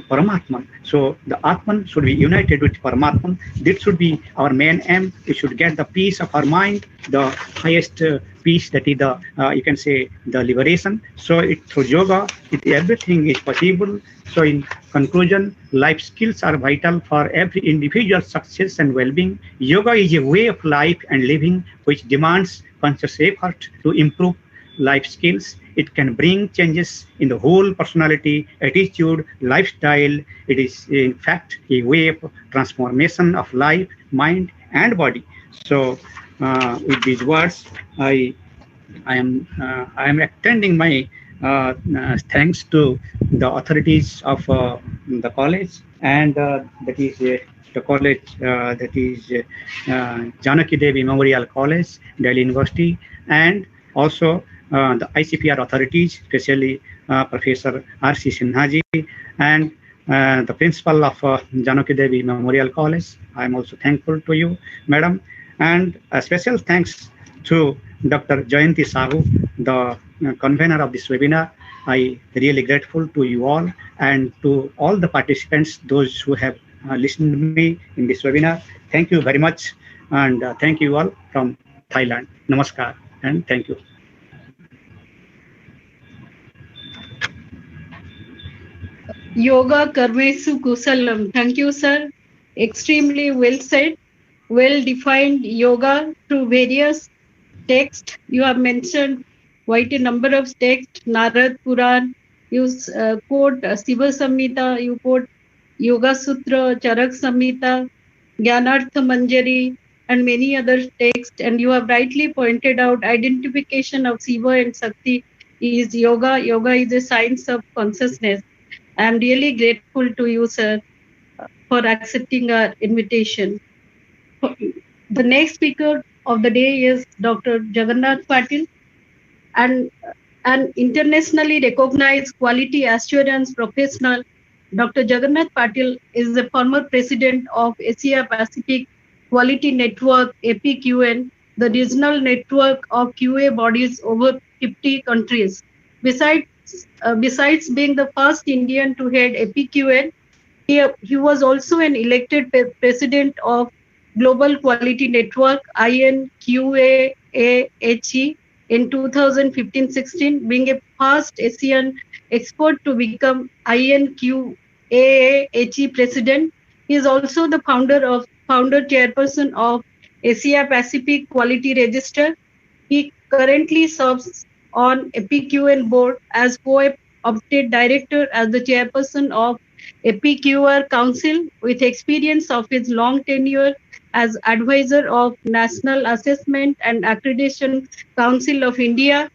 Speaker 8: Paramatman. So the Atman should be united with Paramatman. This should be our main aim. We should get the peace of our mind, the highest peace, that is the you can say the liberation. So through yoga, everything is possible. So in conclusion, life skills are vital for every individual's success and well-being. Yoga is a way of life and living which demands conscious effort to improve life skills. It can bring changes in the whole personality, attitude, lifestyle. It is in fact a way of transformation of life, mind, and body. So with these words, I am extending my thanks to the authorities of the college, and that is the college, that is Janaki Devi Memorial College, Delhi University, and also the ICPR authorities, especially Professor R.C. Sinhaji, and the principal of Janaki Devi Memorial College. I am also thankful to you, madam, and a special thanks to Dr. Jayanti Sahu, the convener of this webinar. I really grateful to you all and to all the participants, those who have listened to me in this webinar. Thank you very much, and thank you all from Thailand. Namaskar, and thank you.
Speaker 3: Yoga Karmesu Kusalam. Thank you, sir. Extremely well said, well defined yoga through various texts. You have mentioned quite a number of texts, Narad Puran, you quote Siva Samhita, you quote Yoga Sutra, Charak Samhita, Jnanartha Manjari, and many other texts. And you have rightly pointed out identification of Siva and Sakti is yoga. Yoga is a science of consciousness. I am really grateful to you, sir, for accepting our invitation. The next speaker of the day is Dr. Jagannath Patil, and an internationally recognized quality assurance professional. Dr. Jagannath Patil is the former president of Asia Pacific Quality Network, APQN, the regional network of QA bodies over 50 countries. Besides being the first Indian to head APQN, he was also an elected president of Global Quality Network, INQAAHE, in 2015-16, being a first Asian expert to become INQAAHE president. He is also the founder chairperson of Asia Pacific Quality Register. He currently serves on APQN board as co-opted director as the chairperson of APQR Council, with experience of his long tenure as advisor of National Assessment and Accreditation Council of India.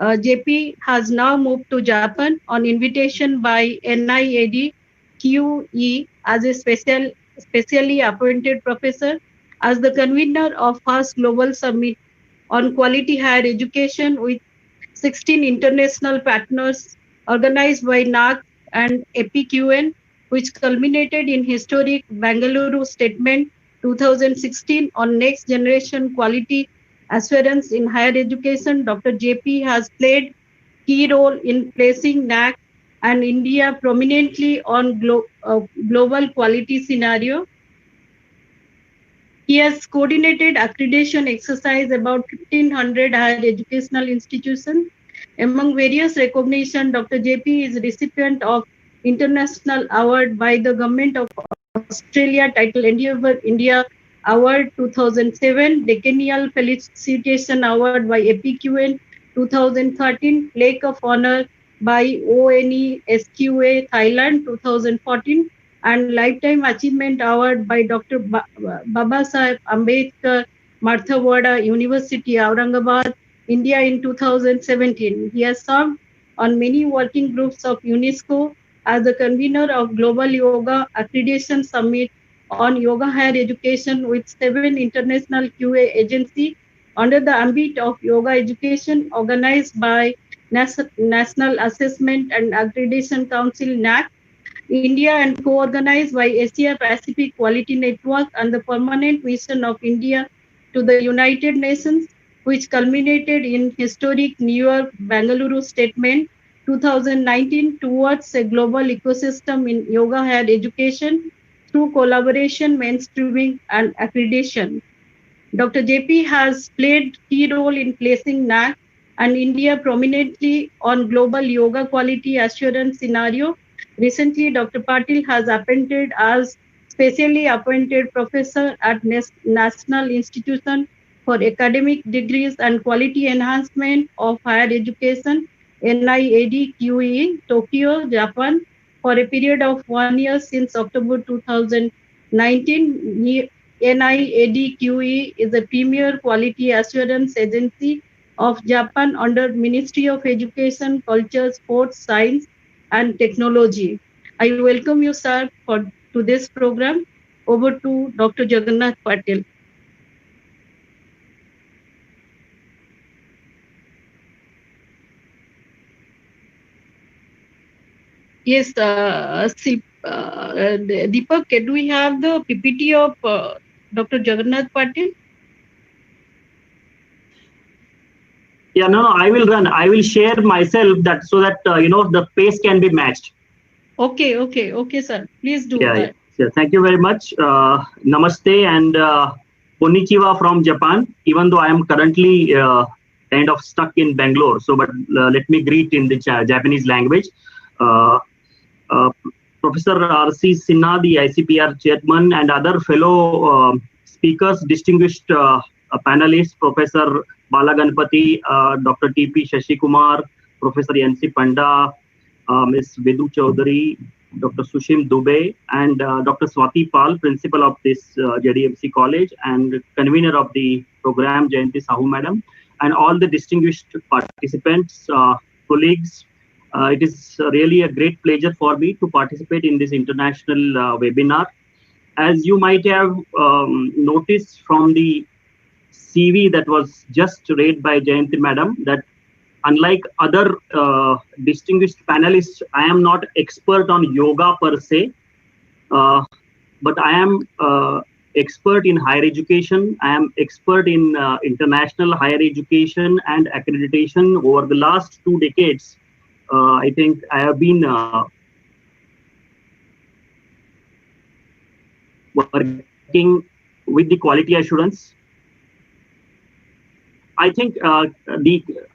Speaker 3: JP has now moved to Japan on invitation by NIAD QE as a specially appointed professor, as the convener of first global summit on quality higher education with 16 international partners organized by NAC and APQN, which culminated in historic Bangalore Statement 2016 on next generation quality assurance in higher education. Dr. JP has played key role in placing NAC and India prominently on global quality scenario. He has coordinated accreditation exercise about 1,500 higher educational institutions. Among various recognition, Dr. JP is recipient of International Award by the Government of Australia titled Endeavour India Award 2007, Decennial Felicitation Award by APQN 2013, Plaque of Honor by ONESQA Thailand 2014, and Lifetime Achievement Award by Dr. Babasaheb Ambedkar, Marthawada University, Aurangabad, India in 2017. He has served on many working groups of UNESCO as the convener of Global Yoga Accreditation Summit on Yoga Higher Education with 7 international QA agencies under the ambit of yoga education organized by National Assessment and Accreditation Council NAC, India, and co-organized by Asia Pacific Quality Network and the permanent mission of India to the United Nations, which culminated in historic New York Bangalore Statement 2019 towards a global ecosystem in yoga higher education through collaboration, mainstreaming, and accreditation. Dr. JP has played key role in placing NAC and India prominently on global yoga quality assurance scenario. Recently, Dr. Patil has appointed as specially appointed professor at National Institution for Academic Degrees and Quality Enhancement of Higher Education, NIADQE, Tokyo, Japan, for a period of 1 year since October 2019. NIADQE is a premier quality assurance agency of Japan under Ministry of Education, Culture, Sports, Science, and Technology. I welcome you, sir, to this program. Over to Dr. Jagannath Patil. Yes, Deepak, do we have the PPT of Dr. Jagannath Patil?
Speaker 9: Yeah, no, I will run. I will share myself that so that the pace can be matched.
Speaker 3: Okay, sir. Please do that.
Speaker 9: Yeah. Thank you very much. Namaste and konnichiwa from Japan. Even though I am currently kind of stuck in Bangalore, but let me greet in the Japanese language. Professor R.C. Sinha, the ICPR chairman, and other fellow speakers, distinguished panelists, Professor Balaganpati, Dr. T.P. Shashikumar, Professor N.C. Panda, Ms. Vidhu Chaudhary, Dr. Sushim Dubey, and Dr. Swati Pal, principal of this JDMC college and convener of the program, Jayanti Sahu madam, and all the distinguished participants, colleagues. It is really a great pleasure for me to participate in this international webinar. As you might have noticed from the CV that was just read by Jayanti madam, that unlike other distinguished panelists, I am not expert on yoga per se, but I am expert in higher education. I am expert in international higher education and accreditation. Over the last 2 decades, I think I have been working with the quality assurance. I think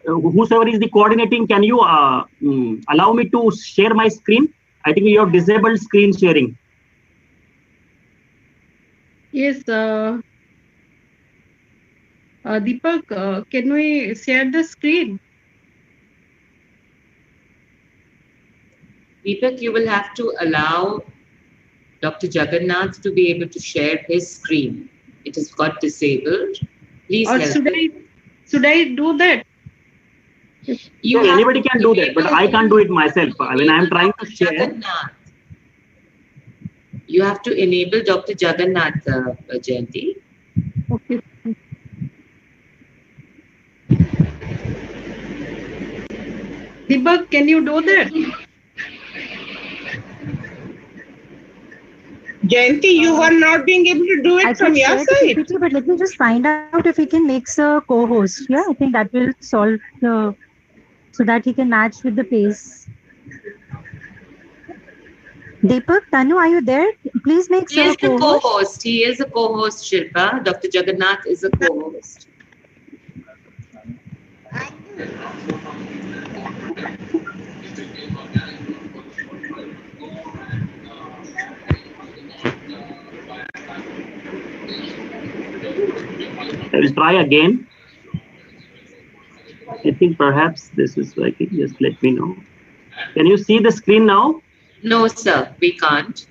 Speaker 9: whosoever is the coordinating, can you allow me to share my screen? I think you have disabled screen sharing.
Speaker 3: Yes, Deepak, can we share the screen?
Speaker 1: Deepak, you will have to allow Dr. Jagannath to be able to share his screen. It has got disabled. Please
Speaker 3: or
Speaker 1: help.
Speaker 3: Should I do that?
Speaker 9: Anybody can do that, but I can't do it myself. When I am trying to share.
Speaker 1: Jagannath. You have to enable Dr. Jagannath, Jayanti.
Speaker 3: Okay. Deepak, can you do that?
Speaker 2: Jayanti, you are not being able to do it from your side.
Speaker 10: PPT, but let me just find out if he can make a co-host. Yeah, I think that will solve the, so that he can match with the pace. Deepak, Tanu, are you there? Please make
Speaker 1: He is
Speaker 10: sir
Speaker 1: the
Speaker 10: co-host.
Speaker 1: co-host. He is a co-host, Shilpa. Dr. Jagannath is a co-host.
Speaker 9: I will try again. I think perhaps this is working. Just let me know. Can you see the screen now?
Speaker 1: No, sir, we can't.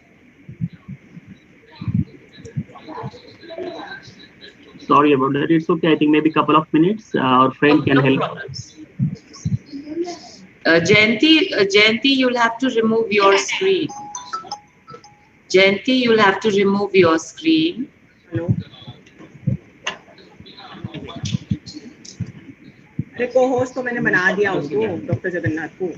Speaker 9: Sorry about that. It's okay. I think maybe a couple of minutes. Our friend can
Speaker 1: No
Speaker 9: help.
Speaker 1: problems. Jayanti, you'll have to remove your screen. Jayanti, you'll have to remove your screen.
Speaker 2: Hello. अरे co-host को मैंने बना दिया उसको doctor Jagannath को.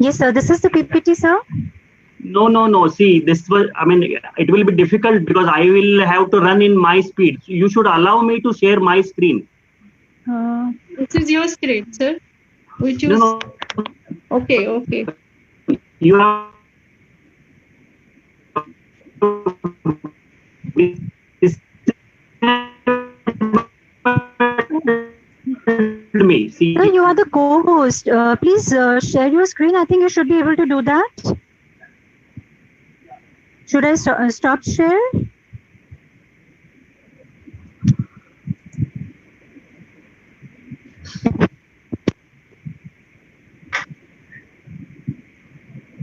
Speaker 10: Yes, sir. This is the PPT, sir.
Speaker 9: No. See, this was, I mean, it will be difficult because I will have to run in my speed. You should allow me to share my screen.
Speaker 3: This is your screen, sir. We choose.
Speaker 9: No.
Speaker 3: Okay.
Speaker 9: You have me. See,
Speaker 10: Sir, you are the co-host. Please share your screen. I think you should be able to do that. Should I stop share?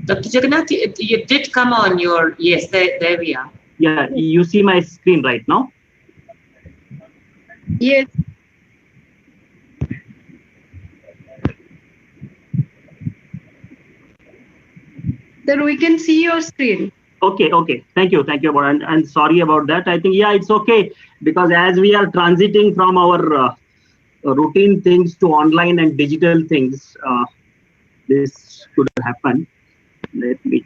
Speaker 1: Dr. Jagannath, you did come on your, yes, there we are.
Speaker 9: yeah, you see my screen right now.
Speaker 3: Yes. Sir, we can see your screen.
Speaker 9: Okay. Thank you. And sorry about that. I think, yeah, it's okay because as we are transiting from our routine things to online and digital things, this should happen. Let me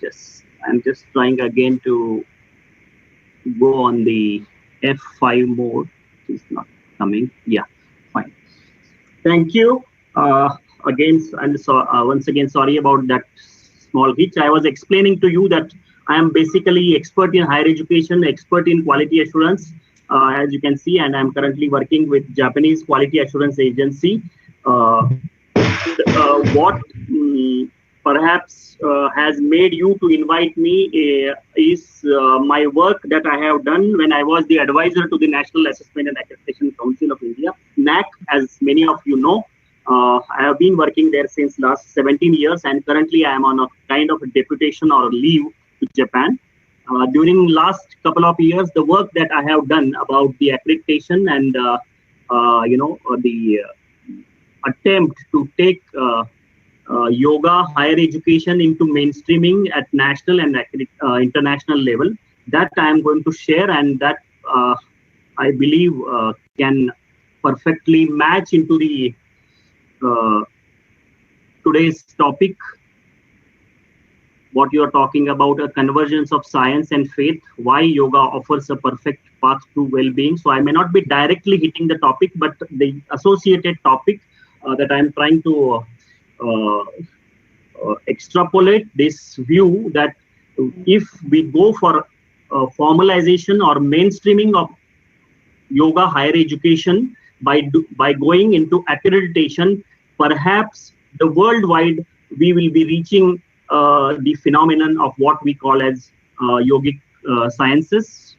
Speaker 9: I'm just trying again to go on the F5 mode. It's not coming. Yeah, fine. Thank you. Again, and so once again, sorry about that small hitch. I was explaining to you that I am basically expert in higher education, expert in quality assurance, as you can see, and I'm currently working with Japanese Quality Assurance Agency. What perhaps has made you to invite me is my work that I have done when I was the advisor to the National Assessment and Accreditation Council of India, NAC, as many of you know. I have been working there since last 17 years, and currently I am on a kind of a deputation or a leave to Japan. During last couple of years, the work that I have done about the accreditation and the attempt to take yoga higher education into mainstreaming at national and international level, that I am going to share, and that I believe can perfectly match into the today's topic, what you are talking about, a convergence of science and faith, why yoga offers a perfect path to well-being. So I may not be directly hitting the topic, but the associated topic that I'm trying to extrapolate this view that if we go for formalization or mainstreaming of yoga higher education by going into accreditation, perhaps the worldwide we will be reaching the phenomenon of what we call as yogic sciences.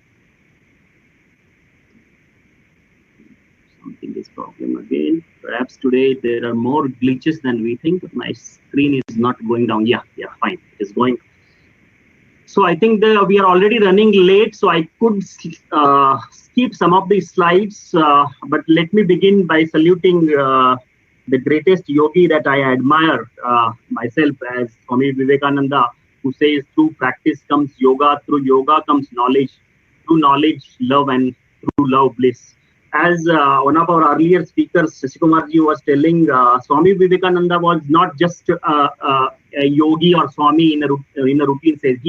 Speaker 9: Something is problem again. Perhaps today there are more glitches than we think. My screen is not going down. Yeah, fine. It is going. So I think we are already running late, so I could skip some of these slides. But let me begin by saluting the greatest yogi that I admire myself, as Swami Vivekananda, who says through practice comes yoga, through yoga comes knowledge, through knowledge love, and through love bliss. as one of our earlier speakers, Shashikumarji, was telling, Swami Vivekananda was not just a yogi or Swami in a routine sense.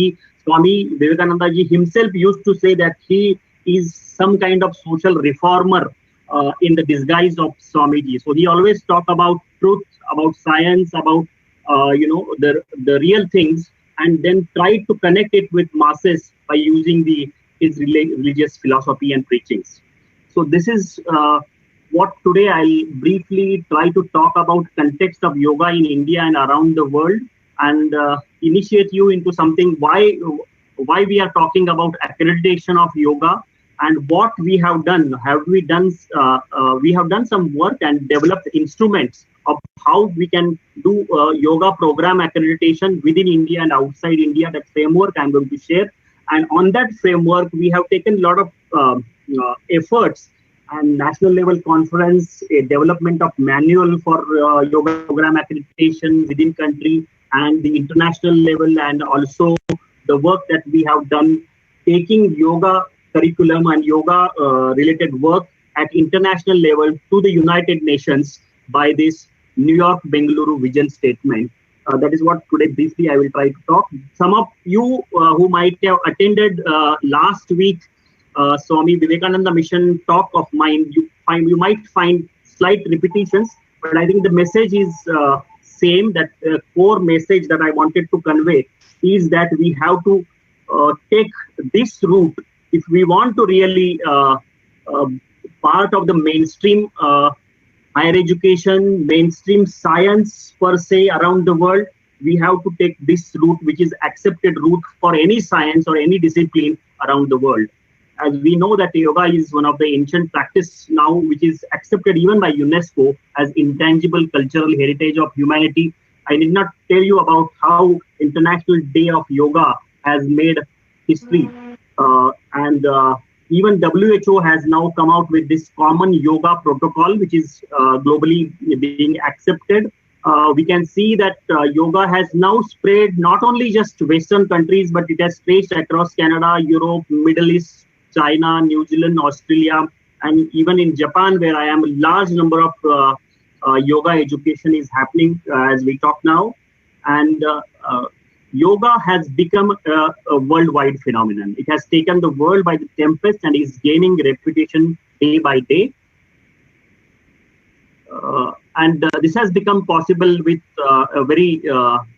Speaker 9: Swami Vivekananda ji himself used to say that he is some kind of social reformer in the disguise of Swamiji. So he always talked about truth, about science, about the real things, and then tried to connect it with masses by using his religious philosophy and preachings. So this is what today I'll briefly try to talk about context of yoga in India and around the world, and initiate you into something why we are talking about accreditation of yoga and what we have done. We have done some work and developed instruments of how we can do yoga program accreditation within India and outside India. That framework I'm going to share. And on that framework, we have taken a lot of efforts and national level conference, a development of manual for yoga program accreditation within country and the international level, and also the work that we have done taking yoga curriculum and yoga related work at international level to the United Nations by this New York Bengaluru vision statement. That is what today briefly I will try to talk. Some of you who might have attended last week Swami Vivekananda Mission talk of mine, you might find slight repetitions, but I think the message is same. That core message that I wanted to convey is that we have to take this route if we want to really part of the mainstream higher education, mainstream science per se around the world. We have to take this route, which is accepted route for any science or any discipline around the world. As we know that yoga is one of the ancient practice now, which is accepted even by UNESCO as intangible cultural heritage of humanity. I did not tell you about how International Day of Yoga has made history. And even WHO has now come out with this common yoga protocol, which is globally being accepted. We can see that yoga has now spread not only just Western countries, but it has stretched across Canada, Europe, Middle East, China, New Zealand, Australia, and even in Japan, where I am, a large number of yoga education is happening as we talk now. And yoga has become a worldwide phenomenon. It has taken the world by the tempest and is gaining reputation day by day. And this has become possible with a very,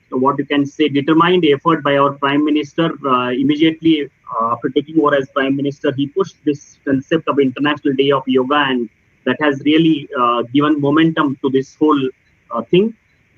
Speaker 9: what you can say, determined effort by our Prime Minister. Immediately after taking over as Prime Minister, he pushed this concept of International Day of Yoga, and that has really given momentum to this whole thing.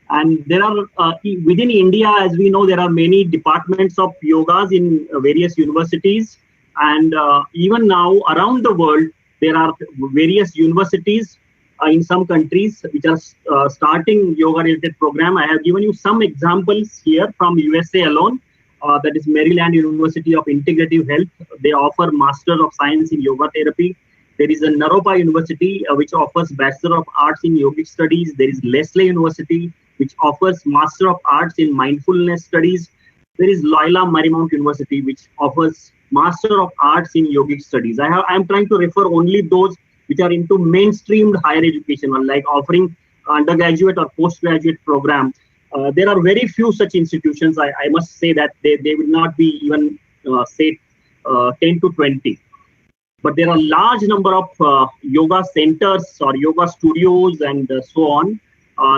Speaker 9: And there are, within India, as we know, there are many departments of yogas in various universities. And even now, around the world, there are various universities in some countries which are starting yoga-related program. I have given you some examples here from USA alone. That is Maryland University of Integrative Health. They offer Master of Science in Yoga Therapy. There is a Naropa University which offers Bachelor of Arts in Yogic Studies. There is Leslie University, which offers Master of Arts in Mindfulness Studies. There is Loyola Marymount University, which offers Master of Arts in Yogic Studies. I am trying to refer only those which are into mainstreamed higher education, like offering undergraduate or postgraduate program. There are very few such institutions. I must say that they will not be even, say, 10 to 20. But there are large number of yoga centers or yoga studios and so on.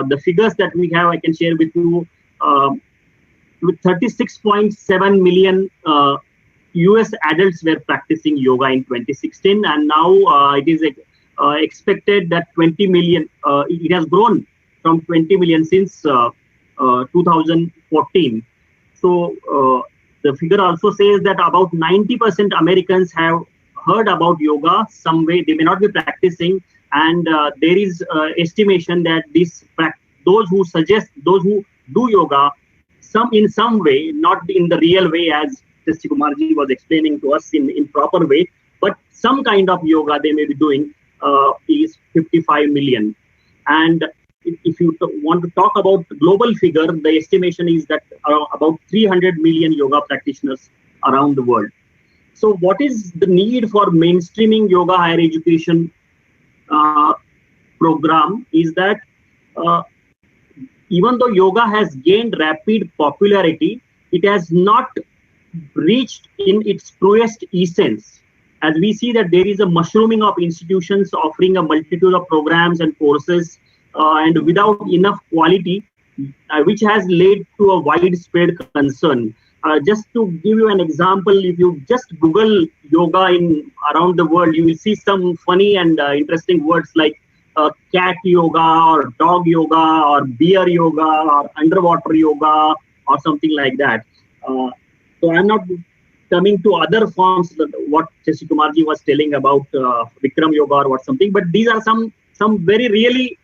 Speaker 9: The figures that we have, I can share with you. With 36.7 million US adults were practicing yoga in 2016, and now it is expected that 20 million, it has grown from 20 million since 2014. So the figure also says that about 90% Americans have heard about yoga some way. They may not be practicing, and there is estimation that those who do yoga in some way, not in the real way as Shashikumarji was explaining to us in proper way, but some kind of yoga they may be doing is 55 million. And if you want to talk about the global figure, the estimation is that about 300 million yoga practitioners around the world. So what is the need for mainstreaming yoga higher education program is that even though yoga has gained rapid popularity, it has not reached in its truest essence. As we see that there is a mushrooming of institutions offering a multitude of programs and courses and without enough quality, which has led to a widespread concern. Just to give you an example, if you just Google yoga in around the world, you will see some funny and interesting words like cat yoga or dog yoga or beer yoga or underwater yoga or something like that. So I'm not coming to other forms, what Shashikumarji was telling about Vikram yoga or what something, but these are some very really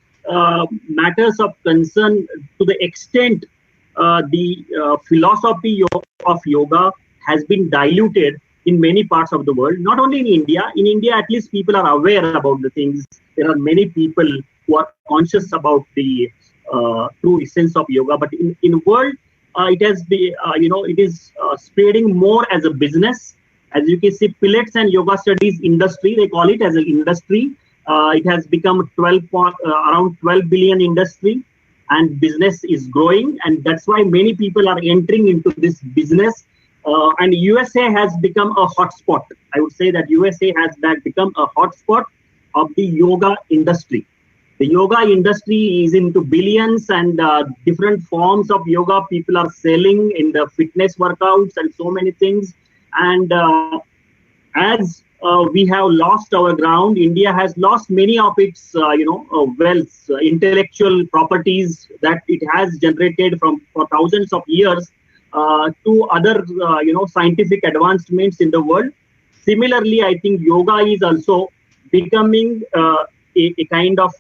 Speaker 9: matters of concern to the extent the philosophy of yoga has been diluted in many parts of the world, not only in India. In India, at least people are aware about the things. There are many people who are conscious about the true essence of yoga, but in the world, it has been, it is spreading more as a business. As you can see, Pilates and yoga studies industry, they call it as an industry. It has become around 12 billion industry, and business is growing, and that's why many people are entering into this business. And USA has become a hotspot. I would say that USA has become a hotspot of the yoga industry. The yoga industry is into billions, and different forms of yoga people are selling in the fitness workouts and so many things. And as we have lost our ground, India has lost many of its wealth, intellectual properties that it has generated for thousands of years to other scientific advancements in the world. Similarly, I think yoga is also becoming a kind of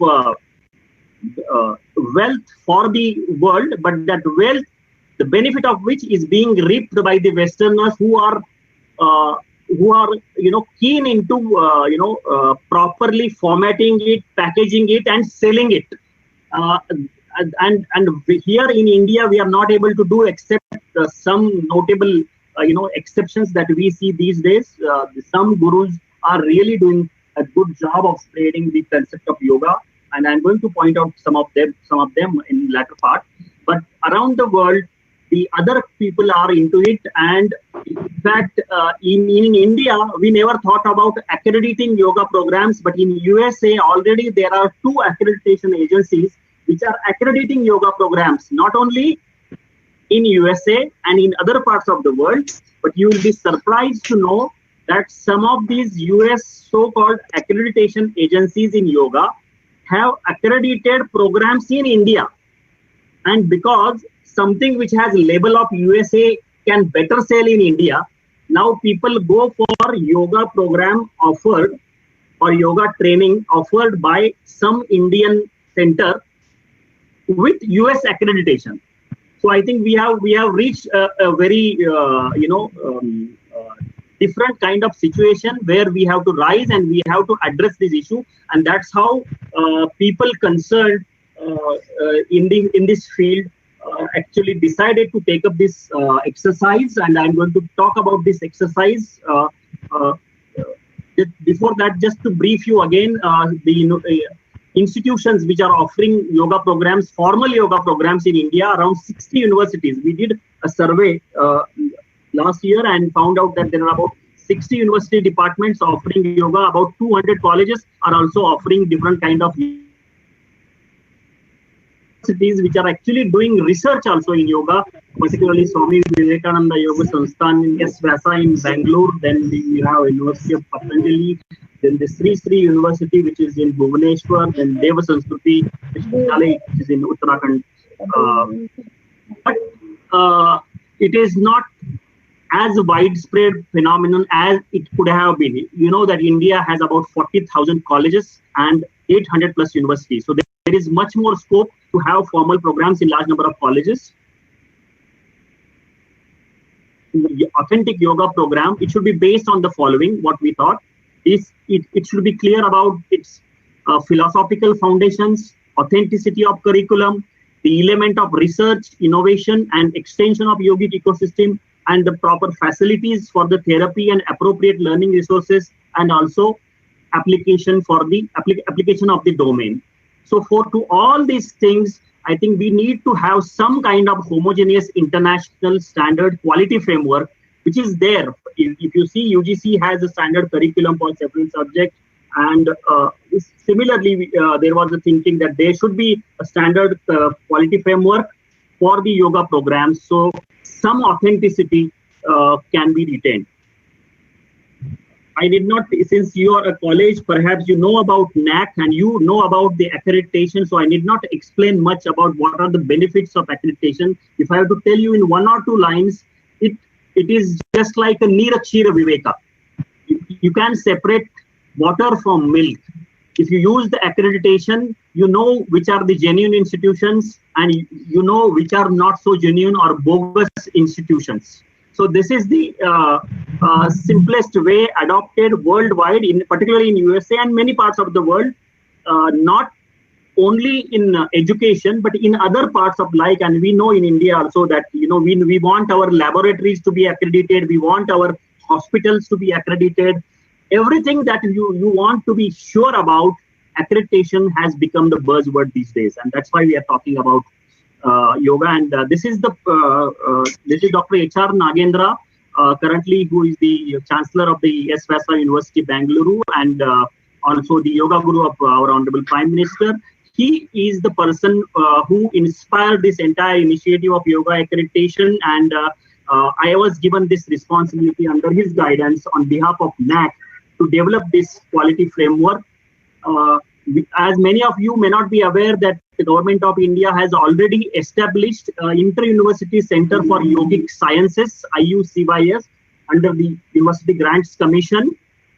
Speaker 9: wealth for the world, but that wealth, the benefit of which is being reaped by the Westerners who are keen into properly formatting it, packaging it, and selling it. And here in India, we are not able to do except some notable exceptions that we see these days. Some gurus are really doing a good job of spreading the concept of yoga, and I'm going to point out some of them in latter part. But around the world, the other people are into it, and in fact, in India, we never thought about accrediting yoga programs, but in USA already there are 2 accreditation agencies which are accrediting yoga programs, not only in USA and in other parts of the world, but you will be surprised to know that some of these US so-called accreditation agencies in yoga have accredited programs in India. And because something which has label of USA can better sell in India, now people go for yoga program offered or yoga training offered by some Indian center with US accreditation. So I think we have reached a very different kind of situation where we have to rise and we have to address this issue, and that's how people concerned in this field actually decided to take up this exercise, and I'm going to talk about this exercise. Before that, just to brief you again, the institutions which are offering yoga programs, formal yoga programs in India, around 60 universities. We did a survey last year and found out that there are about 60 university departments offering yoga. About 200 colleges are also offering different kind of universities which are actually doing research also in yoga, particularly Swami Vivekananda Yoga Sansthan in S. Vyasa in Bangalore. Then we have University of Patanjali, then the Sri Sri University, which is in Bhubaneswar, then Deva Sanskriti, which is in Uttarakhand. But it is not as widespread phenomenon as it could have been. You know that India has about 40,000 colleges and 800 plus universities. So there is much more scope to have formal programs in large number of colleges. The authentic yoga program, it should be based on the following. What we thought is it should be clear about its philosophical foundations, authenticity of curriculum, the element of research, innovation, and extension of yogic ecosystem, and the proper facilities for the therapy and appropriate learning resources, and also application for the application of the domain. So to all these things, I think we need to have some kind of homogeneous international standard quality framework, which is there. If you see, UGC has a standard curriculum for several subjects, and similarly, there was a thinking that there should be a standard quality framework for the yoga programs, so some authenticity can be retained. I did not, since you are a college, perhaps you know about NAC and you know about the accreditation, so I need not explain much about what are the benefits of accreditation. If I have to tell you in 1 or 2 lines, it is just like a Nira Kshira Viveka. You can separate water from milk. If you use the accreditation, you know which are the genuine institutions and you know which are not so genuine or bogus institutions. So this is the simplest way adopted worldwide, particularly in USA and many parts of the world, not only in education, but in other parts of life. And we know in India also that, we want our laboratories to be accredited. We want our hospitals to be accredited. Everything that you want to be sure about, accreditation has become the buzzword these days. And that's why we are talking about yoga. And this is Dr. H.R. Nagendra, currently who is the Chancellor of the S. Vyasa University, Bangalore, and also the Yoga Guru of our Honorable Prime Minister. He is the person who inspired this entire initiative of yoga accreditation, and I was given this responsibility under his guidance on behalf of NAC to develop this quality framework. As many of you may not be aware that the Government of India has already established Inter-University Center for Yogic Sciences, IUCYS, under the University Grants Commission.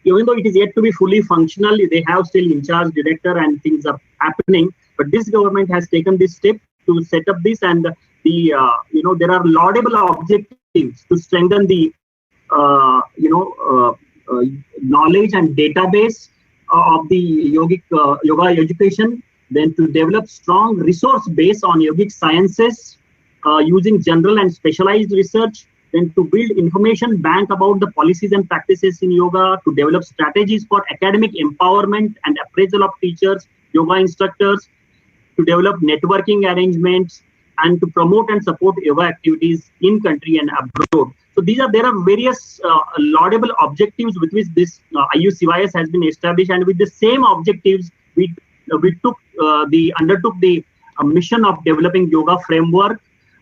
Speaker 9: Even though it is yet to be fully functional, they have still in-charge director and things are happening. But this government has taken this step to set up this, and there are laudable objectives to strengthen the knowledge and database of the yoga education, then to develop strong resource base on yogic sciences using general and specialized research, then to build information bank about the policies and practices in yoga, to develop strategies for academic empowerment and appraisal of teachers, yoga instructors, to develop networking arrangements, and to promote and support yoga activities in country and abroad. So there are various laudable objectives with which this IUCYS has been established, and with the same objectives, we undertook the mission of developing yoga framework.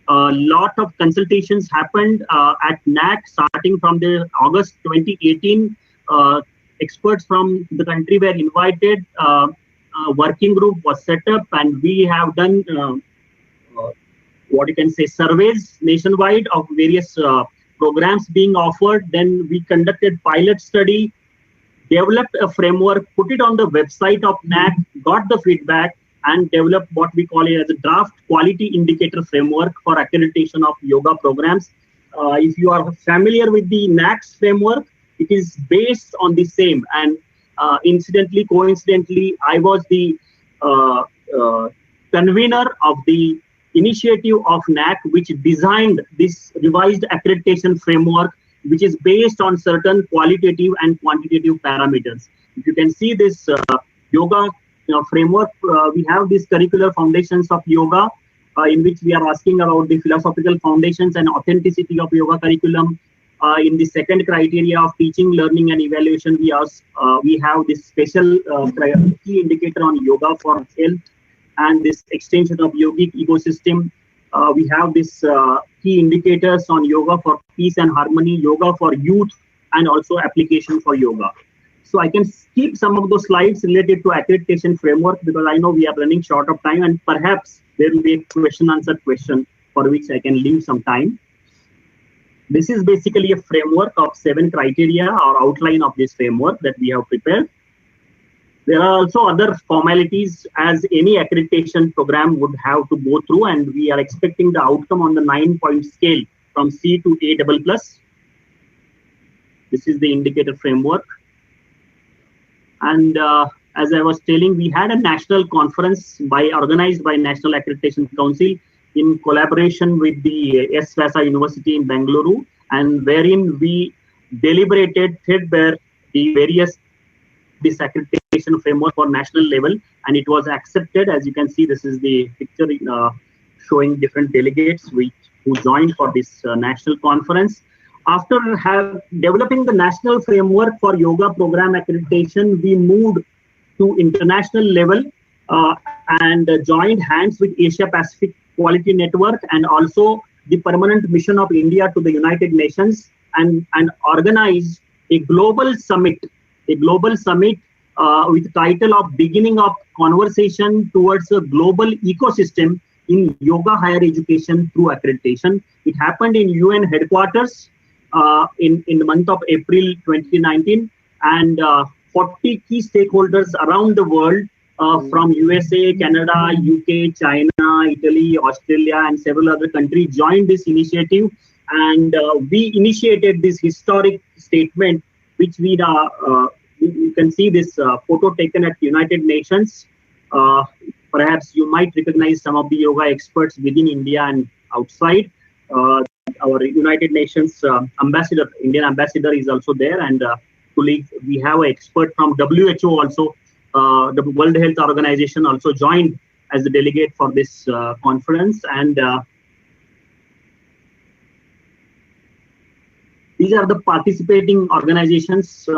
Speaker 9: A lot of consultations happened at NAC starting from the August 2018. Experts from the country were invited. A working group was set up, and we have done surveys nationwide of various programs being offered. Then we conducted pilot study, developed a framework, put it on the website of NAC, got the feedback, and developed what we call it as a draft quality indicator framework for accreditation of yoga programs. If you are familiar with the NAC's framework, it is based on the same. And coincidentally, I was the convener of the initiative of NAC, which designed this revised accreditation framework, which is based on certain qualitative and quantitative parameters. If you can see this yoga framework, we have these curricular foundations of yoga, in which we are asking about the philosophical foundations and authenticity of yoga curriculum. In the second criteria of teaching, learning, and evaluation, we have this special key indicator on yoga for health and this extension of yogic ecosystem. We have this key indicators on yoga for peace and harmony, yoga for youth, and also application for yoga. So I can skip some of those slides related to accreditation framework because I know we are running short of time, and perhaps there will be a question-answer question for which I can leave some time. This is basically a framework of 7 criteria or outline of this framework that we have prepared. There are also other formalities as any accreditation program would have to go through, and we are expecting the outcome on the 9-point scale from C to A++. This is the indicator framework. And as I was telling, we had a national conference organized by National Accreditation Council in collaboration with the S. Vyasa University in Bangalore, and wherein we deliberated threadbare the various this accreditation framework for national level, and it was accepted. As you can see, this is the picture showing different delegates who joined for this national conference. After developing the national framework for yoga program accreditation, we moved to international level and joined hands with Asia Pacific Quality Network and also the Permanent Mission of India to the United Nations, and organized a global summit with the title of Beginning of Conversation Towards a Global Ecosystem in Yoga Higher Education Through Accreditation. It happened in UN headquarters in the month of April 2019, and 40 key stakeholders around the world from USA, Canada, UK, China, Italy, Australia, and several other countries joined this initiative. And we initiated this historic statement, which you can see this photo taken at United Nations. Perhaps you might recognize some of the yoga experts within India and outside. Our United Nations ambassador, Indian ambassador, is also there, and colleagues. We have an expert from WHO also. The World Health Organization also joined as the delegate for this conference, and these are the participating organizations.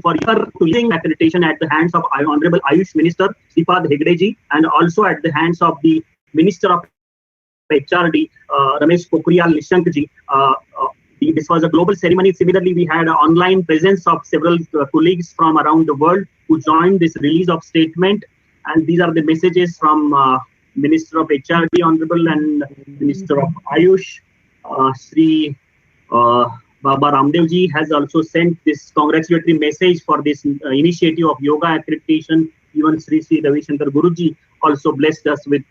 Speaker 9: For using accreditation at the hands of Honorable Ayush Minister Sripad Hegdeji, and also at the hands of the Minister of HRD Ramesh Pokhriyal Nishankji. This was a global ceremony. Similarly, we had an online presence of several colleagues from around the world who joined this release of statement. And these are the messages from Minister of HRD Honorable and Minister of Ayush. Sri Baba Ramdev ji has also sent this congratulatory message for this initiative of yoga accreditation. Even Sri Ravi Shankar Guruji also blessed us with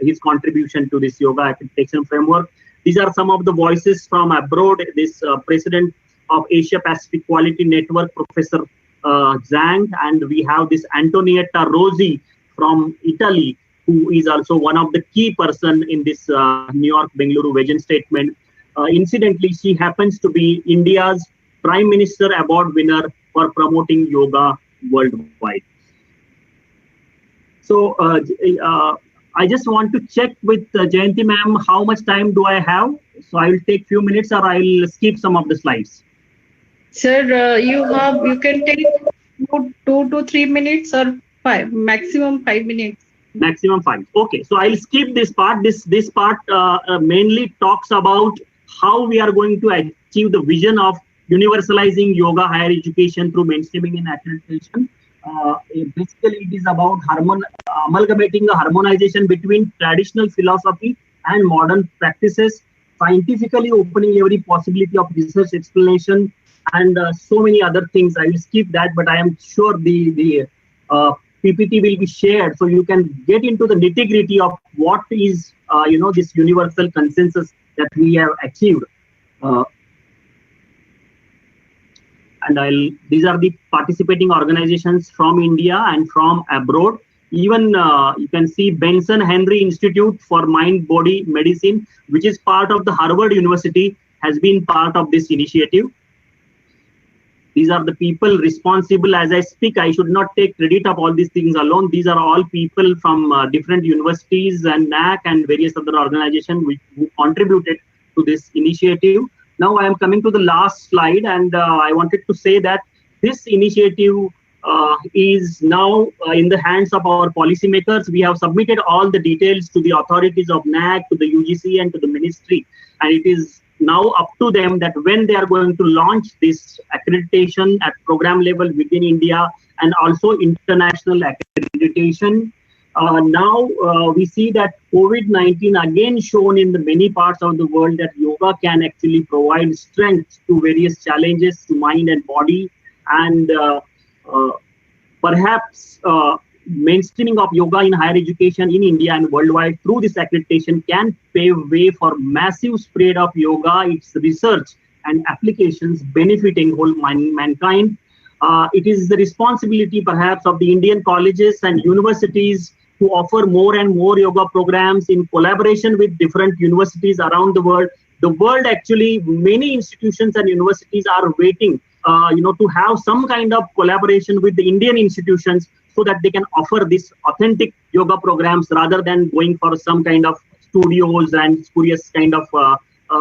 Speaker 9: his contribution to this yoga accreditation framework. These are some of the voices from abroad. This president of Asia Pacific Quality Network, Professor Zhang, and we have this Antonietta Rossi from Italy, who is also one of the key person in this New York Bengaluru vision statement. Incidentally, she happens to be India's Prime Minister Award winner for promoting yoga worldwide. So I just want to check with Jayanti ma'am, how much time do I have? So I will take few minutes, or I will skip some of the slides.
Speaker 3: Sir, you can take 2 to 3 minutes or maximum 5 minutes.
Speaker 9: Maximum 5. Okay, so I'll skip this part. This part mainly talks about how we are going to achieve the vision of universalizing yoga higher education through mainstreaming and accreditation. Basically, it is about amalgamating a harmonization between traditional philosophy and modern practices, scientifically opening every possibility of research explanation, and so many other things. I will skip that, but I am sure the PPT will be shared, so you can get into the nitty-gritty of what is this universal consensus that we have achieved. And these are the participating organizations from India and from abroad. Even you can see Benson Henry Institute for Mind Body Medicine, which is part of the Harvard University, has been part of this initiative. These are the people responsible. As I speak, I should not take credit of all these things alone. These are all people from different universities and NAC and various other organizations who contributed to this initiative. Now I am coming to the last slide, and I wanted to say that this initiative is now in the hands of our policymakers. We have submitted all the details to the authorities of NAC, to the UGC, and to the ministry, and it is now up to them that when they are going to launch this accreditation at program level within India and also international accreditation. Now we see that COVID-19 again shown in the many parts of the world that yoga can actually provide strength to various challenges to mind and body. and perhaps mainstreaming of yoga in higher education in India and worldwide through this accreditation can pave way for massive spread of yoga, its research and applications benefiting whole mankind. It is the responsibility perhaps of the Indian colleges and universities to offer more and more yoga programs in collaboration with different universities around the world. The world actually, many institutions and universities are waiting to have some kind of collaboration with the Indian institutions so that they can offer this authentic yoga programs rather than going for some kind of studios and spurious kind of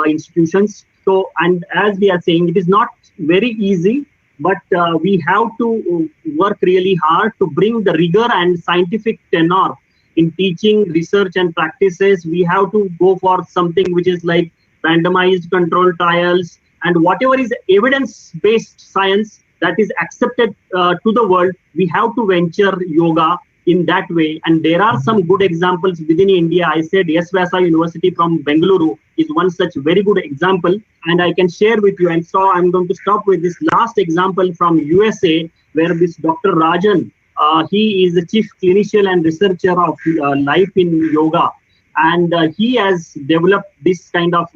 Speaker 9: institutions. So, and as we are saying, it is not very easy, but we have to work really hard to bring the rigor and scientific tenor in teaching, research and practices. We have to go for something which is like randomized controlled trials and whatever is evidence-based science that is accepted to the world. We have to venture yoga in that way. And there are some good examples within India. I said Yes Vyasa University from Bengaluru is one such very good example. And I can share with you. And so I'm going to stop with this last example from USA, where this Dr. Rajan, he is the chief clinician and researcher of life in yoga. And he has developed this kind of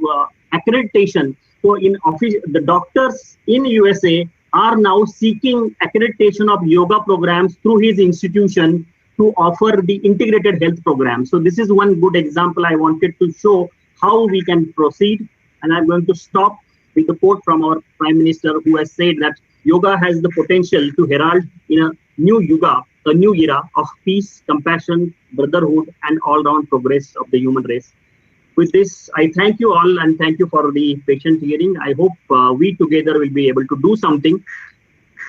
Speaker 9: accreditation. So in office, the doctors in USA are now seeking accreditation of yoga programs through his institution to offer the integrated health program. So this is one good example I wanted to show how we can proceed. And I'm going to stop with a quote from our Prime Minister, who has said that yoga has the potential to herald in a new yuga, a new era of peace, compassion, brotherhood, and all-round progress of the human race. With this, I thank you all and thank you for the patient hearing. I hope we together will be able to do something.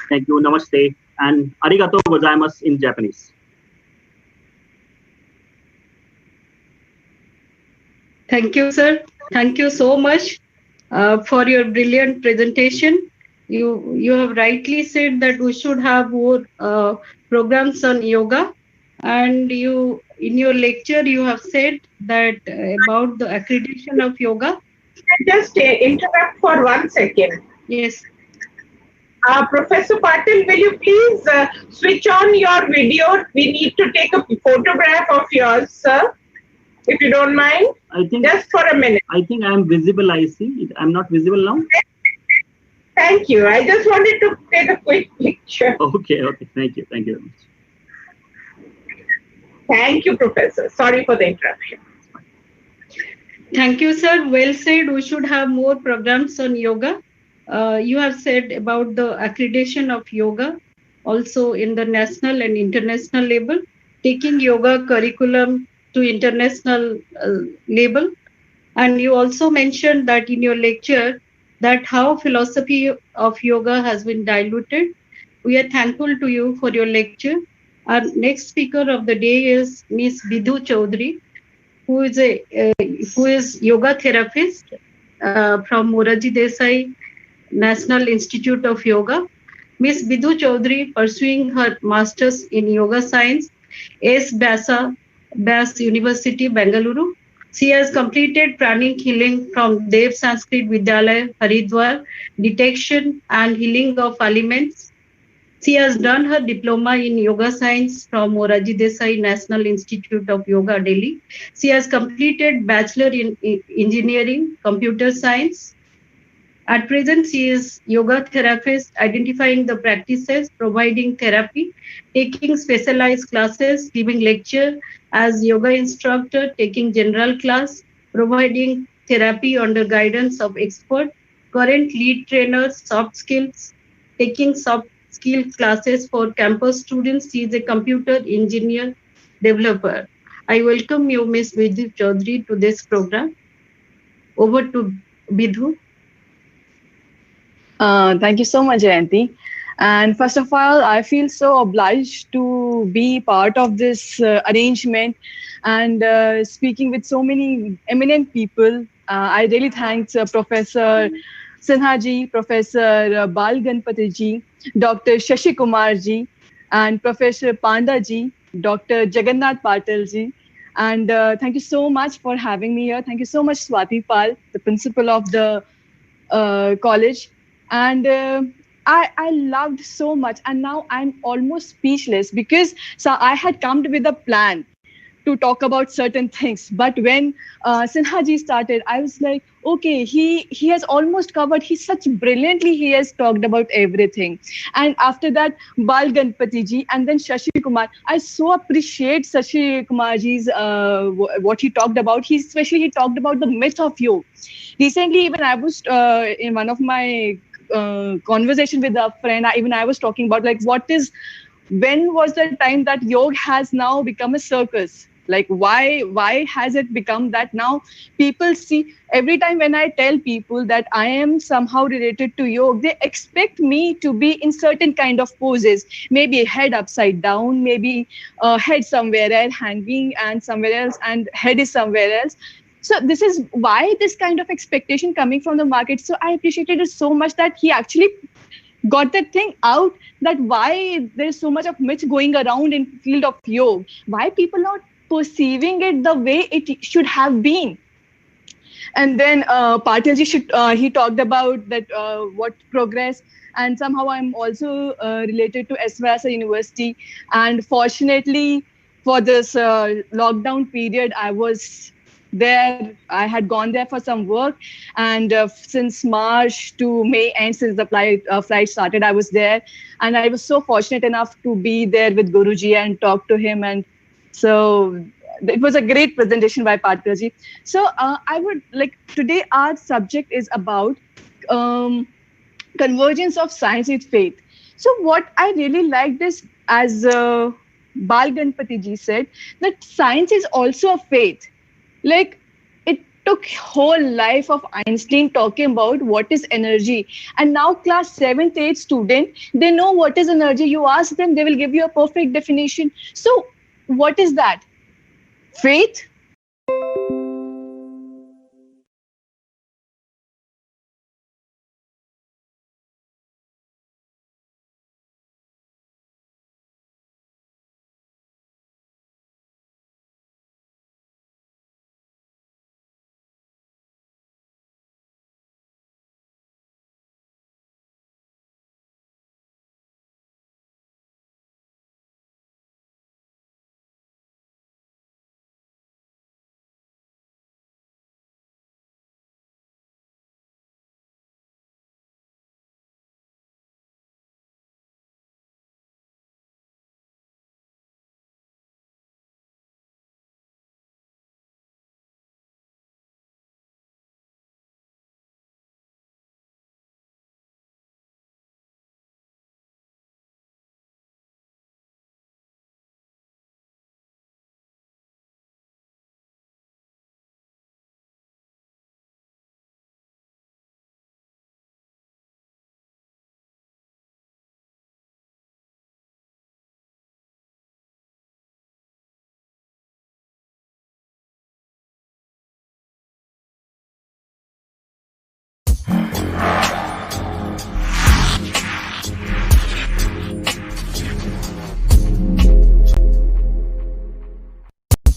Speaker 9: Thank you, namaste, and arigato gozaimasu in Japanese.
Speaker 3: Thank you, sir. Thank you so much for your brilliant presentation. You have rightly said that we should have more programs on yoga, and you in your lecture you have said that about the accreditation of yoga.
Speaker 2: Just interrupt for 1 second.
Speaker 3: Yes.
Speaker 2: Professor Patil, will you please switch on your video? We need to take a photograph of yours, sir, if you don't mind.
Speaker 9: I think
Speaker 2: just for a minute.
Speaker 9: I think I am visible. I see. I'm not visible now.
Speaker 2: Thank you. I just wanted to take a quick picture.
Speaker 9: Okay. Thank you. Thank you very much.
Speaker 2: Thank you, Professor. Sorry for the interruption.
Speaker 3: Thank you, sir. Well said. We should have more programs on yoga. You have said about the accreditation of yoga, also in the national and international level, taking yoga curriculum to international level. And you also mentioned that in your lecture that how philosophy of yoga has been diluted. We are thankful to you for your lecture. Our next speaker of the day is Ms. Bidhu Chaudhary, who is yoga therapist from Moraji Desai National Institute of Yoga. Ms. Bidhu Chaudhary, pursuing her Masters in Yoga Science, S. Vyasa University, Bengaluru. She has completed pranic healing from Dev Sanskrit Vidyalaya, Haridwar, detection and healing of aliments. She has done her diploma in yoga science from Moraji Desai National Institute of Yoga, Delhi. She has completed Bachelor in Engineering, Computer Science. At present, she is yoga therapist, identifying the practices, providing therapy, taking specialized classes, giving lecture as yoga instructor, taking general class, providing therapy under guidance of expert, current lead trainer, soft skills, taking soft skill classes for campus students. She is a computer engineer developer. I welcome you, Ms. Bidhu Chaudhary, to this program. Over to Bidhu.
Speaker 11: Thank you so much, Jayanti. And first of all, I feel so obliged to be part of this arrangement and speaking with so many eminent people. I really thank Professor Sinha ji, Professor Bal Ganpati ji, Dr. Shashi Kumar ji, and Professor Panda ji, Dr. Jagannath Patil ji. And thank you so much for having me here. Thank you so much, Swati Pal, the principal of the college. And I loved so much, and now I'm almost speechless because so I had come with a plan to talk about certain things, but when Sinha ji started, I was like, okay, he has almost covered. He's such brilliantly. He has talked about everything, and after that, Bal Ganpati ji, and then Shashi Kumar. I so appreciate Shashi Kumar ji's what he talked about. He talked about the myth of yoga. Recently, even I was in one of my conversation with a friend. I was talking about like when was the time that yoga has now become a circus? Like why has it become that now people see every time when I tell people that I am somehow related to yoga, they expect me to be in certain kind of poses, maybe head upside down, maybe head somewhere else hanging and somewhere else, and head is somewhere else. So this is why this kind of expectation coming from the market. So I appreciated it so much that he actually got that thing out, that why there's so much of myth going around in field of yoga, why people not perceiving it the way it should have been. And then Patilji he talked about that what progress, and somehow I'm also related to SVASA University, and fortunately for this lockdown period I was there. I had gone there for some work, and since March to May end, since the flight started, I was there, and I was so fortunate enough to be there with Guruji and talk to him, and so it was a great presentation by Patilji. So I would like, today our subject is about convergence of science with faith. So what I really liked is, as Bal Ganpati ji said, that science is also a faith. Like, it took whole life of Einstein talking about what is energy, and now class 7th 8th student, they know what is energy. You ask them, they will give you a perfect definition. So what is that? Faith?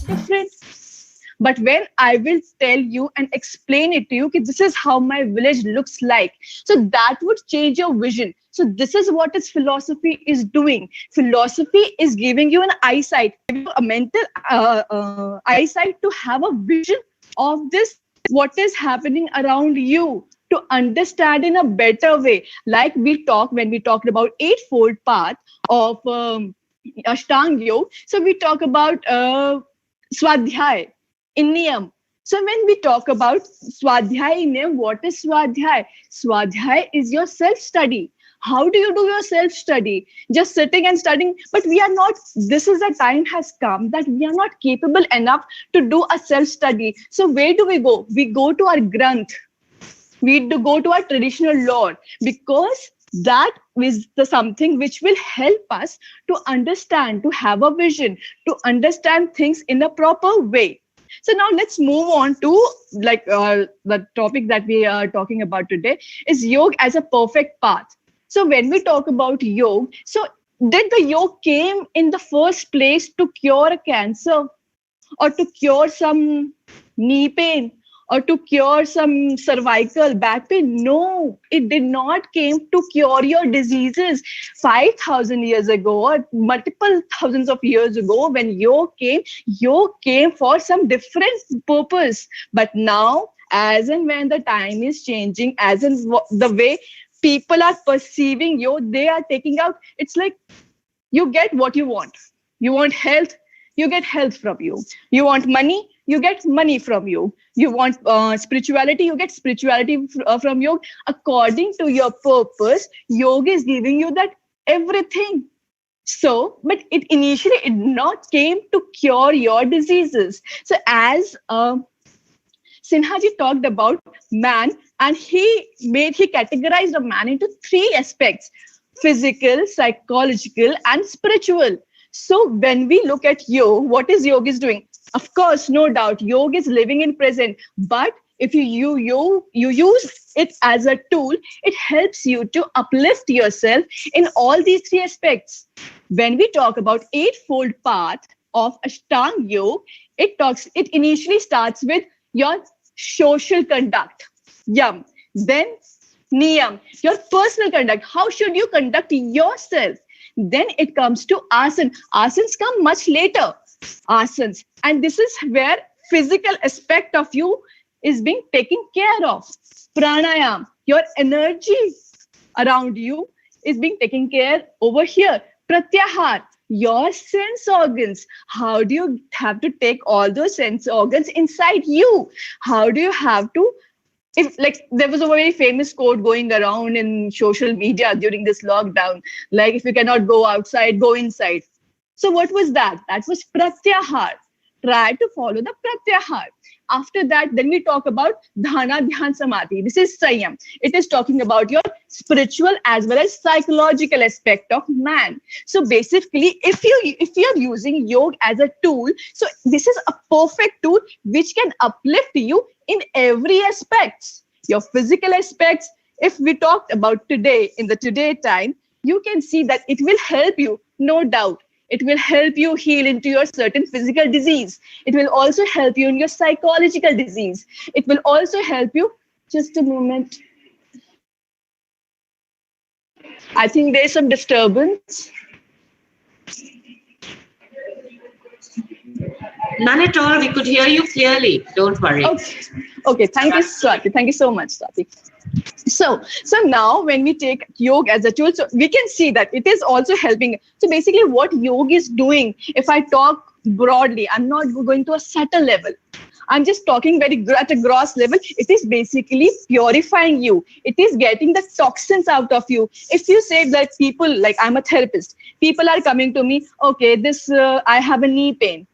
Speaker 11: Different. But when I will tell you and explain it to you, okay, this is how my village looks like, so that would change your vision. So this is what its philosophy is doing. Philosophy is giving you an eyesight, a mental eyesight, to have a vision of this, what is happening around you, to understand in a better way. Like when we talked about eightfold path of Ashtanga Yoga. So we talk about Swadhyay in Niyam. So when we talk about Swadhyay in Niyam, what is Swadhyay? Swadhyay is your self-study. How do you do your self-study? Just sitting and studying. But we are not, this is the time has come that we are not capable enough to do a self-study. So where do we go? We go to our Granth. We go to our traditional lore, because that is the something which will help us to understand, to have a vision, to understand things in a proper way. So now let's move on to the topic that we are talking about today is yoga as a perfect path. So when we talk about yoga, so did the yoga came in the first place to cure a cancer, or to cure some knee pain, or to cure some cervical back pain. No, it did not came to cure your diseases. 5,000 years ago or multiple thousands of years ago, when yoga came for some different purpose. But now, as and when the time is changing, as in the way people are perceiving yoga, they are taking out, it's like you get what you want. You want health, you get health from you. You want money, you get money from you. You want spirituality, you get spirituality from yoga. According to your purpose, yoga is giving you that everything. So, but it initially it not came to cure your diseases. So as Sinhaji talked about man, and he categorized a man into 3 aspects: physical, psychological, and spiritual. So when we look at yoga, what is yoga is doing? Of course, no doubt, yoga is living in present. But if you use it as a tool, it helps you to uplift yourself in all these 3 aspects. When we talk about 8-fold path of Ashtanga Yoga, it initially starts with your social conduct, yam. Then niyam, your personal conduct. How should you conduct yourself? Then it comes to asana. Asanas come much later. Asanas. And this is where physical aspect of you is being taken care of. Pranayam, your energy around you is being taken care over here. Pratyahar, your sense organs. How do you have to take all those sense organs inside you? How do you have to, if like there was a very famous quote going around in social media during this lockdown, like if you cannot go outside, go inside. So what was that? That was pratyahar. Try to follow the pratyahar. After that, then we talk about dhana, dhyan, samadhi. This is Sanyam. It is talking about your spiritual as well as psychological aspect of man. So basically, if you're using yoga as a tool, so this is a perfect tool which can uplift you in every aspect. Your physical aspects, if we talked about today, in the today time, you can see that it will help you, no doubt. It will help you heal into your certain physical disease. It will also help you in your psychological disease. It will also help you, just a moment. I think there's some disturbance.
Speaker 1: None at all. We could hear you clearly. Don't worry.
Speaker 11: Okay. Thank you, Swati. Thank you so much, Swati. So now when we take yoga as a tool, so we can see that it is also helping. So basically what yoga is doing, if I talk broadly, I'm not going to a subtle level. I'm just talking at a gross level. It is basically purifying you. It is getting the toxins out of you. If you say that people, like I'm a therapist, people are coming to me, okay, I have a knee pain.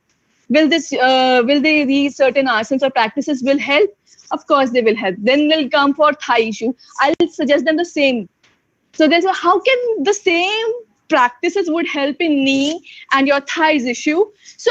Speaker 11: Will these certain asanas or practices will help? Of course they will help. Then they'll come for thigh issue. I'll suggest them the same. So there's how can the same practices would help in knee and your thighs issue? So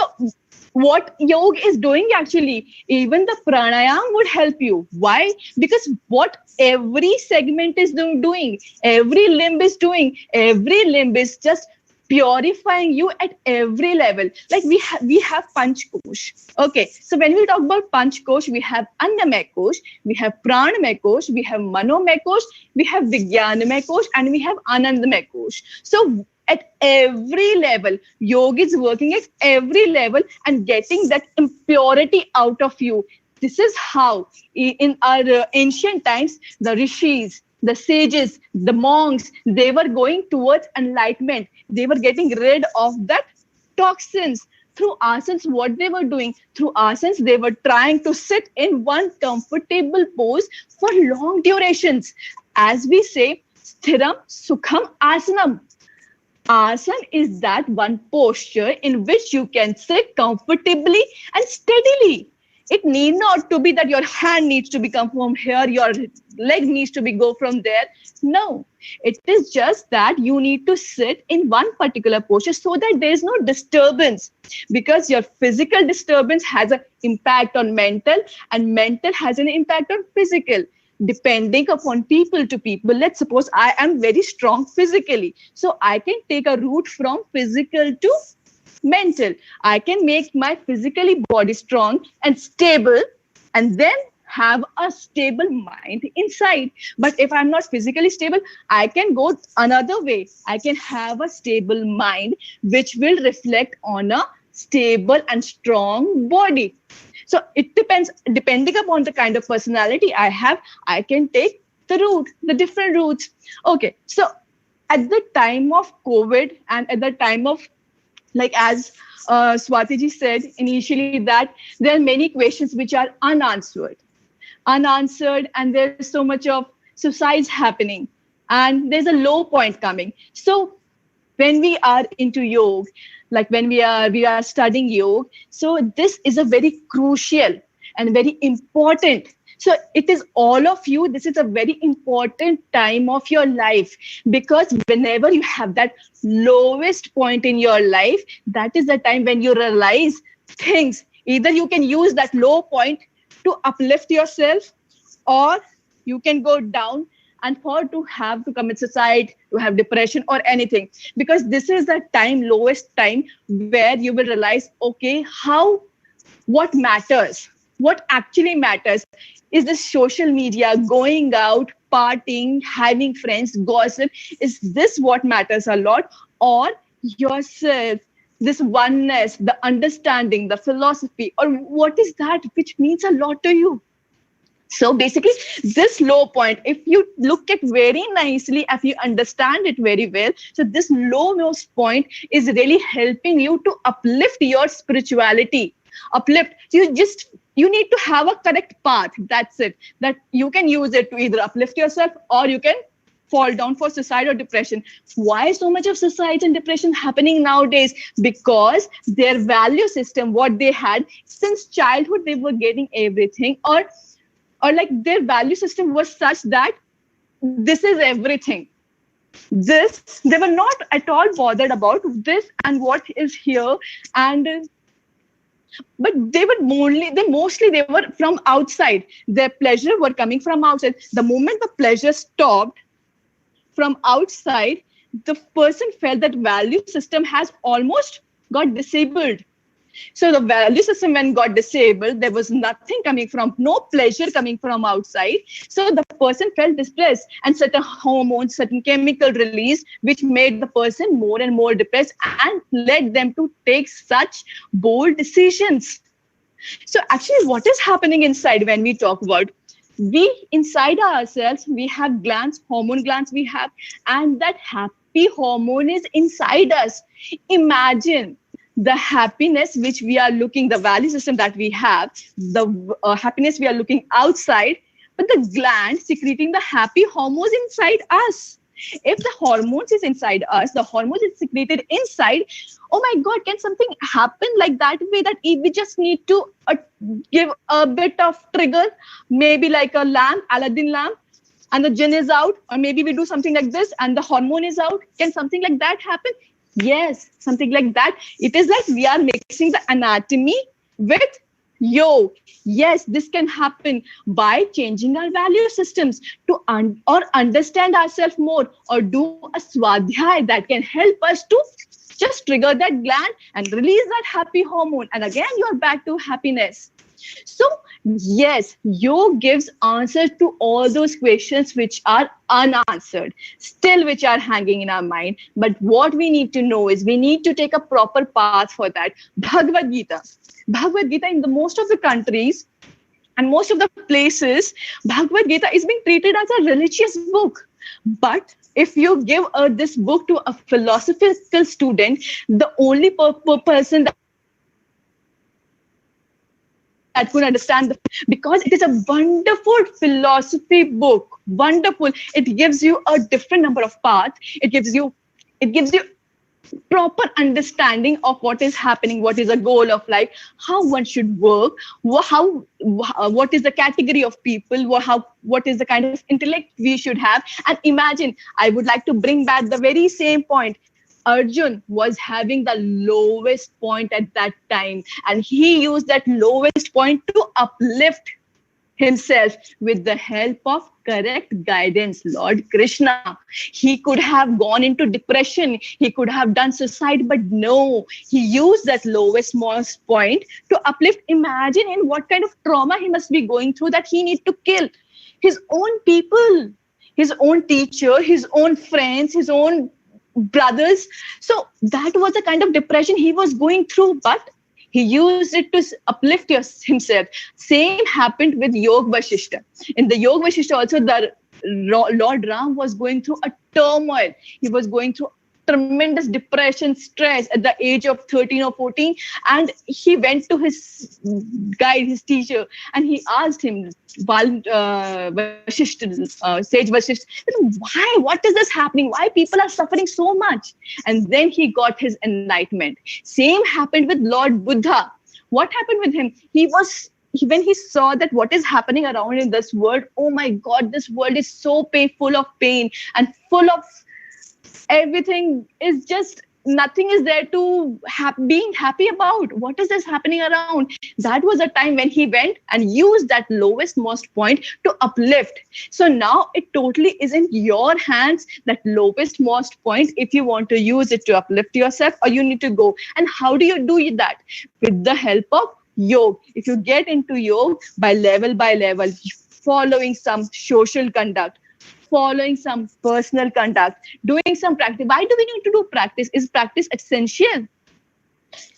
Speaker 11: what yoga is doing actually, even the pranayam would help you. Why? Because what every segment is doing, every limb is doing, every limb is just purifying you at every level. Like we have Panchkosh. Okay, so when we talk about Panchkosh, we have Annamay Kosh, we have Pranamay Kosh, we have Manomay Kosh, we have Vijnanamay Kosh, and we have Anandamay Kosh. So at every level, yoga is working at every level and getting that impurity out of you. This is how in our ancient times, the rishis, the sages, the monks, they were going towards enlightenment. They were getting rid of that toxins. Through asanas, what they were doing? Through asanas, they were trying to sit in one comfortable pose for long durations. As we say, sthiram sukham asanam. Asana is that one posture in which you can sit comfortably and steadily. It need not to be that your hand needs to become from here, your leg needs to go from there. No, it is just that you need to sit in one particular posture so that there is no disturbance, because your physical disturbance has an impact on mental and mental has an impact on physical. Depending upon people to people, let's suppose I am very strong physically. So I can take a route from physical to mental. I can make my physically body strong and stable, and then have a stable mind inside. But if I'm not physically stable, I can go another way. I can have a stable mind, which will reflect on a stable and strong body. So it depends, depending upon the kind of personality I have, I can take the different routes. Okay, so at the time of COVID and at the time of, like as Swatiji said initially, that there are many questions which are unanswered, and there's so much of suicides happening, and there's a low point coming. So when we are into yoga, like when we are studying yoga, so this is a very crucial and very important. So it is all of you, this is a very important time of your life, because whenever you have that lowest point in your life, that is the time when you realize things. Either you can use that low point to uplift yourself, or you can go down and to have to commit suicide, to have depression or anything. Because this is the time, lowest time, where you will realize, okay, what matters? What actually matters? Is this social media, going out, partying, having friends, gossip? Is this what matters a lot? Or yourself, this oneness, the understanding, the philosophy, or what is that which means a lot to you? So basically, this low point, if you look at very nicely, if you understand it very well, so this lowest point is really helping you to uplift your spirituality. Uplift. You need to have a correct path. That's it. That you can use it to either uplift yourself, or you can fall down for suicide or depression. Why so much of suicide and depression happening nowadays? Because their value system, what they had since childhood, they were getting everything, or like their value system was such that this is everything. This, they were not at all bothered about this and what is here. But they were from outside. Their pleasure were coming from outside. The moment the pleasure stopped from outside, the person felt that value system has almost got disabled. So the value system when got disabled, there was nothing coming from, no pleasure coming from outside. So the person felt distressed, and certain hormones, certain chemical release, which made the person more and more depressed and led them to take such bold decisions. So actually what is happening inside when we talk about, we inside ourselves, we have glands, hormone glands we have, and that happy hormone is inside us. Imagine the happiness which we are looking, the value system that we have, the happiness we are looking outside, but the gland secreting the happy hormones inside us. If the hormones is inside us, the hormones is secreted inside, oh my God, can something happen like that way, that we just need to give a bit of trigger, maybe like a lamp, Aladdin lamp, and the jinn is out, or maybe we do something like this and the hormone is out. Can something like that happen? Yes, something like that. It is like we are mixing the anatomy with yoga. Yes, this can happen by changing our value systems to understand ourselves more, or do a swadhyay that can help us to just trigger that gland and release that happy hormone. And again, you're back to happiness. So yes, yoga gives answers to all those questions which are unanswered, still which are hanging in our mind. But what we need to know is we need to take a proper path for that. Bhagavad Gita in the most of the countries and most of the places, Bhagavad Gita is being treated as a religious book. But if you give this book to a philosophical student, the only person that could understand, because it is a wonderful philosophy book, wonderful. It gives you a different number of paths. It gives you proper understanding of what is happening, what is the goal of life, how one should work, what is the category of people, what is the kind of intellect we should have. And imagine, I would like to bring back the very same point. Arjun was having the lowest point at that time, and he used that lowest point to uplift himself with the help of correct guidance, Lord Krishna. He could have gone into depression. He could have done suicide, but no, he used that lowest most point to uplift. Imagine in what kind of trauma he must be going through that he need to kill his own people, his own teacher, his own friends, his own brothers. So that was the kind of depression he was going through, but he used it to uplift himself. Same happened with Yoga Vasishta. In the Yoga Vasishta also, the Lord Ram was going through a turmoil. He was going through tremendous depression, stress at the age of 13 or 14. And he went to his guide, his teacher, and he asked him, Sage Vasishta, why? What is this happening? Why people are suffering so much? And then he got his enlightenment. Same happened with Lord Buddha. What happened with him? When he saw that what is happening around in this world, oh my God, this world is so full of pain and full of everything is just, nothing is there to being happy about. What is this happening around? That was a time when he went and used that lowest most point to uplift. So now it totally is in your hands, that lowest most point, if you want to use it to uplift yourself, or you need to go. And how do you do that? With the help of yoga. If you get into yoga by level, following some social conduct, following some personal conduct, doing some practice. Why do we need to do practice? Is practice essential?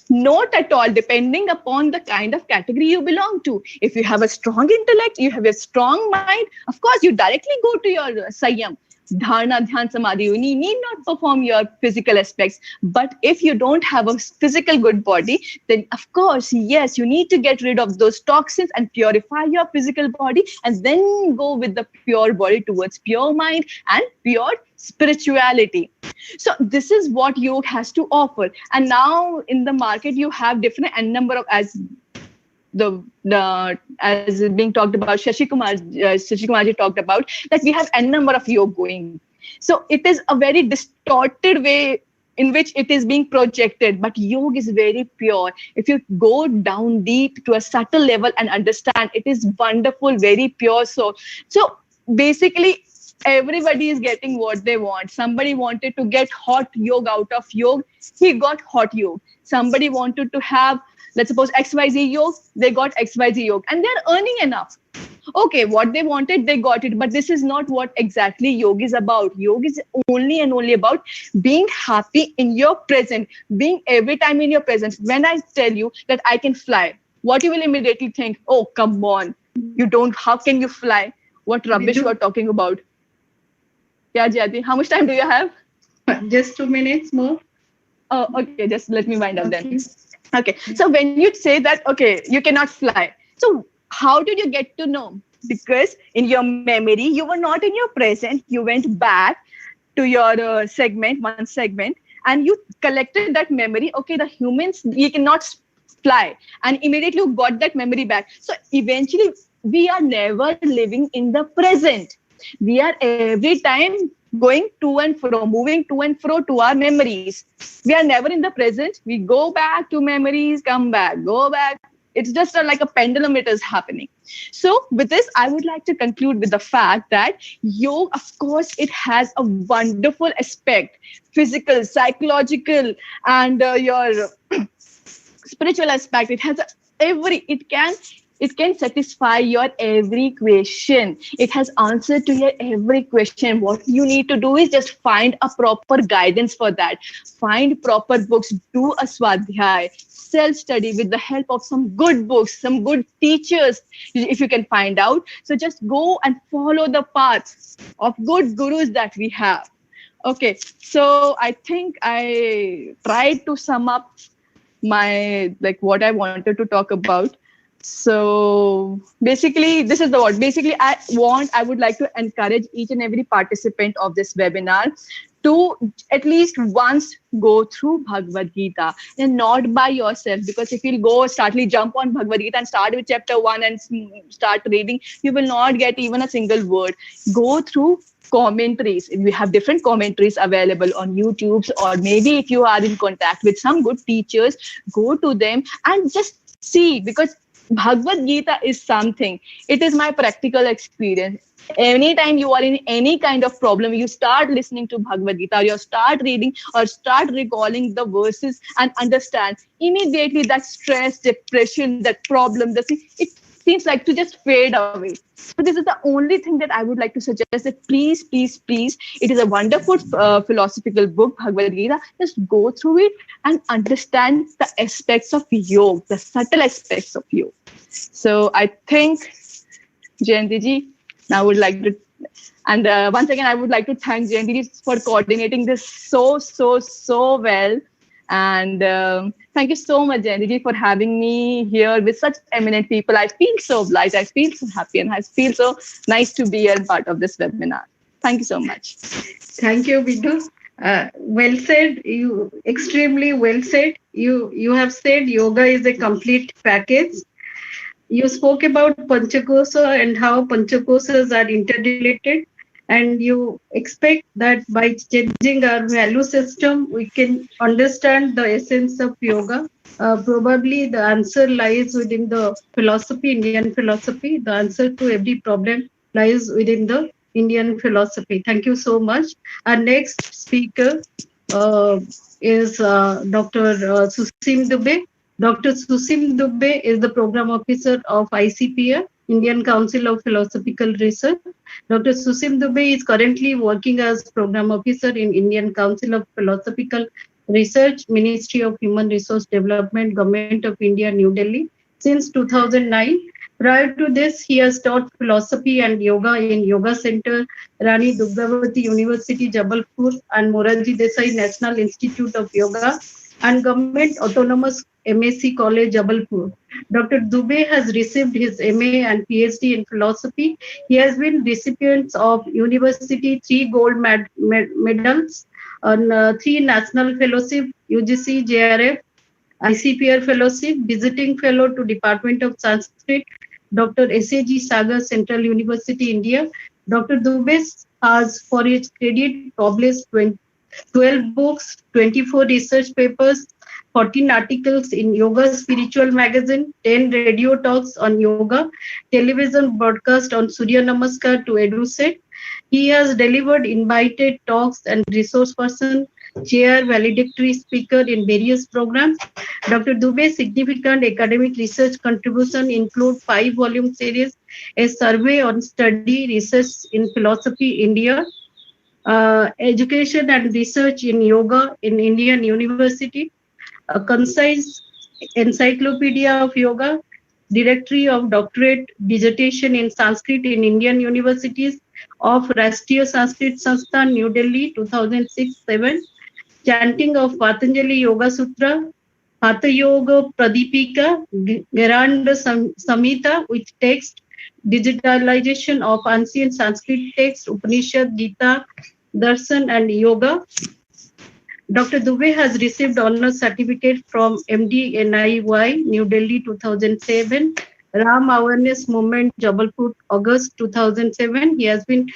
Speaker 11: Not at all, depending upon the kind of category you belong to. If you have a strong intellect, you have a strong mind, of course, you directly go to your Sanyam. Dharana, Dhyan, Samadhi, you need not perform your physical aspects. But if you don't have a physical good body, then of course, yes, you need to get rid of those toxins and purify your physical body, and then go with the pure body towards pure mind and pure spirituality. So this is what yoga has to offer. And now in the market, you have different number of, as being talked about, Shashi Kumarji talked about, that we have a number of yoga going. So it is a very distorted way in which it is being projected, but yoga is very pure. If you go down deep to a subtle level and understand, it is wonderful, very pure. So basically, everybody is getting what they want. Somebody wanted to get hot yoga out of yoga, he got hot yoga. Somebody wanted to have, let's suppose, XYZ yoga, they got XYZ yoga, and they're earning enough. Okay, what they wanted, they got it. But this is not what exactly yoga is about. Yoga is only and only about being happy in your present, being every time in your presence. When I tell you that I can fly, what you will immediately think, oh, come on, you don't, how can you fly? What rubbish you are talking about? Yeah, Jyoti, how much time do you have?
Speaker 3: Just 2 minutes more.
Speaker 11: Oh, okay, just let me wind up then. Okay, so when you say that, okay, you cannot fly. So how did you get to know? Because in your memory, you were not in your present. You went back to your one segment, and you collected that memory. Okay, the humans, you cannot fly. And immediately you got that memory back. So eventually, we are never living in the present. We are every time going to and fro, moving to and fro to our memories. We are never in the present. We go back to memories, come back, go back. It's just like a pendulum, it is happening. So with this, I would like to conclude with the fact that yoga, of course, it has a wonderful aspect, physical, psychological, and your spiritual aspect. It has it can satisfy your every question. It has answer to your every question. What you need to do is just find a proper guidance for that. Find proper books, do a swadhyay, self-study with the help of some good books, some good teachers, if you can find out. So just go and follow the path of good gurus that we have. Okay, so I think I tried to sum up my, what I wanted to talk about. So basically, this is the word. Basically, I would like to encourage each and every participant of this webinar to at least once go through Bhagavad Gita, and not by yourself. Because if you'll jump on Bhagavad Gita and start with chapter 1 and start reading, you will not get even a single word. Go through commentaries. We have different commentaries available on YouTube, or maybe if you are in contact with some good teachers, go to them and just see, because Bhagavad Gita is something. It is my practical experience. Anytime you are in any kind of problem, you start listening to Bhagavad Gita, or you start reading or start recalling the verses and understand immediately that stress, depression, that problem, it seems like to just fade away. So this is the only thing that I would like to suggest, that please, please, please, it is a wonderful philosophical book, Bhagavad Gita. Just go through it and understand the aspects of yoga, the subtle aspects of yoga. So I think, Jayanti ji, I would like to, and once again, I would like to thank Jayanti ji for coordinating this so well. And thank you so much, Jayanti ji, for having me here with such eminent people. I feel so obliged. I feel so happy, and I feel so nice to be a part of this webinar. Thank you so much.
Speaker 3: Thank you, Bindu. Well said. You extremely well said. You have said yoga is a complete package. You spoke about Panchakosa and how Panchakosas are interrelated, and you expect that by changing our value system, we can understand the essence of yoga. Probably the answer lies within the philosophy, Indian philosophy. The answer to every problem lies within the Indian philosophy. Thank you so much. Our next speaker is Dr. Sushim Dubey. Dr. Sushim Dubey is the Program Officer of ICPR, Indian Council of Philosophical Research. Dr. Sushim Dubey is currently working as Program Officer in Indian Council of Philosophical Research, Ministry of Human Resource Development, Government of India, New Delhi, since 2009. Prior to this, he has taught philosophy and yoga in Yoga Center, Rani Dugdavati University, Jabalpur, and Moraji Desai National Institute of Yoga, and Government Autonomous MSc College, Jabalpur. Dr. Dubey has received his MA and PhD in philosophy. He has been recipient of University 3 gold medals on 3 national fellowship, UGC, JRF, ICPR fellowship, visiting fellow to Department of Sanskrit, Dr. S.A.G. Sagar, Central University, India. Dr. Dubey has, for his credit, published 12 books, 24 research papers, 14 articles in Yoga Spiritual Magazine, 10 radio talks on yoga, television broadcast on Surya Namaskar to EduSet. He has delivered invited talks and resource person, chair, valedictory speaker in various programs. Dr. Dubey's significant academic research contribution include 5-volume series, a survey on study research in philosophy India, education and research in yoga in Indian University, a concise encyclopedia of yoga, directory of doctorate dissertation in Sanskrit in Indian universities of Rashtriya Sanskrit Sansthan, New Delhi, 2006-7, chanting of Patanjali Yoga Sutra, Hatha Yoga Pradipika, Gheranda Samhita with text, digitalization of ancient Sanskrit text, Upanishad, Gita, Darshan and Yoga. Dr. Dubey has received honors certificate from MD NIY, New Delhi, 2007, Ram Awareness Movement, Jabalpur, August 2007. He has been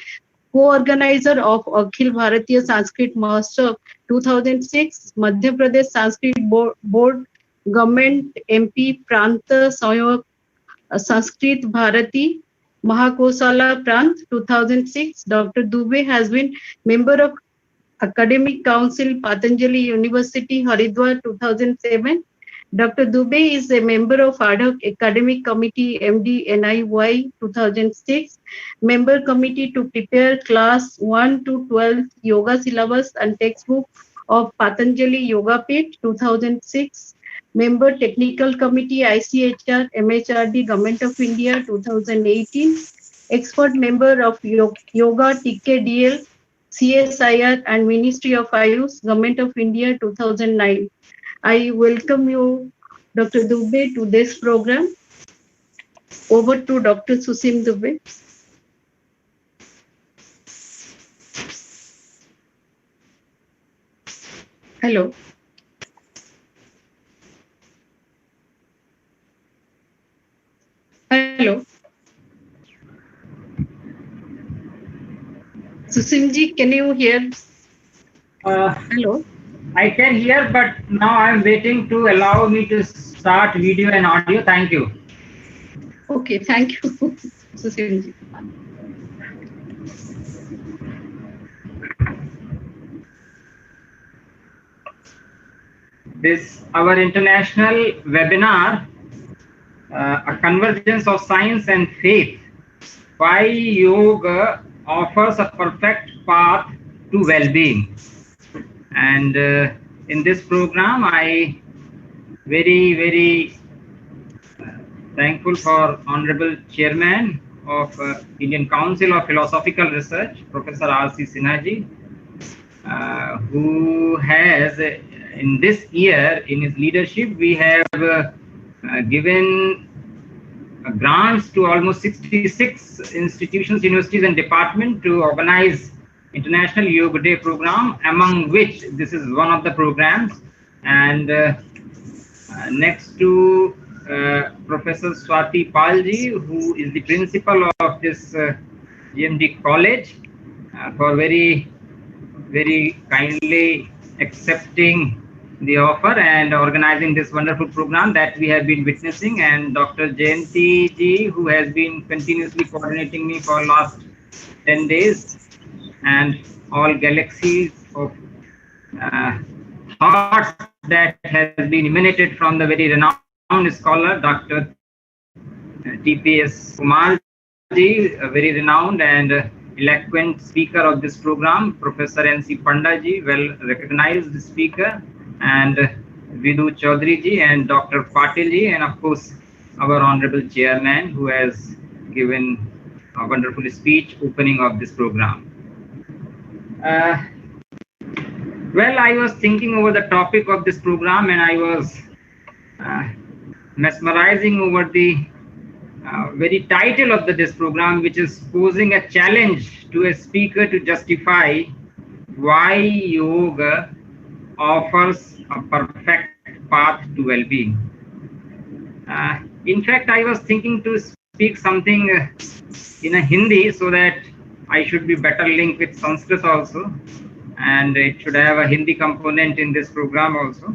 Speaker 3: co-organizer of Akhil Bharatiya Sanskrit Mahotsav 2006, Madhya Pradesh Sanskrit Board, Government MP Pranta Sahyog Sanskrit Bharati, Mahakosala Prant 2006. Dr. Dubey has been member of Academic Council, Patanjali University, Haridwar 2007. Dr. Dubey is a member of Ad hoc Academic Committee MD NIY 2006, member committee to prepare class 1 to 12 yoga syllabus and textbook of Patanjali Yoga Pit 2006, member technical committee ICHR MHRD Government of India 2018, expert member of Yoga TKDL CSIR and Ministry of Ayush, Government of India 2009. I welcome you, Dr. Dubey, to this program. Over to Dr. Sushim Dubey. Hello. Hello. Sushimji, can you hear? Hello.
Speaker 12: I can hear, but now I'm waiting to allow me to start video and audio. Thank you.
Speaker 3: Okay, thank you, Sushim ji.
Speaker 12: This our international webinar, a convergence of science and faith, why yoga offers a perfect path to well-being. And in this program, I very thankful for Honorable Chairman of Indian Council of Philosophical Research, Professor R.C. Sinha ji, who has in this year, in his leadership, we have given grants to almost 66 institutions, universities and departments to organize International Yoga Day program, among which this is one of the programs. And next to Professor Swati Palji, who is the principal of this GMD college, for very kindly accepting the offer and organizing this wonderful program that we have been witnessing, and Dr. Jayanti ji, who has been continuously coordinating me for last 10 days, and all galaxies of thoughts that has been emanated from the very renowned scholar, Dr. TPS Kumar ji, a very renowned and eloquent speaker of this program, Professor NC Panda ji, well recognized speaker, and Vidhu Chaudhary ji and Dr. Patil ji, and of course our honorable chairman, who has given a wonderful speech opening of this program. Well, I was thinking over the topic of this program, and I was mesmerizing over the very title of this program, which is posing a challenge to a speaker to justify why yoga offers a perfect path to well-being. In fact, I was thinking to speak something in a Hindi, so that I should be better linked with Sanskrit also, and it should have a Hindi component in this program also.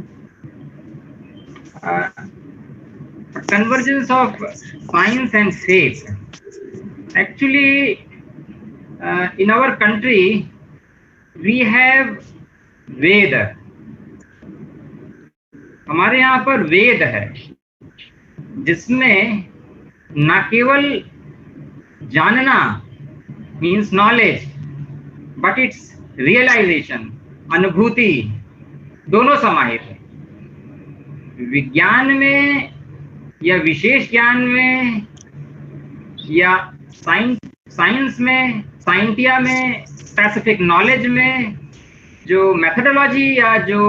Speaker 12: A convergence of science and faith. Actually, in our country, we have Veda. हमारे यहाँ पर वेद है, जिसमें न केवल जानना means knowledge, but its realization, अनुभूति, दोनों समाहित है। विज्ञान में या विशेष ज्ञान में या साइंस में, साइंटिया में, स्पेसिफिक नॉलेज में जो मेथडोलॉजी या जो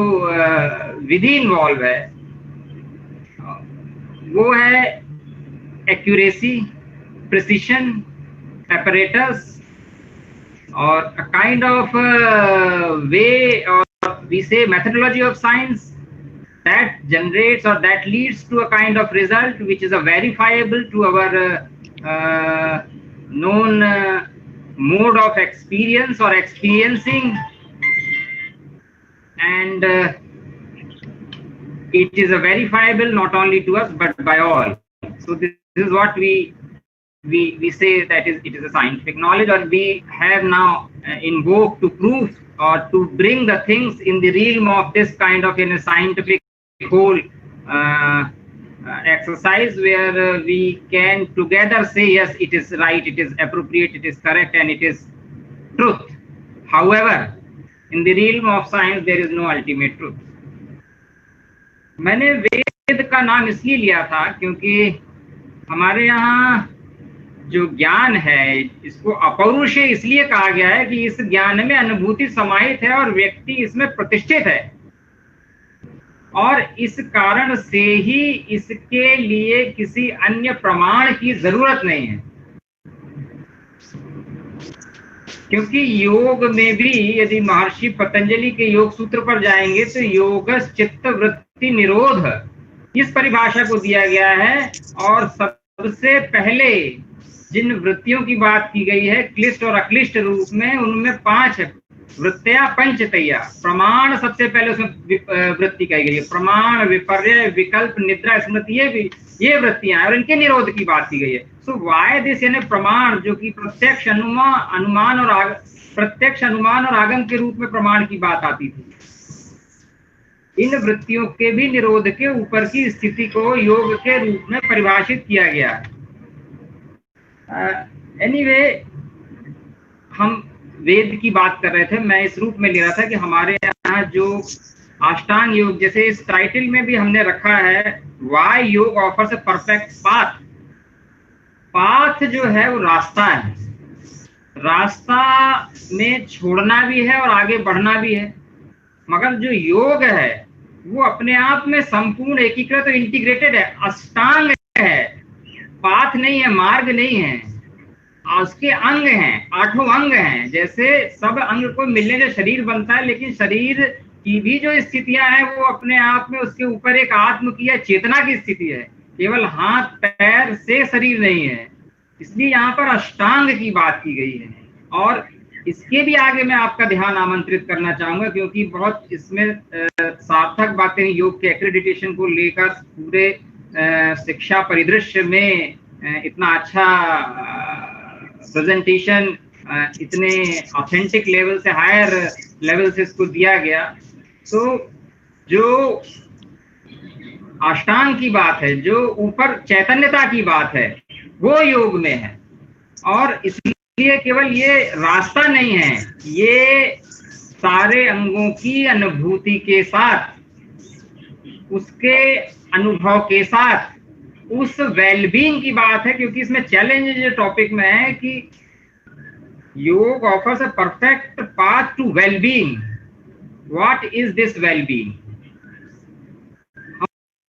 Speaker 12: विधि इन्वॉल्व है, वो है accuracy, precision, apparatus, or a kind of way, or we say methodology of science that generates or that leads to a kind of result which is a verifiable to our known mode of experience or experiencing, and it is a verifiable not only to us but by all. So this is what we say that it is a scientific knowledge, or we have now invoked to prove or to bring the things in the realm of this kind of in a scientific whole exercise, where we can together say yes, it is right, it is appropriate, it is correct, and it is truth. However, in the realm of science there is no ultimate truth. मैंने वेद का नाम इसलिए लिया था क्योंकि हमारे यहाँ जो ज्ञान है, इसको अपौरुषेय इसलिए कहा गया है कि इस ज्ञान में अनुभूति समाहित है और व्यक्ति इसमें प्रतिष्ठित है, और इस कारण से ही इसके लिए किसी अन्य प्रमाण की जरूरत नहीं है। क्योंकि योग में भी यदि महर्षि पतंजलि के योग सूत्र पर जाएंगे तो योगस् चित्त वृत्ति निरोध इस परिभाषा को दिया गया है, और सबसे पहले जिन वृत्तियों की बात की गई है क्लिष्ट और अक्लिष्ट रूप में, उनमें 5 वृत्तियां पंचतैया। प्रमाण सबसे पहले उसमें वृत्ति कही गई है, प्रमाण, विपर्य, विकल्प, निद्रा, स्मृति, ये ये वृत्तियां हैं और इनके निरोध की बात की गई है। सो वाई दिस, यानी प्रमाण जो कि प्रत्यक्ष अनुमान और आगम के रूप में प्रमाण की बात आती थी, इन वृत्तियों के भी निरोध के ऊपर की स्थिति को योग के रूप में परिभाषित किया गया है। एनीवे, हम वेद की बात कर रहे थे, मैं इस रूप में ले रहा था कि हमारे यहाँ जो अष्टांग योग, जैसे इस टाइटल में भी हमने रखा है वाई योग offers a perfect path. Path जो है वो रास्ता है, रास्ता में छोड़ना भी है और आगे बढ़ना भी है, मगर जो योग है वो अपने आप में संपूर्ण एकीकृत और इंटीग्रेटेड है, अष्टांग है, पाथ नहीं है, मार्ग नहीं है, उसके अंग हैं, 8 अंग हैं। जैसे सब अंग को मिलने से शरीर बनता है, लेकिन शरीर की भी जो स्थितियां हैं वो अपने आप में उसके ऊपर एक आत्म की या चेतना की स्थिति है, केवल हाथ पैर से शरीर नहीं है। इसलिए यहाँ पर अष्टांग की बात की गई है। और इसके भी आगे मैं आपका ध्यान आमंत्रित करना चाहूंगा, क्योंकि बहुत इसमें सार्थक बातें योग के एक्रेडिटेशन को लेकर पूरे शिक्षा परिदृश्य में इतना अच्छा प्रेजेंटेशन, इतने ऑथेंटिक लेवल से, हायर लेवल से इसको दिया गया। तो जो अष्टांग की बात है, जो ऊपर चैतन्यता की बात है, वो योग में है। और इसलिए केवल ये रास्ता नहीं है, ये सारे अंगों की अनुभूति के साथ, उसके अनुभव के साथ, उस वेलबींग की बात है। क्योंकि इसमें चैलेंज जो टॉपिक में है कि yoga offers a perfect path to wellbeing. What is this wellbeing?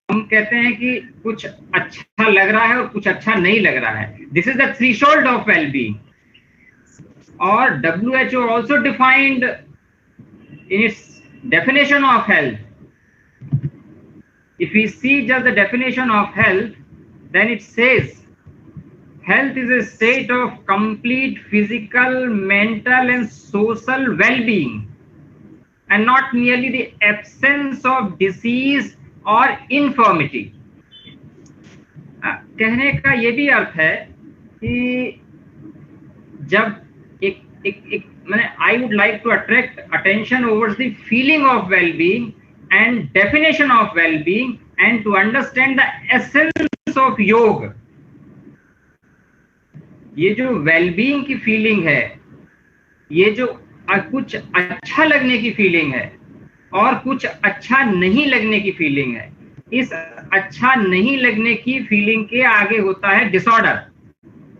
Speaker 12: हम कहते हैं कि कुछ अच्छा लग रहा है और कुछ अच्छा नहीं लग रहा है। This is the threshold of wellbeing. और WHO also defined in its definition of health. If we see just the definition of health, then it says health is a state of complete physical, mental and social well-being, and not merely the absence of disease or infirmity. कहने का ये भी अर्थ है कि जब I would like to attract attention over the feeling of well-being and definition of well-being, and to understand the essence of योग. ये जो well-being की फीलिंग है, ये जो कुछ अच्छा लगने की फीलिंग है और कुछ अच्छा नहीं लगने की फीलिंग है, इस अच्छा नहीं लगने की फीलिंग के आगे होता है डिसऑर्डर,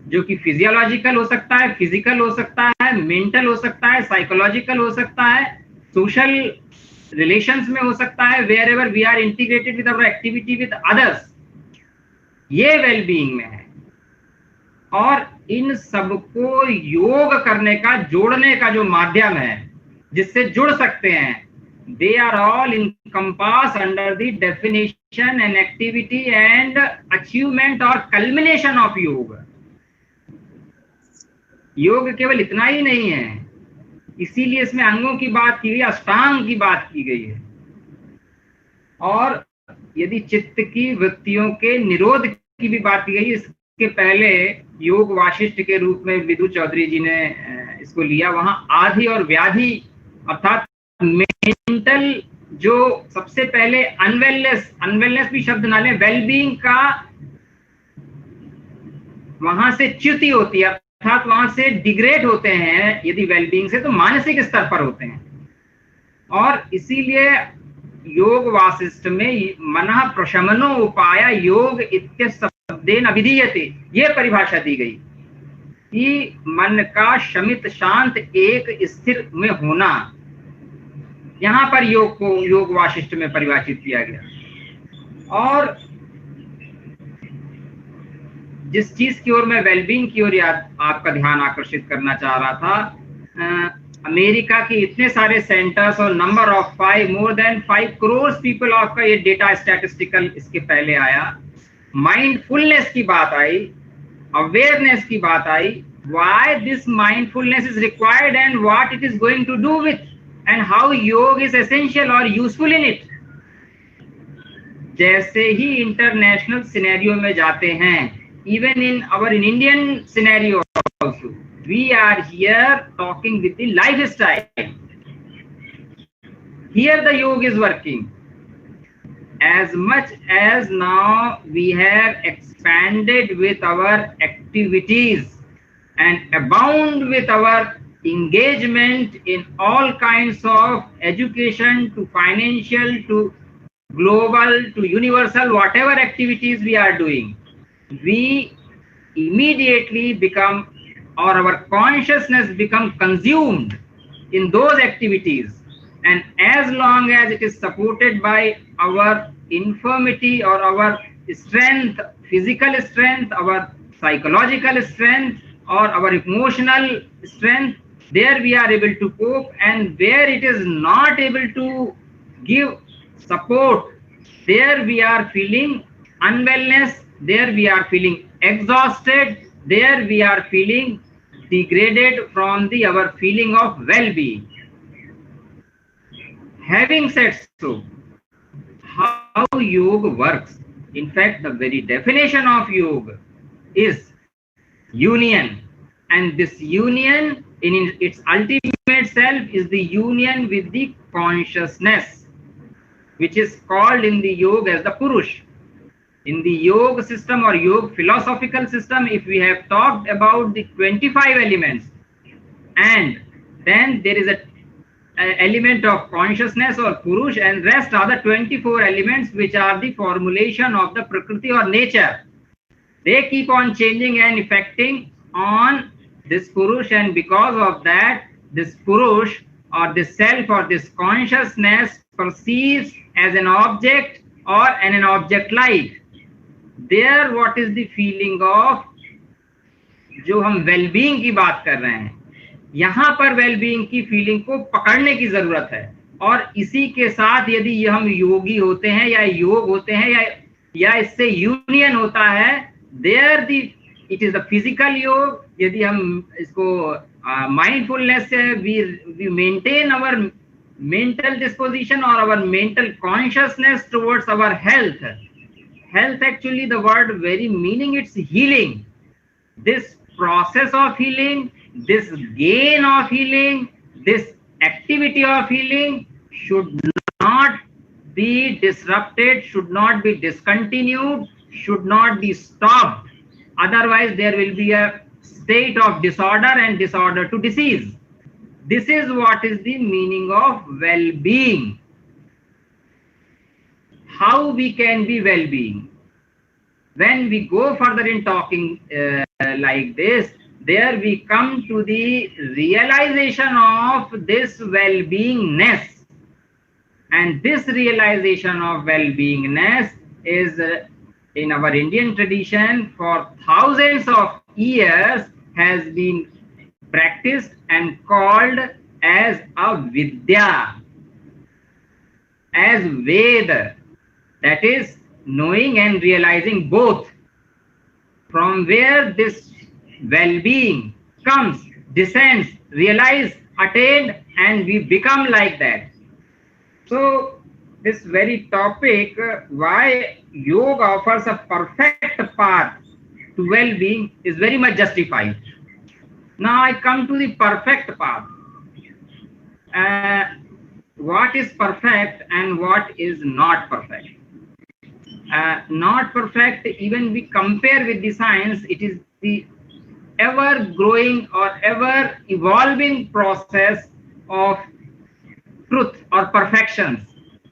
Speaker 12: जो कि फिजियोलॉजिकल हो सकता है, फिजिकल हो सकता है, मेंटल हो सकता है, साइकोलॉजिकल हो सकता है, सोशल रिलेशंस में हो सकता है, wherever we are integrated with our activity with others, ये वेलबींग में है। और इन सबको योग करने का, जोड़ने का जो माध्यम है जिससे जुड़ सकते हैं, they are all encompass under the definition and activity and achievement और कल्मिनेशन ऑफ योग। योग केवल इतना ही नहीं है, इसीलिए इसमें अंगों की बात की गई, अष्टांग की बात की गई है। और यदि चित्त की वृत्तियों के निरोध की भी बात की गई, इसके पहले योग वाशिष्ठ के रूप में विदु चौधरी जी ने इसको लिया। वहां आधि और व्याधि अर्थात मेंटल, जो सबसे पहले अनवेलनेस भी शब्द ना लें, वेलबींग का वहां से च्युति होती है, अर्थात वहां से डिग्रेड होते हैं। यदि वेलबींग से, तो मानसिक स्तर पर होते हैं। और इसीलिए योग वासिष्ठ में मनः प्रशमनो उपाय योग इत्य शब्देन अभिधीयते, ये परिभाषा दी गई कि मन का शमित शांत एक स्थिर में होना। यहां पर योग को योग वासिष्ठ में परिभाषित किया गया। और जिस चीज की ओर मैं वेलबींग की ओर आपका ध्यान आकर्षित करना चाह रहा था, अमेरिका के इतने सारे सेंटर्स और number of more than 5 crore people of का ये डेटा स्टैटिस्टिकल इसके पहले आया। माइंडफुलनेस की बात आई, अवेयरनेस की बात आई, why this mindfulness is required and what it is going to do with, and how yoga is essential और यूजफुल इन इट। जैसे ही इंटरनेशनल सिनेरियो में जाते हैं, even in Indian scenario also, we are here talking with the lifestyle. Here the yoga is working. As much as now we have expanded with our activities and abound with our engagement in all kinds of education to financial to global to universal, whatever activities we are doing, we immediately become, or our consciousness become consumed in those activities. And as long as it is supported by our infirmity or our strength, physical strength, our psychological strength, or our emotional strength, there we are able to cope. And where it is not able to give support, there we are feeling unwellness, there we are feeling exhausted, there we are feeling degraded from our feeling of well-being. Having said so, how yoga works? In fact, the very definition of yoga is union, and this union in its ultimate self is the union with the consciousness, which is called in the yoga as the Purush. In the yoga system or yoga philosophical system, if we have talked about the 25 elements, and then there is a element of consciousness or Purush, and rest are the 24 elements which are the formulation of the Prakriti or nature. They keep on changing and affecting on this Purush, and because of that, this Purush or this self or this consciousness perceives as an object or an object like. There what is the feeling of, जो हम well-being की बात कर रहे हैं, यहाँ पर well-being की feeling को पकड़ने की जरूरत है. और इसी के साथ यदि हम योगी होते हैं या योग होते हैं या इससे यूनियन होता है, there it is the physical योग. यदि हम इसको mindfulness से we maintain our mental disposition or our mental consciousness towards our health. Health, actually the word very meaning, it's healing. This process of healing, this gain of healing, this activity of healing should not be disrupted, should not be discontinued, should not be stopped. Otherwise there will be a state of disorder and disorder to disease. This is what is the meaning of well-being. How we can be well-being? When we go further in talking like this, there we come to the realization of this well-beingness. And this realization of well-beingness is in our Indian tradition for thousands of years has been practiced and called as a Vidya, as Veda, that is knowing and realizing both. From where this well-being comes, descends, realized, attained, and we become like that. So this very topic, why yoga offers a perfect path to well-being, is very much justified. Now I come to the perfect path. What is perfect and what is not perfect? Not perfect, even we compare with the science, it is the ever growing or ever evolving process of truth or perfections,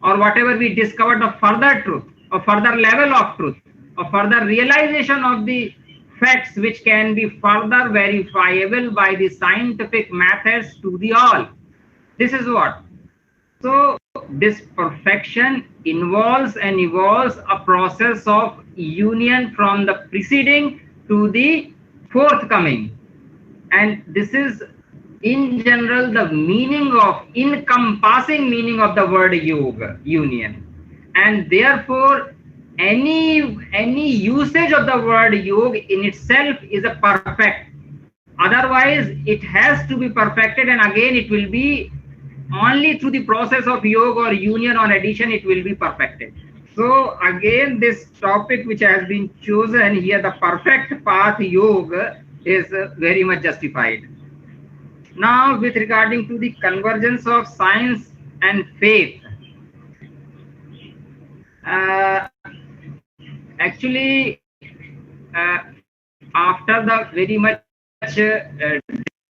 Speaker 12: or whatever we discovered of further truth or further level of truth or further realization of the facts which can be further verifiable by the scientific methods to the all. This is what. So this perfection involves and evolves a process of union from the preceding to the forthcoming. And this is in general the meaning of, encompassing meaning of the word yoga, union. And therefore any usage of the word yoga in itself is a perfect. Otherwise it has to be perfected, and again it will be only through the process of yoga or union or addition it will be perfected. So again, this topic which has been chosen here, the perfect path yoga, is very much justified. Now, with regarding to the convergence of science and faith, actually, after the very much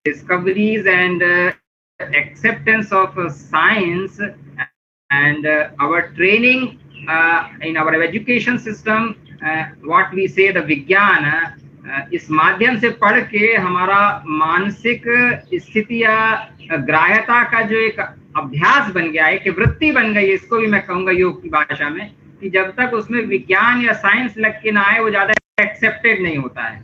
Speaker 12: discoveries and acceptance of science and our training in our education system, what we say the विज्ञान, इस माध्यम से पढ़ के हमारा मानसिक स्थिति या ग्राह्यता का जो एक अभ्यास बन गया है, एक वृत्ति बन गई, इसको भी मैं कहूँगा योग की भाषा में, कि जब तक उसमें विज्ञान या साइंस लग के ना आए वो ज्यादा एक्सेप्टेड नहीं होता है।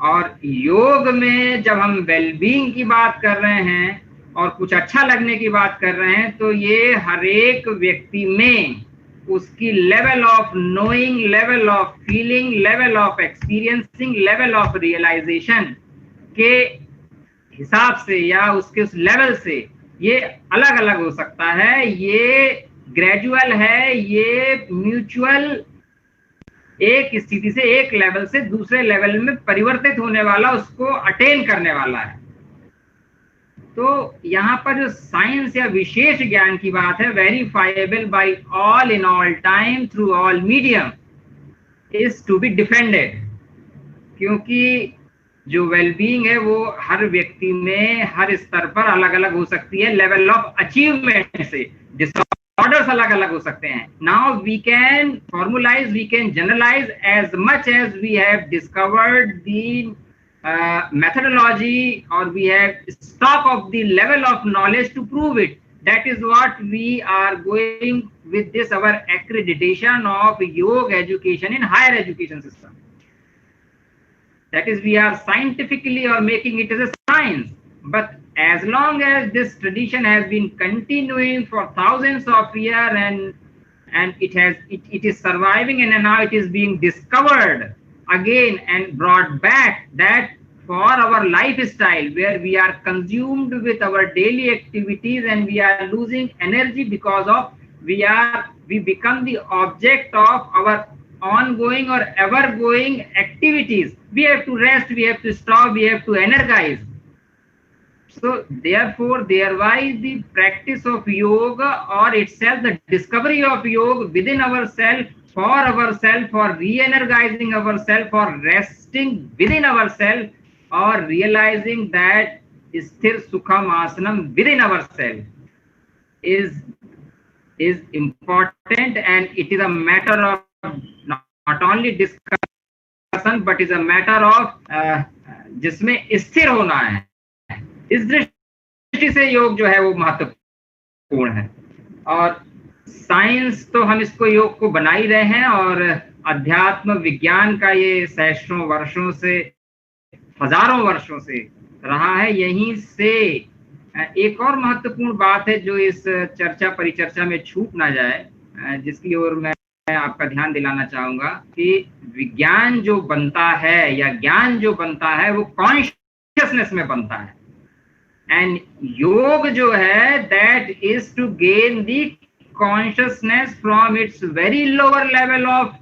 Speaker 12: और योग में जब हम वेलबींग की बात कर रहे हैं और कुछ अच्छा लगने की बात कर रहे हैं, तो ये हर एक व्यक्ति में उसकी level of knowing, level of feeling, level of experiencing, level of realisation के हिसाब से या उसके उस लेवल से ये अलग अलग हो सकता है। ये ग्रेजुअल है, ये म्यूचुअल, एक स्थिति से एक लेवल से दूसरे लेवल में परिवर्तित होने वाला, उसको अटेन करने वाला है। तो यहाँ पर जो साइंस या विशेष ज्ञान की बात है, verifiable by all in all time through all medium, is to be defended, क्योंकि जो वेलबींग है वो हर व्यक्ति में हर स्तर पर अलग अलग हो सकती है, लेवल ऑफ अचीवमेंट से। डिसऑर्डर्स अलग अलग हो सकते हैं। Now we can formulise, we can generalise as much as we have discovered the methodology, or we have stock of the level of knowledge to prove it. That is what we are going with this our accreditation of yoga education in higher education system. That is, we are scientifically or making it as a science. But as long as this tradition has been continuing for thousands of years and it is surviving, and now it is being discovered again and brought back, that for our lifestyle where we are consumed with our daily activities and we are losing energy because of we become the object of our ongoing or ever going activities. We have to rest, we have to stop, we have to energize. So therefore, thereby the practice of yoga or itself, the discovery of yoga within ourselves, for re-energizing ourselves, for resting within ourselves, or realizing that sthir sukham asanam within ourselves is important, and it is a matter of not only discussion but is a matter of जिसमें स्थिर होना है। इस दृष्टि से योग जो है वो महत्वपूर्ण है। और साइंस तो हम इसको योग को बना ही रहे हैं, और अध्यात्म विज्ञान का ये सहस्त्रों वर्षों से, हजारों वर्षों से रहा है। यहीं से एक और महत्वपूर्ण बात है जो इस चर्चा परिचर्चा में छूट ना जाए, जिसकी ओर मैं आपका ध्यान दिलाना चाहूंगा, कि विज्ञान जो बनता है या ज्ञान जो बनता है वो कॉन्शियसनेस में बनता है, एंड योग जो है that is to gain the consciousness from its very lower level of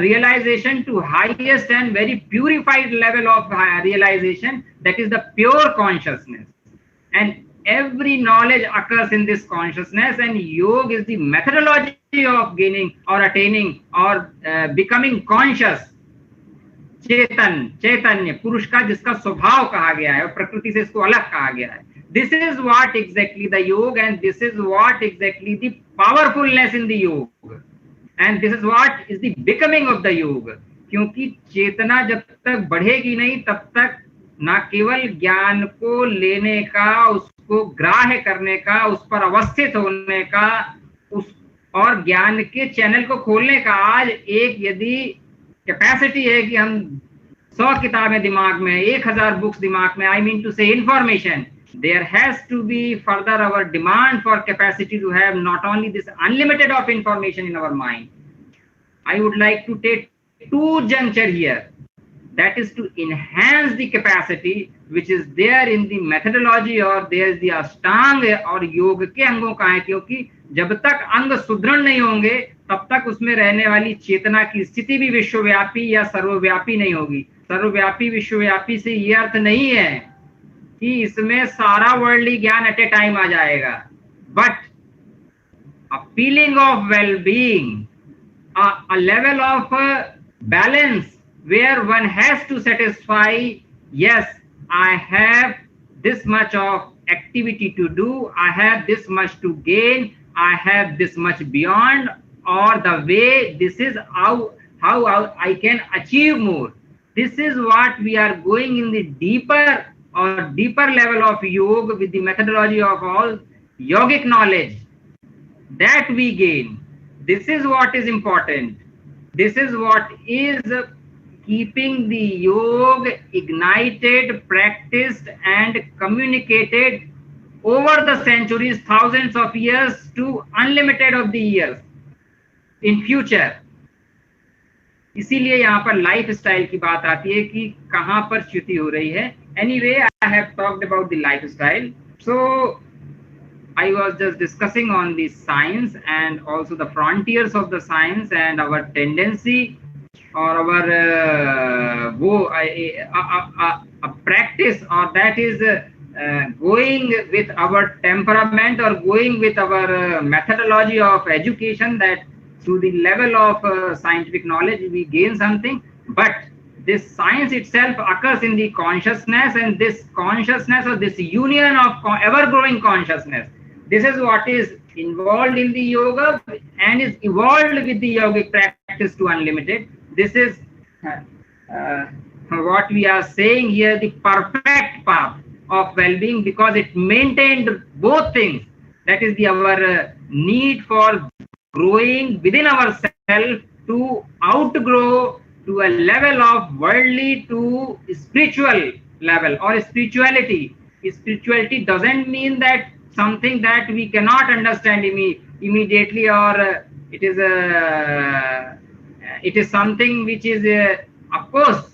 Speaker 12: realization to highest and very purified level of realization, that is the pure consciousness. And every knowledge occurs in this consciousness, and yoga is the methodology of gaining or attaining or becoming conscious. चैतन्य पुरुष का जिसका स्वभाव कहा गया है और प्रकृति से इसको अलग कहा गया है. This is what exactly the yoga, and this is what exactly the powerfulness in the yoga, and this is what is the becoming of the yoga. क्योंकि चेतना जब तक बढ़ेगी नहीं तब तक ना केवल ज्ञान को लेने का, उसको ग्राह्य करने का, उस पर अवस्थित होने का, उस और ज्ञान के चैनल को खोलने का आज एक यदि कैपेसिटी है कि हम 100 किताबें दिमाग में, 1000 बुक्स दिमाग में, आई मीन टू से information, there has to be further our demand for capacity to have not only this unlimited of information in our mind. I would like to take two juncture here, that is to enhance the capacity which is there in the methodology, or there is the ashtanga और योग के अंगों का है, क्योंकि जब तक अंग सुदृढ़ नहीं होंगे तब तक उसमें रहने वाली चेतना की स्थिति भी विश्वव्यापी या सर्वव्यापी नहीं होगी। सर्वव्यापी विश्वव्यापी से ये अर्थ नहीं है कि इसमें सारा वर्ल्डली ज्ञान एट ए टाइम आ जाएगा, but a feeling of wellbeing, a level of balance where one has to satisfy, yes, I have this much of activity to do, I have this much to gain, I have this much beyond, or the way this is how I can achieve more. This is what we are going in the deeper level of yoga with the methodology of all yogic knowledge that we gain. This is what is important. This is what is keeping the yoga ignited, practiced and communicated over the centuries, thousands of years to unlimited of the years in future. इसीलिए यहाँ पर life style की बात आती है कि कहाँ पर च्युति हो रही है. Anyway, I have talked about the lifestyle. So I was just discussing on the science and also the frontiers of the science and our tendency or our a practice, or that is going with our temperament or going with our methodology of education, that to the level of scientific knowledge we gain something, but this science itself occurs in the consciousness, and this consciousness or this union of ever-growing consciousness, this is what is involved in the yoga and is evolved with the yogic practice to unlimited. This is what we are saying here, the perfect path of well-being, because it maintained both things. That is our need for growing within ourselves to outgrow to a level of worldly to spiritual level or spirituality. Spirituality doesn't mean that something that we cannot understand immediately, or it is something which is of course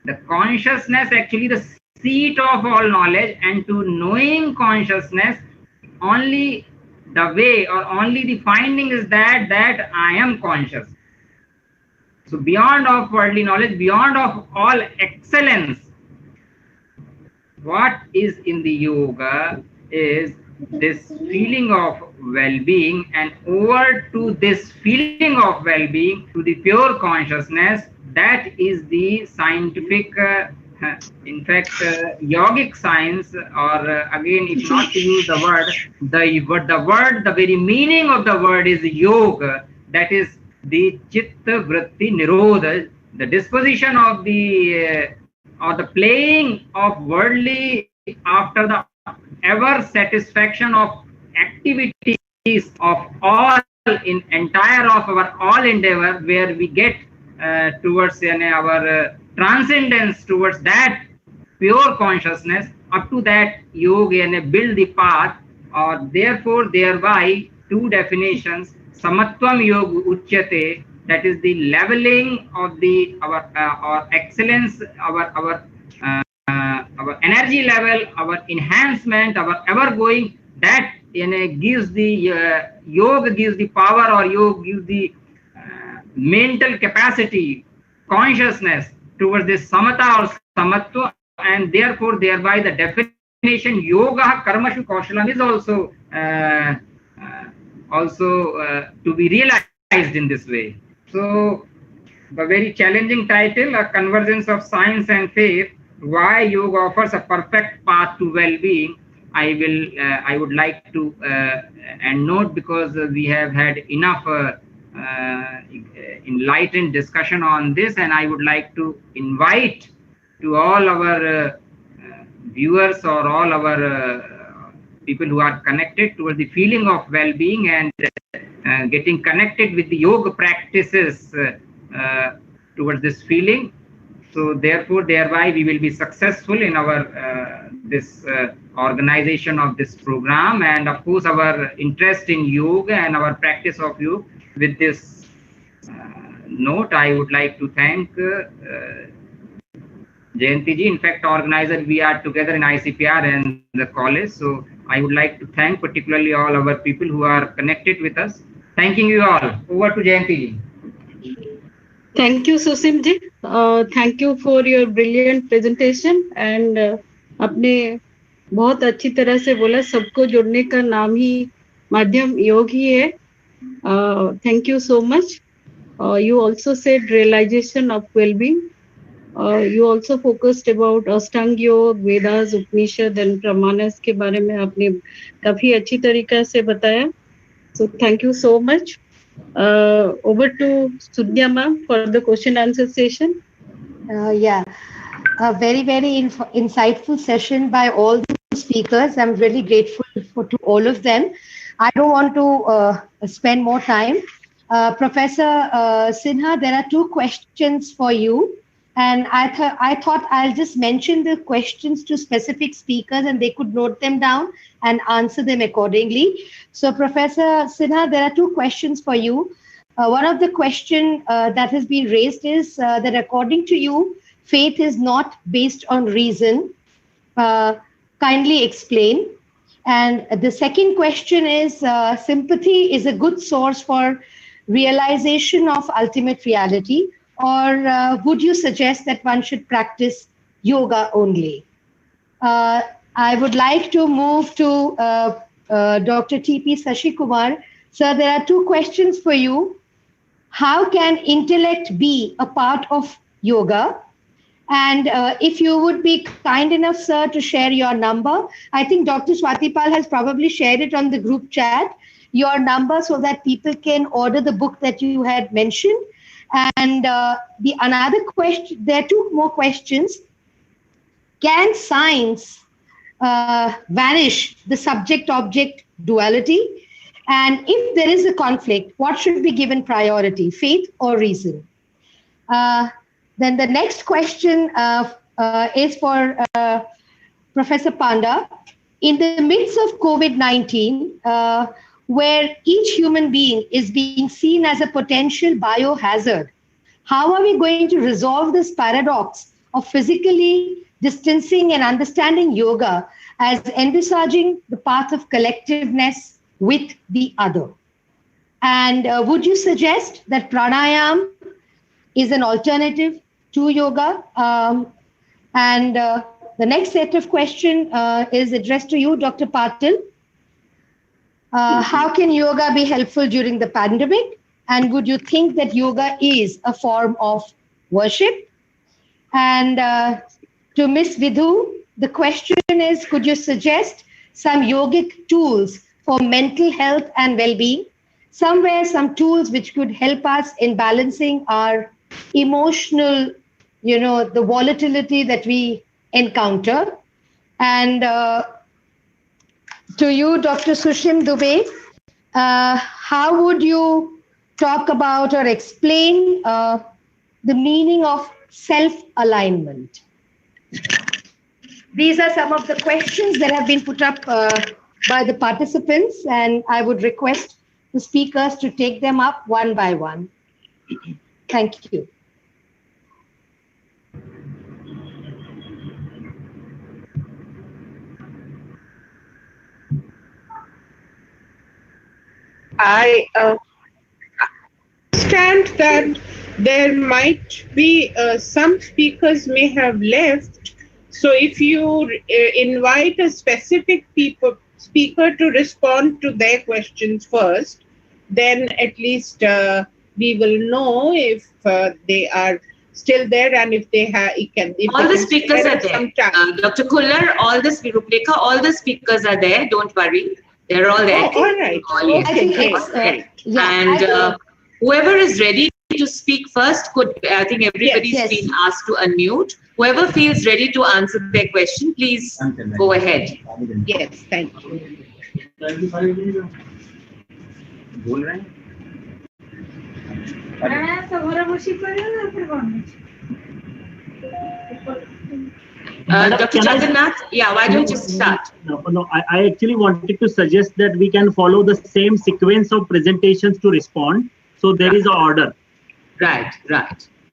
Speaker 12: the consciousness actually the seat of all knowledge, and to knowing consciousness only the way or only the finding is that I am conscious. So beyond of worldly knowledge, beyond of all excellence, what is in the yoga is this feeling of well-being, and over to this feeling of well-being, to the pure consciousness, that is the scientific, in fact, yogic science, or again, if not to use the word, the very meaning of the word is yoga, that is the chitta vritti nirodha, the disposition of the or the playing of worldly after the ever satisfaction of activities of all in entire of our all endeavor, where we get towards our transcendence, towards that pure consciousness. Up to that yoga build the path, or therefore thereby two definitions. Samatvam yoga uchyate, that is the leveling of the our excellence, our energy level, our enhancement, our ever going, that gives the yoga gives the power, or yoga gives the mental capacity, consciousness towards this samatha or samatva, and therefore thereby the definition yoga karmashu kaushalam is also to be realized in this way. So the very challenging title, A Convergence of Science and Faith, why yoga offers a perfect path to well-being, I would like to end note, because we have had enough enlightened discussion on this, and I would like to invite to all our viewers or all our people who are connected towards the feeling of well-being and getting connected with the yoga practices towards this feeling. So therefore thereby we will be successful in our this organization of this program, and of course our interest in yoga and our practice of yoga. With this note, I would like to thank Jayanti ji. In fact, organizer, we are together in ICPR and the college. So I would like to thank particularly all our people who are connected with us. Thanking you all. Over to Jayanti ji.
Speaker 3: Thank you, Sushim ji. Thank you for your brilliant presentation and आपने बहुत अच्छी तरह से बोला सबको जुड़ने का नाम ही माध्यम योग ही है. Thank you so much. You also said realization of well-being. You also focused about Ashtanga Yoga, Vedas, Upanishad and Pramanas के बारे में आपने काफी अच्छी तरीका से बताया. So thank you so much. Over to Sudhya ma'am for the question answer session.
Speaker 5: Yeah, a very, very insightful session by all the speakers. I'm really grateful to all of them. I don't want to spend more time. Professor Sinha, there are 2 questions for you. And I thought I'll just mention the questions to specific speakers and they could note them down and answer them accordingly. So Professor Sinha, there are 2 questions for you. One of the question that has been raised is that according to you, faith is not based on reason. Kindly explain. And the second question is, sympathy is a good source for realization of ultimate reality, or would you suggest that one should practice yoga only? I would like to move to Dr. T.P. Sashikumar. Sir, there are 2 questions for you. How can intellect be a part of yoga? And if you would be kind enough, sir, to share your number. I think Dr. Swatipal has probably shared it on the group chat, your number, so that people can order the book that you had mentioned. And the another question, there are 2 more questions. Can science vanish the subject-object duality? And if there is a conflict, what should be given priority, faith or reason? Then the next question is for Professor Panda. In the midst of COVID-19, where each human being is being seen as a potential biohazard, how are we going to resolve this paradox of physically distancing and understanding yoga as envisaging the path of collectiveness with the other? And would you suggest that pranayam is an alternative to yoga? And the next set of questions is addressed to you, Dr. Patil. How can yoga be helpful during the pandemic? And would you think that yoga is a form of worship? And to Ms. Vidhu, the question is, could you suggest some yogic tools for mental health and well-being? Some tools which could help us in balancing our emotional, the volatility that we encounter. And to you, Dr. Sushim Dubey, how would you talk about or explain the meaning of self-alignment? These are some of the questions that have been put up by the participants, and I would request the speakers to take them up one by one. Thank you.
Speaker 2: I understand that there might be some speakers may have left. So if you invite a specific speaker to respond to their questions first, then at least we will know if they are still there and if they have.
Speaker 1: All the speakers are there. Dr. Kullar, all the speakers are there. Don't worry. They're all there.
Speaker 2: Oh, all right.
Speaker 1: Okay. And whoever is ready to speak first I think everybody's been asked to unmute. Whoever feels ready to answer their question, please go ahead.
Speaker 2: Yes, thank you.
Speaker 1: Dr. Jagannath, why don't you start?
Speaker 9: No, I actually wanted to suggest that we can follow the same sequence of presentations to respond. So there is an order.
Speaker 1: Right.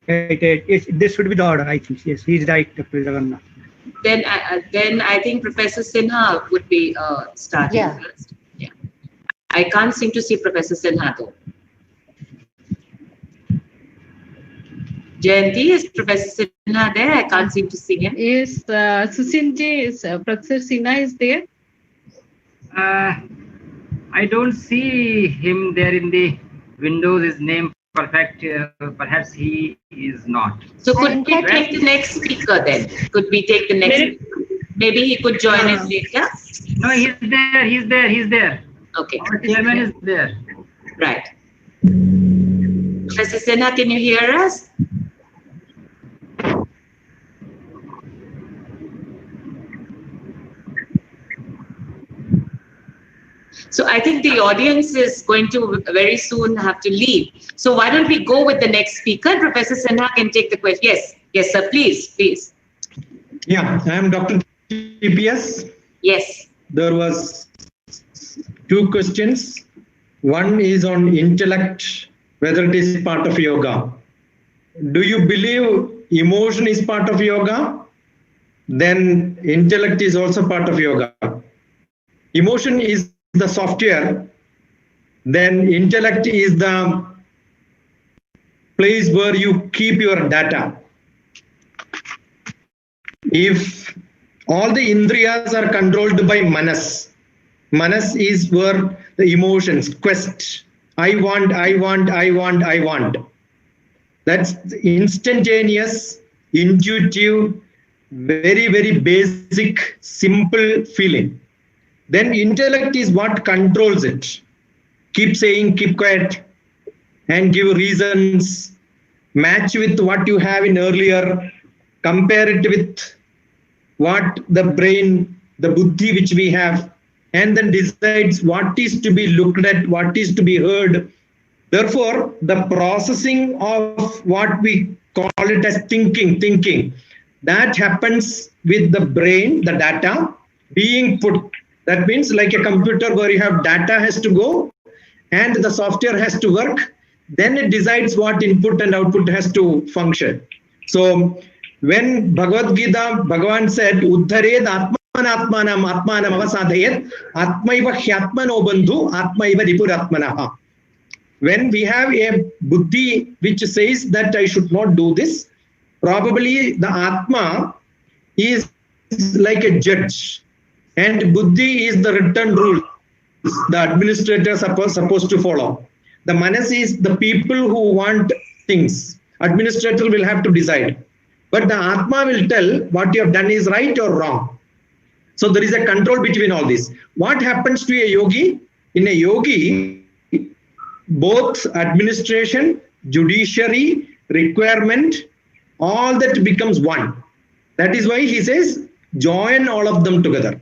Speaker 8: This should be the order, I think. Yes, he's right, Dr. Jagannath.
Speaker 1: Then I think Professor Sinha would be starting first. Yeah. I can't seem to see Professor Sinha though. Jayanti, is Professor Sinha there? I can't seem to see him.
Speaker 3: Yes, Sushim ji, is Professor Sinha is there?
Speaker 12: I don't see him there in the windows, his name perfect. Perhaps he is not.
Speaker 1: So could we take the next speaker then? Could we take the next? Maybe he could join us later.
Speaker 12: No, he's there. He's there. He's there.
Speaker 1: Okay.
Speaker 12: Our chairman is there.
Speaker 1: Right. Professor Sinha, can you hear us? So I think the audience is going to very soon have to leave. So why don't we go with the next speaker? Professor Sinha can take the question. Yes, yes, sir. Please, please.
Speaker 7: Yeah, I am Dr. TPS.
Speaker 1: Yes.
Speaker 7: There was 2 questions. One is on intellect, whether it is part of yoga. Do you believe emotion is part of yoga? Then intellect is also part of yoga. Emotion is the software, then intellect is the place where you keep your data. If all the indriyas are controlled by manas, manas is where the emotions, quest, I want, I want, I want, I want. That's instantaneous, intuitive, very, very basic, simple feeling. Then intellect is what controls it. Keep saying, keep quiet, and give reasons, match with what you have in earlier, compare it with what the brain, the buddhi which we have, and then decides what is to be looked at, what is to be heard. Therefore, the processing of what we call it as thinking, that happens with the brain, the data being put. That means like a computer where you have data has to go and the software has to work. Then it decides what input and output has to function. So when Bhagavad Gita, Bhagavan said, Uddhared atmanatmanam atmanam avasadhayat atmaiva hyatmano bandhu atmaiva ripuratmanaha. When we have a buddhi which says that I should not do this, probably the Atma is like a judge. And buddhi is the written rule the administrators are supposed to follow. The manas is the people who want things. Administrator will have to decide. But the Atma will tell what you have done is right or wrong. So there is a control between all this. What happens to a yogi? In a yogi, both administration, judiciary, requirement, all that becomes one. That is why he says, join all of them together.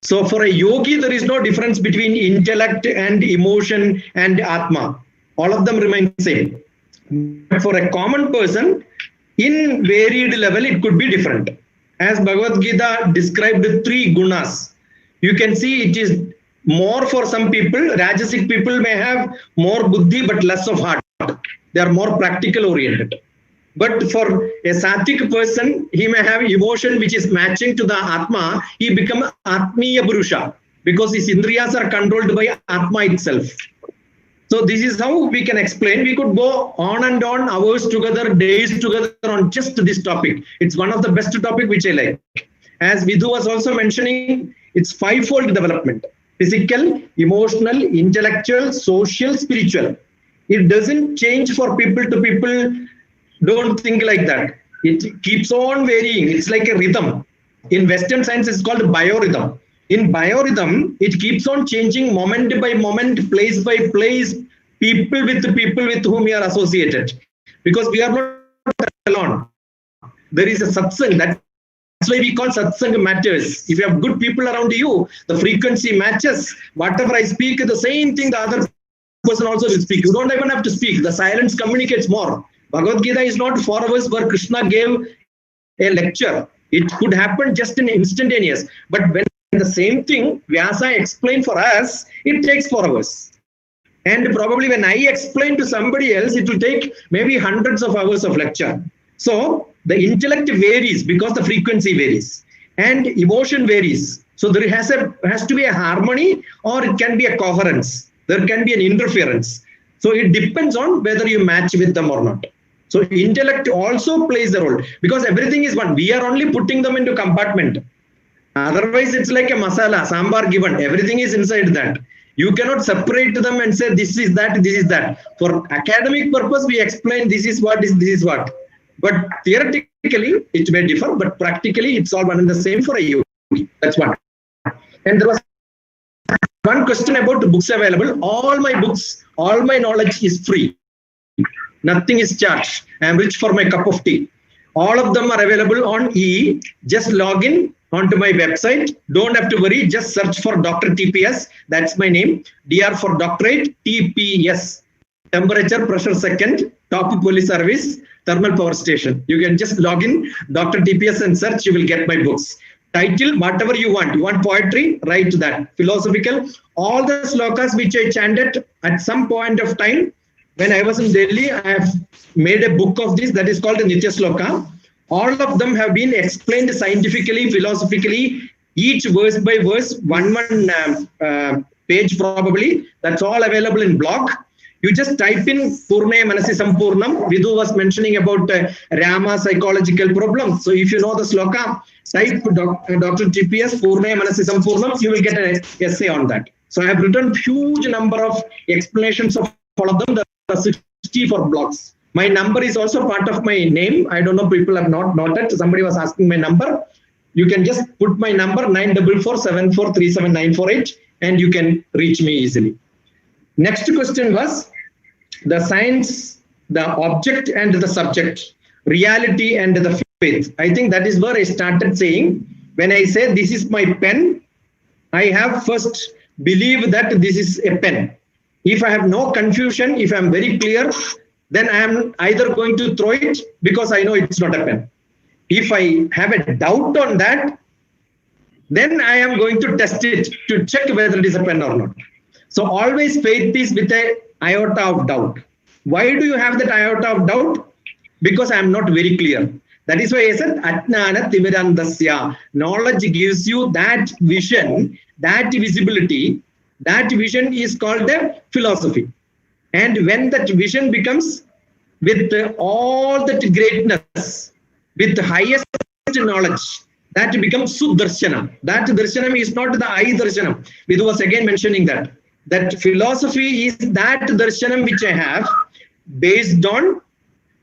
Speaker 7: So for a yogi, there is no difference between intellect and emotion and Atma. All of them remain same. But for a common person, in varied level, it could be different. As Bhagavad Gita described 3 gunas, you can see it is more for some people. Rajasic people may have more buddhi but less of heart. They are more practical oriented. But for a sattvic person, he may have emotion which is matching to the Atma. He becomes Atmiya Purusha because his indriyas are controlled by Atma itself. So this is how we can explain. We could go on and on, hours together, days together on just this topic. It's one of the best topic which I like. As Vidhu was also mentioning, it's 5-fold development. Physical, emotional, intellectual, social, spiritual. It doesn't change for people to people. Don't think like that. It keeps on varying. It's like a rhythm. In Western science, it's called biorhythm. In biorhythm, it keeps on changing moment by moment, place by place, people with whom we are associated. Because we are not alone. There is a satsang. That's why we call satsang matters. If you have good people around you, the frequency matches. Whatever I speak, the same thing the other person also will speak. You don't even have to speak. The silence communicates more. Bhagavad Gita is not 4 hours where Krishna gave a lecture. It could happen just in instantaneous. But when the same thing Vyasa explained for us, it takes 4 hours. And probably when I explain to somebody else, it will take maybe hundreds of hours of lecture. So the intellect varies because the frequency varies. And emotion varies. So there has to be a harmony, or it can be a coherence. There can be an interference. So it depends on whether you match with them or not. So intellect also plays a role, because everything is one. We are only putting them into compartment. Otherwise, it's like a masala, sambar given. Everything is inside that. You cannot separate them and say this is that, this is that. For academic purpose, we explain this is what, this is what. But theoretically, it may differ, but practically, it's all one and the same for a yogi. That's one. And there was one question about books available. All my books, all my knowledge is free. Nothing is charged. I am rich for my cup of tea. All of them are available on EE. Just log in onto my website. Don't have to worry. Just search for Dr. TPS. That's my name. DR for doctorate, TPS. Temperature, pressure second, top police service, thermal power station. You can just log in Dr. TPS and search. You will get my books. Title, whatever you want. You want poetry? Write that. Philosophical. All the slokas which I chanted at some point of time, when I was in Delhi, I have made a book of this that is called the Nitya Sloka. All of them have been explained scientifically, philosophically, each verse by verse, one page probably. That's all available in blog. You just type in Purne Manasi Sampurnam. Vidhu was mentioning about Rama psychological problems. So if you know the sloka, type Dr. TPS Purne Manasi Sampurnam, you will get an essay on that. So I have written huge number of explanations of all of them. There are 60 for blogs. My number is also part of my name. I don't know, people have not noted. Somebody was asking my number. You can just put my number 94474379948 and you can reach me easily. Next question was the science, the object and the subject, reality and the faith. I think that is where I started saying, when I say this is my pen, I have first believe that this is a pen. If I have no confusion, if I am very clear, then I am either going to throw it because I know it's not a pen. If I have a doubt on that, then I am going to test it to check whether it is a pen or not. So always faith is with an iota of doubt. Why do you have that iota of doubt? Because I am not very clear. That is why I said, Atnana Timirandasya. Knowledge gives you that vision, that visibility. That vision is called the philosophy. And when that vision becomes with all that greatness, with the highest knowledge, that becomes Sudarshana. That Darshanam is not the I Darshanam. Vidhu was again mentioning that. That philosophy is that Darshanam which I have based on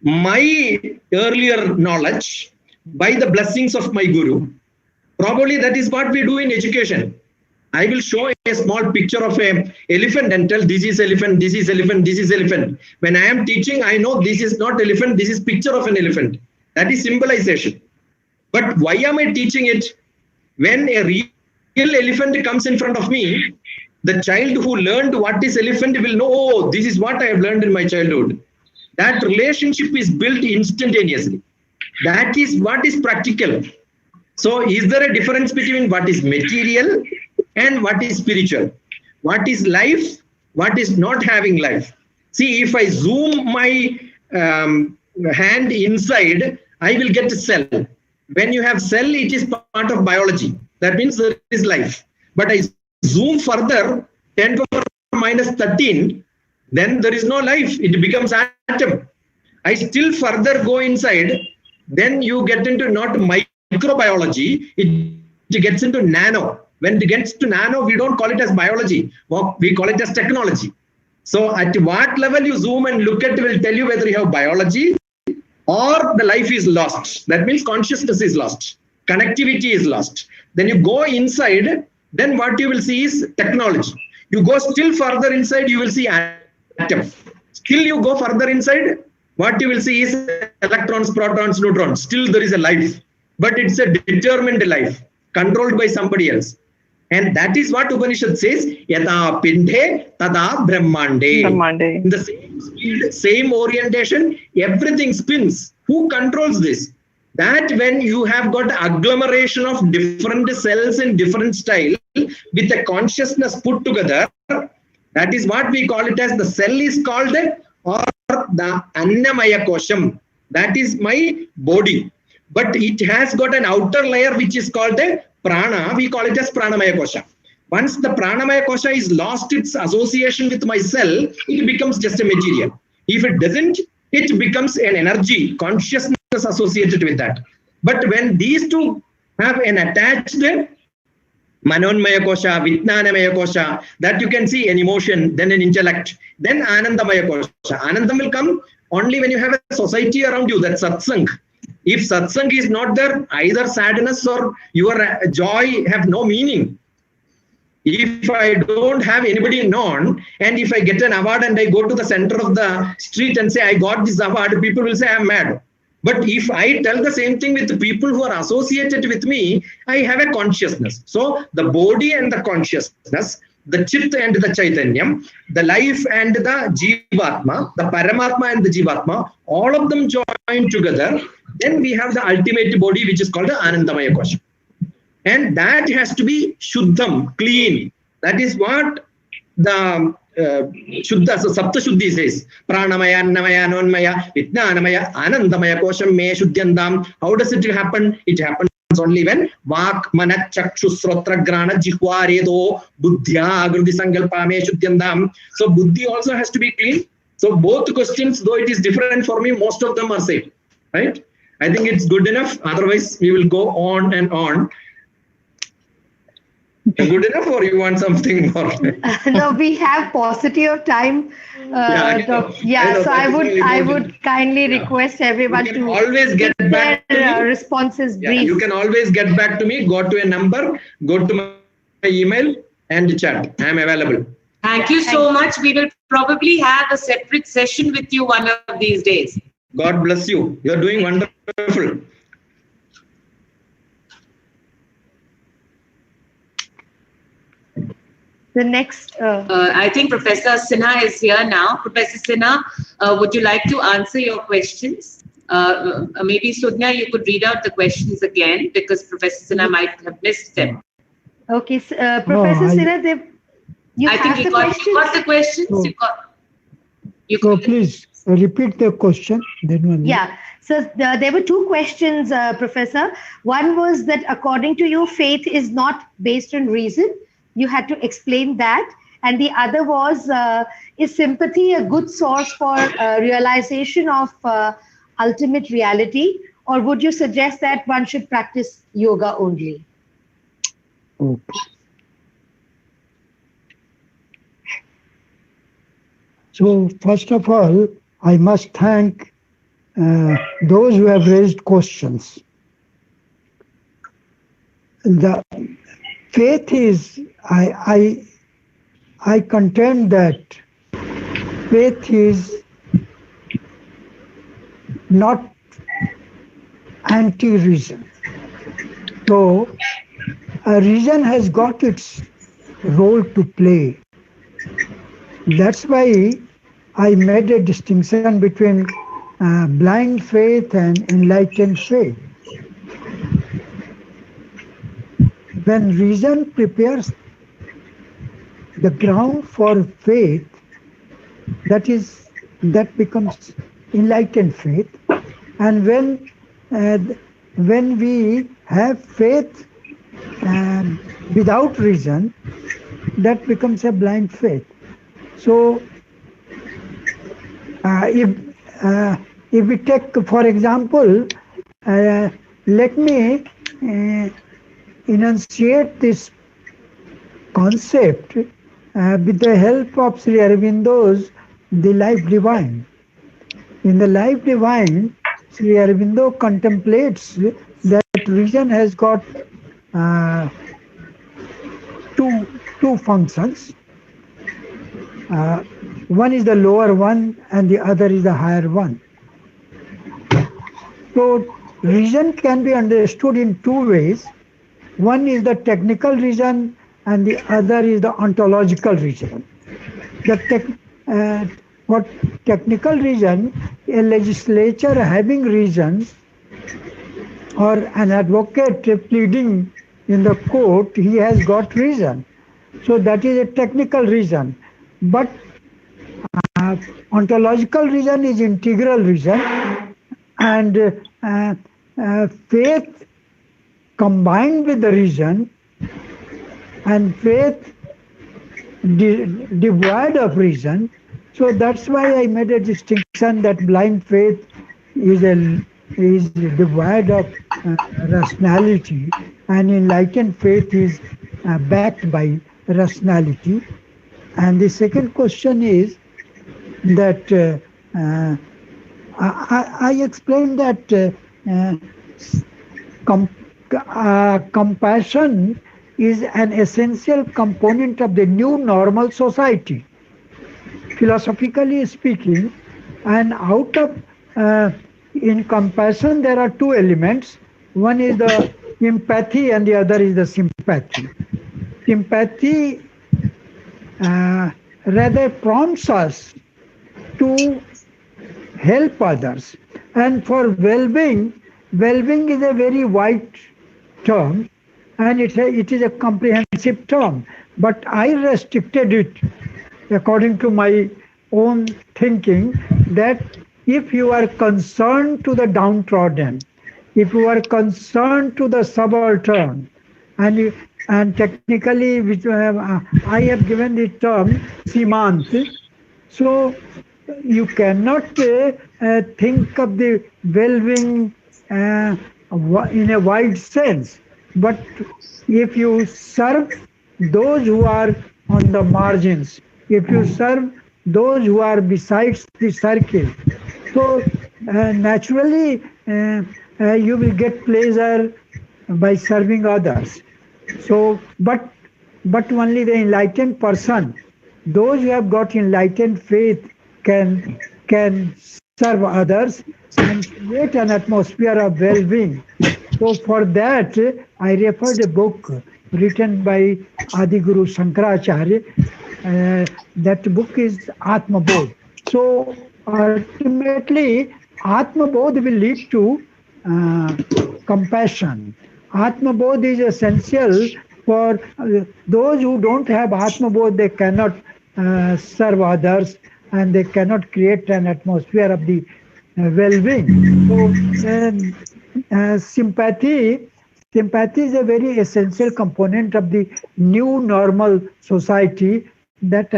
Speaker 7: my earlier knowledge by the blessings of my Guru. Probably that is what we do in education. I will show a small picture of an elephant and tell this is elephant, this is elephant, this is elephant. When I am teaching, I know this is not elephant, this is picture of an elephant. That is symbolization. But why am I teaching it? When a real elephant comes in front of me, the child who learned what is elephant will know, oh, this is what I have learned in my childhood. That relationship is built instantaneously. That is what is practical. So is there a difference between what is material and what is spiritual? What is life? What is not having life? See, if I zoom my hand inside, I will get a cell. When you have cell, it is part of biology. That means there is life. But I zoom further, 10 to the minus 13, then there is no life. It becomes atom. I still further go inside, then you get into not microbiology, it gets into nano. When it gets to nano, we don't call it as biology, we call it as technology. So at what level you zoom and look at will tell you whether you have biology or the life is lost. That means consciousness is lost. Connectivity is lost. Then you go inside, then what you will see is technology. You go still further inside, you will see atom. Still you go further inside, what you will see is electrons, protons, neutrons. Still there is a life, but it's a determined life, controlled by somebody else. And that is what Upanishad says, Yata Pindhe Tada Brahmande. In the same speed, same orientation, everything spins. Who controls this? That when you have got agglomeration of different cells in different style with a consciousness put together, that is what we call it as the cell is called or the Annamaya Kosham. That is my body. But it has got an outer layer which is called the prana, we call it as pranamaya kosha. Once the pranamaya kosha is lost its association with my cell, it becomes just a material. If it doesn't, it becomes an energy, consciousness associated with that. But when these two have an attached manonmaya kosha, vijnanamaya kosha, that you can see an emotion, then an intellect, then anandamaya kosha. Anandam will come only when you have a society around you, that's satsang. If satsang is not there, either sadness or your joy have no meaning. If I don't have anybody known, and if I get an award and I go to the center of the street and say, I got this award, people will say I'm mad. But if I tell the same thing with the people who are associated with me, I have a consciousness. So the body and the consciousness, the chit and the chaitanyam, the life and the jivatma, the paramatma and the jivatma, all of them join together. Then we have the ultimate body, which is called the anandamaya kosha. And that has to be shuddham, clean. That is what the Shuddha, so Sapta Shuddhi says, Pranamaya, Annamaya, Anonmaya, Vijnanamaya, Anandamaya, Kosham, Me, Shuddhyandam. How does it happen? It happens only when Vak, Manat, Chakshu, Srotra, Grana, Jihva, Redo, Buddhya, Agrudi Sankalpa, Me, Shuddhyandam. So Buddhi also has to be clean. So both questions, though it is different for me, most of them are same. Right? I think it's good enough. Otherwise, we will go on and on. Good enough, or you want something more?
Speaker 5: No, we have paucity of time. So I would kindly request everyone to
Speaker 7: always get back to me.
Speaker 5: Responses brief.
Speaker 7: You can always get back to me. Go to a number, go to my email and chat. I am available.
Speaker 1: Thank you so much. We will probably have a separate session with you one of these days.
Speaker 7: God bless you. You are doing wonderful.
Speaker 5: The next...
Speaker 1: I think Professor Sinha is here now. Professor Sinha, would you like to answer your questions? Maybe Sudhya, you could read out the questions again because Professor Sinha might have missed them.
Speaker 5: Okay, Professor Sinha,
Speaker 1: I think you got the questions.
Speaker 4: So please repeat the question.
Speaker 5: Yeah. So there were two questions, Professor. One was that according to you, faith is not based on reason. You had to explain that. And the other was, is sympathy a good source for realization of ultimate reality? Or would you suggest that one should practice yoga only?
Speaker 4: Okay. So first of all, I must thank those who have raised questions. The faith is, I contend that faith is not anti-reason. So a reason has got its role to play. That's why I made a distinction between blind faith and enlightened faith. When reason prepares the ground for faith, that becomes enlightened faith. And when we have faith without reason, that becomes a blind faith. So if we take, for example, let me enunciate this concept with the help of Sri Aurobindo's The Life Divine. In The Life Divine, Sri Aurobindo contemplates that reason has got two functions. One is the lower one and the other is the higher one. So reason can be understood in two ways. One is the technical reason and the other is the ontological reason. What technical reason, a legislature having reason or an advocate pleading in the court, he has got reason. So that is a technical reason. But ontological reason is integral reason, and faith combined with the reason, and faith devoid of reason. So that's why I made a distinction that blind faith is devoid of rationality, and enlightened faith is backed by rationality. And the second question is that I explained that compassion is an essential component of the new normal society, philosophically speaking. And out of in compassion there are two elements. One is the empathy and the other is the sympathy. Sympathy rather prompts us to help others, and for well-being is a very wide term, and it is a comprehensive term, but I restricted it according to my own thinking, that if you are concerned to the downtrodden, if you are concerned to the subaltern, and technically which I have given the term Simant, so you cannot think of the well-being in a wide sense. But if you serve those who are on the margins, if you serve those who are besides the circle, so naturally you will get pleasure by serving others. So, but only the enlightened person, those who have got enlightened faith, can serve others and create an atmosphere of well-being. So for that, I referred a book written by Adi Guru Shankaracharya. That book is Atma Bodh. So ultimately, Atma Bodh will lead to compassion. Atma Bodh is essential for those who don't have Atma Bodh. They cannot serve others, and they cannot create an atmosphere of the well-being. So sympathy is a very essential component of the new normal society. That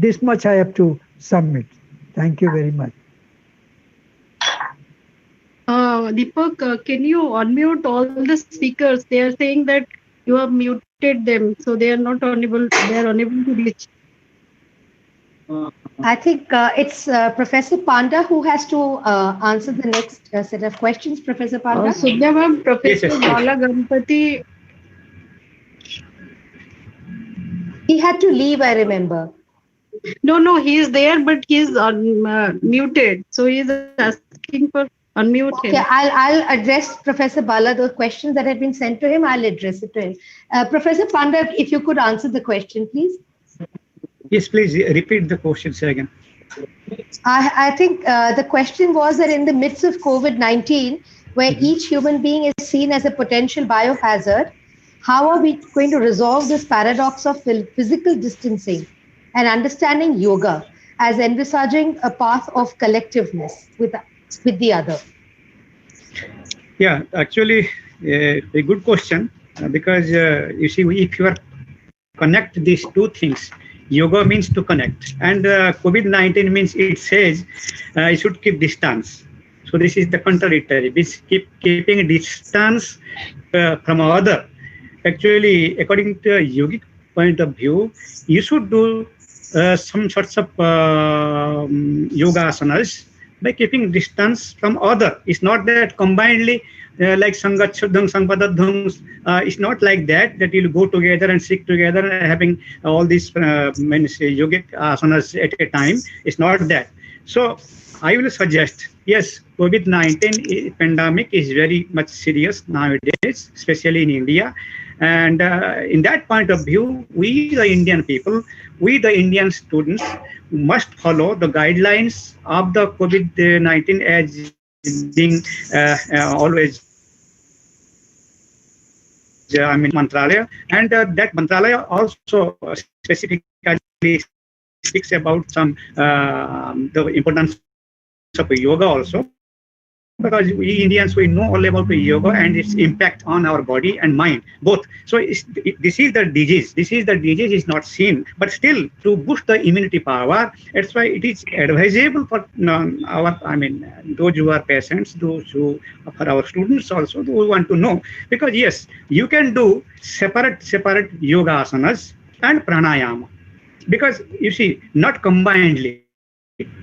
Speaker 4: this much I have to submit. Thank you very much.
Speaker 3: Deepak, can you unmute all the speakers? They are saying that you have muted them, so they are not unable. They are unable to reach.
Speaker 5: I think it's Professor Panda who has to answer the next set of questions. Professor Panda.
Speaker 3: Sudhya ma'am, Professor Balagampati.
Speaker 5: He had to leave, I remember.
Speaker 3: No, he is there, but he is muted. So he is asking for unmute him.
Speaker 5: Okay, I'll address Professor Bala the questions that have been sent to him. I'll address it to him. Professor Panda, if you could answer the question, please.
Speaker 8: Yes, please repeat the question again.
Speaker 5: I think the question was that in the midst of COVID-19, where each human being is seen as a potential biohazard, how are we going to resolve this paradox of physical distancing and understanding yoga as envisaging a path of collectiveness with the other?
Speaker 8: Yeah, actually, a good question, because you see, if you are connect these two things, yoga means to connect, and COVID-19 means it says you should keep distance. So this is the contradictory. This keeping distance from other. Actually, according to a yogic point of view, you should do some sorts of yoga asanas by keeping distance from other. It's not that combinedly like Sangatshadhang, Sampadadhang, it's not like that you'll go together and sit together and having all these yogic asanas at a time. It's not that. So I will suggest, yes, COVID-19 pandemic is very much serious nowadays, especially in India. And in that point of view, we the Indian people, we the Indian students must follow the guidelines of the COVID-19 as being always Mantralaya, and that Mantralaya also specifically speaks about some the importance of yoga also. because we Indians, we know all about the yoga and its impact on our body and mind, both. So this is the disease. This is the disease is not seen, but still to boost the immunity power. That's why it is advisable for those who are patients, those who, for our students also, who want to know. Because yes, you can do separate yoga asanas and pranayama. Because you see, not combinedly.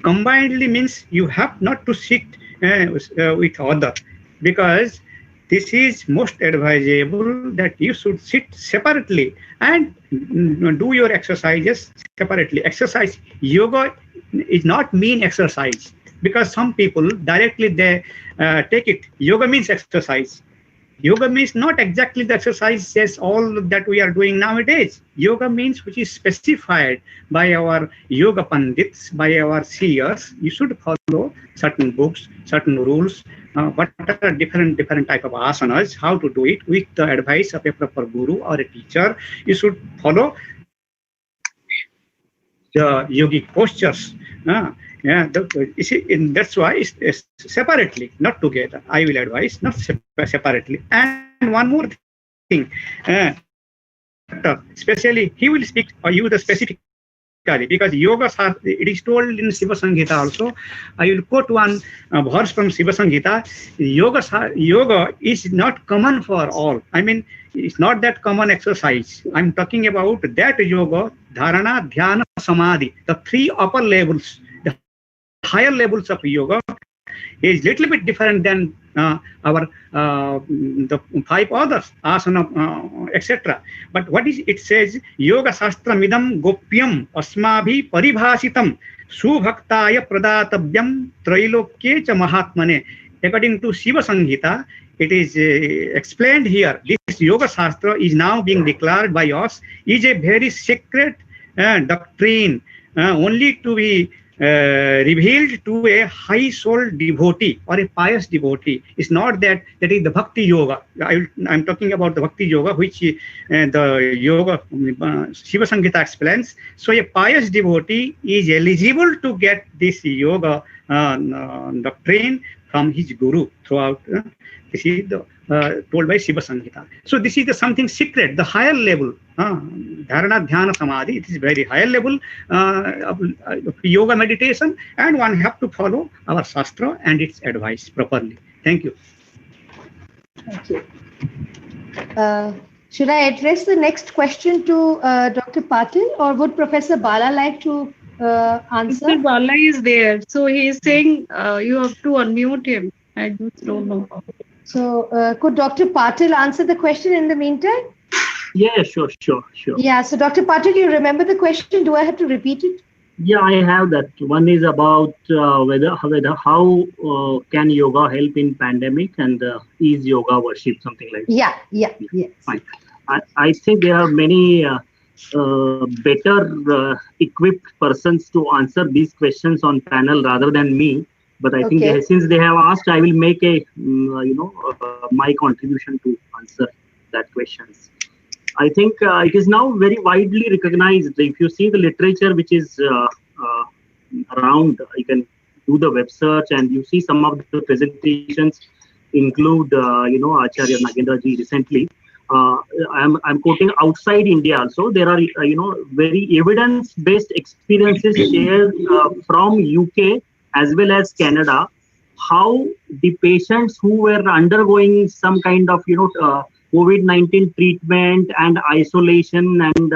Speaker 8: Combinedly means you have not to sit with other, because this is most advisable that you should sit separately and do your exercises separately. Exercise, yoga is not mean exercise, because some people directly they take it. Yoga means exercise. Yoga means not exactly the exercises all that we are doing nowadays. Yoga means which is specified by our yoga pandits, by our seers. You should follow certain books, certain rules, what are different type of asanas, how to do it with the advice of a proper guru or a teacher. You should follow the yogic postures. That's why it's separately, not together. I will advise not separately. And one more thing, especially he will speak or you the specifically, because yoga, it is told in Shiva Samhita also. I will quote one verse from Shiva Samhita. Yoga is not common for all. I mean, it's not that common exercise. I'm talking about that yoga, dharana, dhyana, samadhi, the three upper levels. Higher levels of yoga is little bit different than our the five others, asana, etc. But what is it says? Yoga shastra midam gopyam asmabhi paribhasitam subhaktaya pradatavyam trailokye cha mahatmane. According to Shiva Samhita, it is explained here. This yoga shastra is now being declared by us is a very sacred doctrine, only to be revealed to a high soul devotee or a pious devotee. It's not that is the bhakti yoga. I'm talking about the bhakti yoga, which the yoga Shiva Samhita explains. So a pious devotee is eligible to get this yoga doctrine from his guru throughout. This is told by Shiva Samhita. So this is something secret, the higher level. Dharana, dhyana, samadhi. It is very higher level of yoga meditation, and one have to follow our shastra and its advice properly. Thank you.
Speaker 5: Thank you. Should I address the next question to Dr. Patil, or would Professor Bala like to answer?
Speaker 3: Mr. Bala is there, so he is saying you have to unmute him. I just don't know.
Speaker 5: So could Dr. Patil answer the question in the meantime?
Speaker 9: Yeah, sure.
Speaker 5: Yeah, so Dr. Patil, you remember the question? Do I have to repeat it?
Speaker 9: Yeah, I have that. One is about how can yoga help in pandemic, and is yoga worship, something like that.
Speaker 5: Yeah.
Speaker 9: Fine. I think there are many better equipped persons to answer these questions on panel rather than me. But I think since they have asked, I will make a my contribution to answer that questions. I think it is now very widely recognized. If you see the literature which is around, you can do the web search and you see some of the presentations include Acharya Nagendra ji recently. I'm quoting outside India also. There are very evidence-based experiences shared from UK as well as Canada, how the patients who were undergoing some kind of COVID-19 treatment and isolation and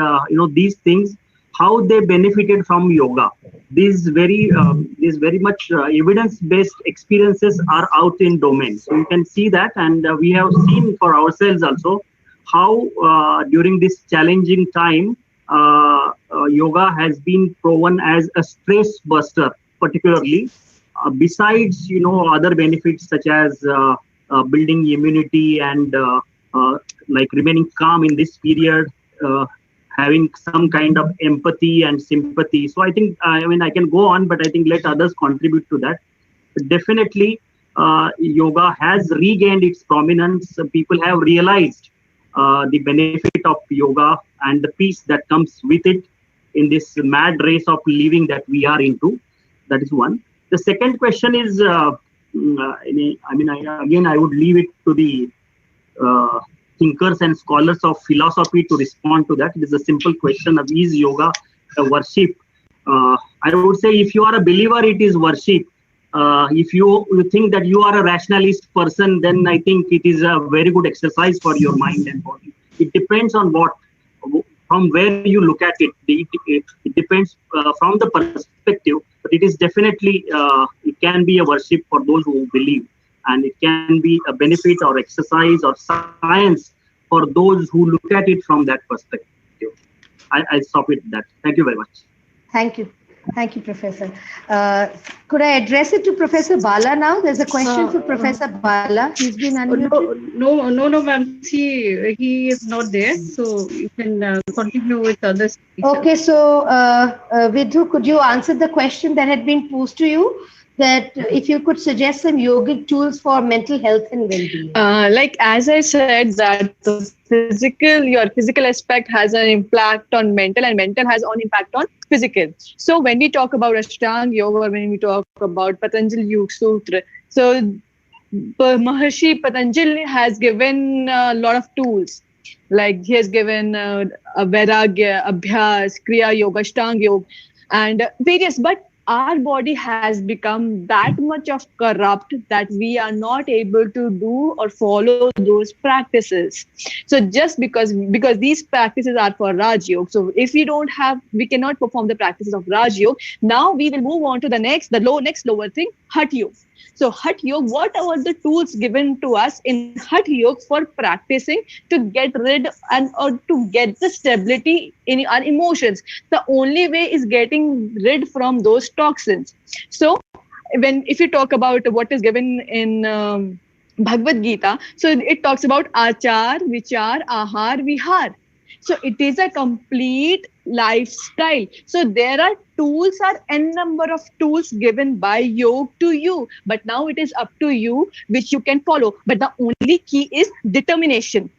Speaker 9: these things, how they benefited from yoga. These very much evidence-based experiences are out in domain. So you can see that, and we have seen for ourselves also how during this challenging time, yoga has been proven as a stress buster, particularly besides other benefits such as building immunity and like remaining calm in this period, having some kind of empathy and sympathy. So I think I can go on, but I think let others contribute to that. But definitely yoga has regained its prominence. People have realized the benefit of yoga and the peace that comes with it in this mad race of living that we are into. That is one. The second question is I would leave it to the thinkers and scholars of philosophy to respond to that. It is a simple question of, is yoga a worship? I would say, if you are a believer, it is worship. If you think that you are a rationalist person, then I think it is a very good exercise for your mind and body. It depends on from where you look at it. It depends from the perspective, but it is definitely, it can be a worship for those who believe, and it can be a benefit or exercise or science for those who look at it from that perspective. I stop with that. Thank you very much.
Speaker 5: Thank you. Thank you, Professor. Could I address it to Professor Bala now? There's a question for Professor Bala. He's been unmuted.
Speaker 3: No, ma'am. He is not there. So you can continue with others.
Speaker 5: Okay, so Vidhu, could you answer the question that had been posed to you? That if you could suggest some yogic tools for mental health and well-being.
Speaker 11: Like as I said, that your physical aspect has an impact on mental, and mental has an impact on physical. So when we talk about Ashtanga Yoga, or when we talk about Patanjali Yoga Sutra, so Maharshi Patanjali has given a lot of tools. Like he has given a Vairagya, Abhyas, Kriya Yoga, Ashtanga Yoga, and various, but our body has become that much of corrupt that we are not able to do or follow those practices. So just because these practices are for Raj Yoga, so if we cannot perform the practices of Raj Yoga, now we will move on to the next lower thing, Hatha Yoga. So Hatha Yoga, what are the tools given to us in Hatha Yoga for practicing to get rid or to get the stability in our emotions? The only way is getting rid from those toxins. So if you talk about what is given in Bhagavad Gita, so it talks about Achar, Vichar, Ahar, Vihar. So it is a complete lifestyle. So there are n number of tools given by yoga to you, but now it is up to you which you can follow. But the only key is determination.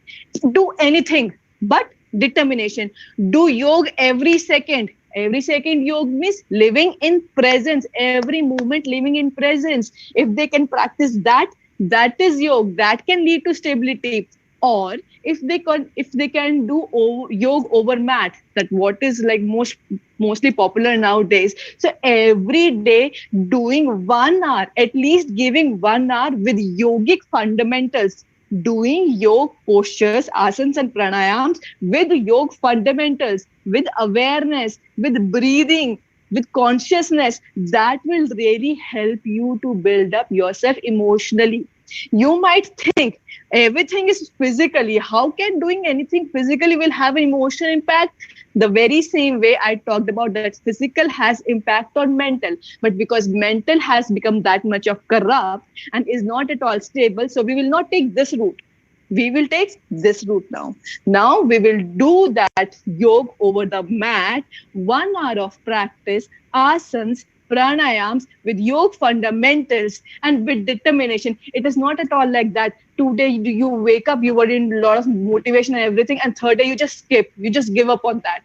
Speaker 11: Do anything but determination. Do yoga every second. Every second yoga means living in presence. Every moment living in presence. If they can practice that is yoga. That can lead to stability. Or if they can do yoga over mat, that what is like mostly popular nowadays. So every day doing 1 hour, at least giving 1 hour with yogic fundamentals, doing yoga postures, asanas and pranayams with yoga fundamentals, with awareness, with breathing, with consciousness, that will really help you to build up yourself emotionally. You might think everything is physically. How can doing anything physically will have an emotional impact? The very same way I talked about that physical has impact on mental. But because mental has become that much of corrupt and is not at all stable, so we will not take this route. We will take this route now. Now we will do that yoga over the mat, 1 hour of practice, asanas, pranayams with yoga fundamentals and with determination. It is not at all like that. Today you wake up, you were in a lot of motivation and everything, and third day you just skip, you just give up on that.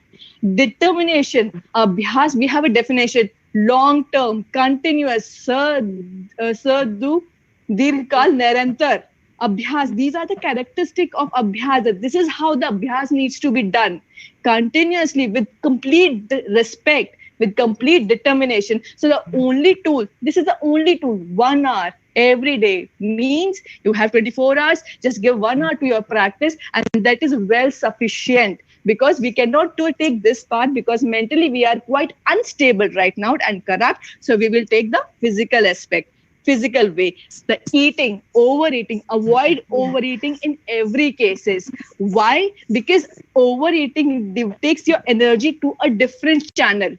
Speaker 11: Determination, abhyas, we have a definition, long term, continuous, sadhu, dirghkal, nirantar. Abhyas, these are the characteristics of abhyas. This is how the abhyas needs to be done continuously with complete respect, with complete determination. So the only tool, this is the only tool, 1 hour every day means you have 24 hours, just give 1 hour to your practice, and that is well sufficient, because we cannot take this part because mentally we are quite unstable right now and corrupt. So we will take the physical aspect. Physical way, the eating, overeating, avoid overeating in every cases. Why? Because overeating takes your energy to a different channel.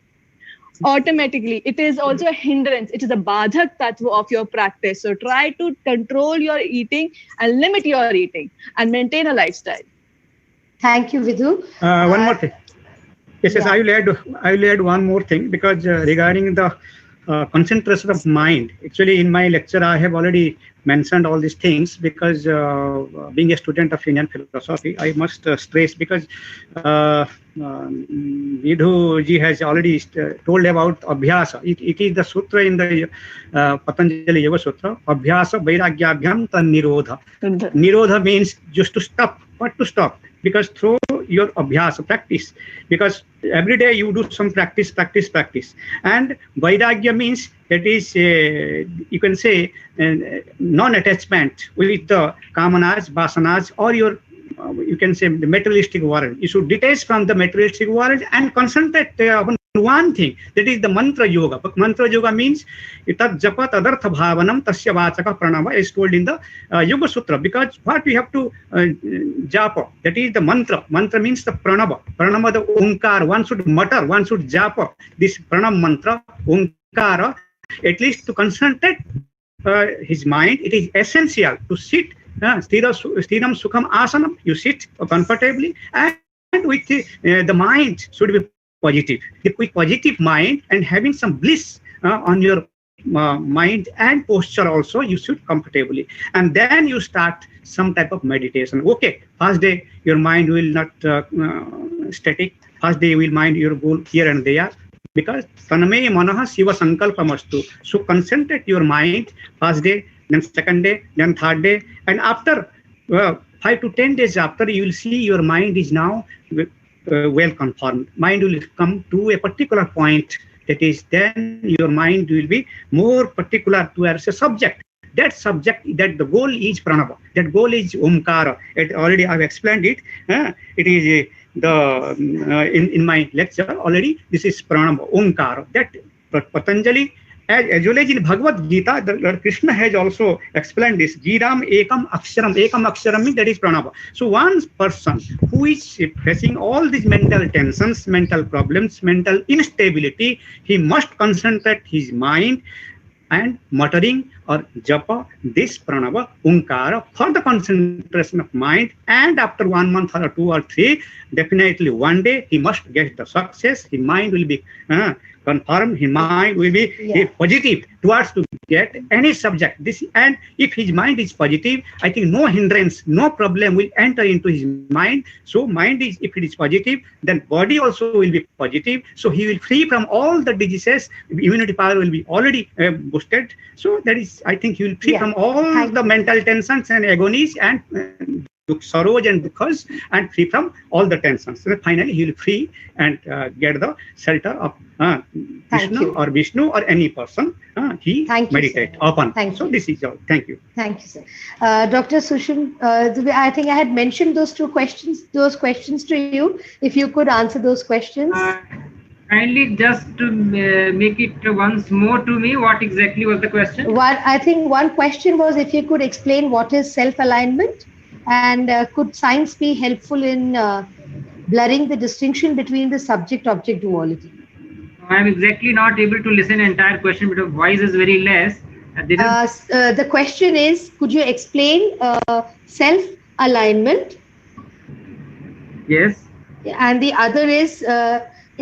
Speaker 11: Automatically, it is also a hindrance. It is a badhak tattva of your practice. So try to control your eating and limit your eating and maintain a lifestyle.
Speaker 5: Thank you, Vidhu.
Speaker 8: One more thing. Yes, I will add one more thing, because regarding the concentration of mind. Actually, in my lecture, I have already mentioned all these things because being a student of Indian philosophy, I must stress because Vidhu ji has already told about Abhyasa. It is the sutra in the Patanjali Yoga Sutra. Abhyasa Vairagyabhyam tan Nirodha. Nirodha means just to stop. What to stop? Because through your abhyasa, practice, because every day you do some practice, and vairagya means that is, you can say, non-attachment with the kamanas, vasanas, or your, you can say, the materialistic world. You should detach from the materialistic world and concentrate on one thing, that is the mantra yoga. But mantra yoga means itat japa tadartha bhavanam tasya vachaka pranava, is told in the Yoga Sutra. Because what we have to japa, that is the mantra. Mantra means the pranava. Pranava, the onkar. One should mutter, one should japa this pranam mantra, onkara, at least to concentrate his mind. It is essential to sit. Stiram sukham asanam. You sit comfortably, and with the mind should be positive. With positive mind and having some bliss on your mind and posture also, you sit comfortably, and then you start some type of meditation. Okay, first day your mind will not static. First day you will mind your goal here and there, because taname manaha shiva sankalpamastu. So concentrate your mind first day, then second day, then third day, and after 5 to 10 days after, you will see your mind is now well conformed. Mind will come to a particular point. That is, then your mind will be more particular towards a subject. That subject, that the goal is pranava. That goal is omkara. Already I have explained it. It is in my lecture already. This is pranava, omkara. That Patanjali, as well as in Bhagavad Gita, Krishna has also explained this. Giram ekam aksharam. Ekam aksharam means that is pranava. So one person who is facing all these mental tensions, mental problems, mental instability, he must concentrate his mind and muttering or japa this pranava, onkara, for the concentration of mind. And after 1 month or 2 or 3, definitely one day he must get the success. His mind will be confirmed. His mind will be positive towards to get any subject. This, and if his mind is positive, I think no hindrance, no problem will enter into his mind. So mind is, if it is positive, then body also will be positive. So he will free from all the diseases. Immunity power will be already boosted. So that is, I think he will free from all the mental tensions and agonies and sorrows and dukhas, and free from all the tensions. So finally he will free and get the shelter of Krishna or Vishnu or any person he meditate upon. So this is all. Thank you.
Speaker 5: Thank you, sir. Dr. Sushim, I think I had mentioned those questions to you. If you could answer those questions.
Speaker 12: Kindly just to make it once more to me, what exactly was the question?
Speaker 5: I think one question was if you could explain what is self-alignment, and could science be helpful in blurring the distinction between the subject-object duality?
Speaker 12: I am exactly not able to listen entire question because voice is very less.
Speaker 5: The question is, could you explain self-alignment?
Speaker 12: Yes.
Speaker 5: And the other is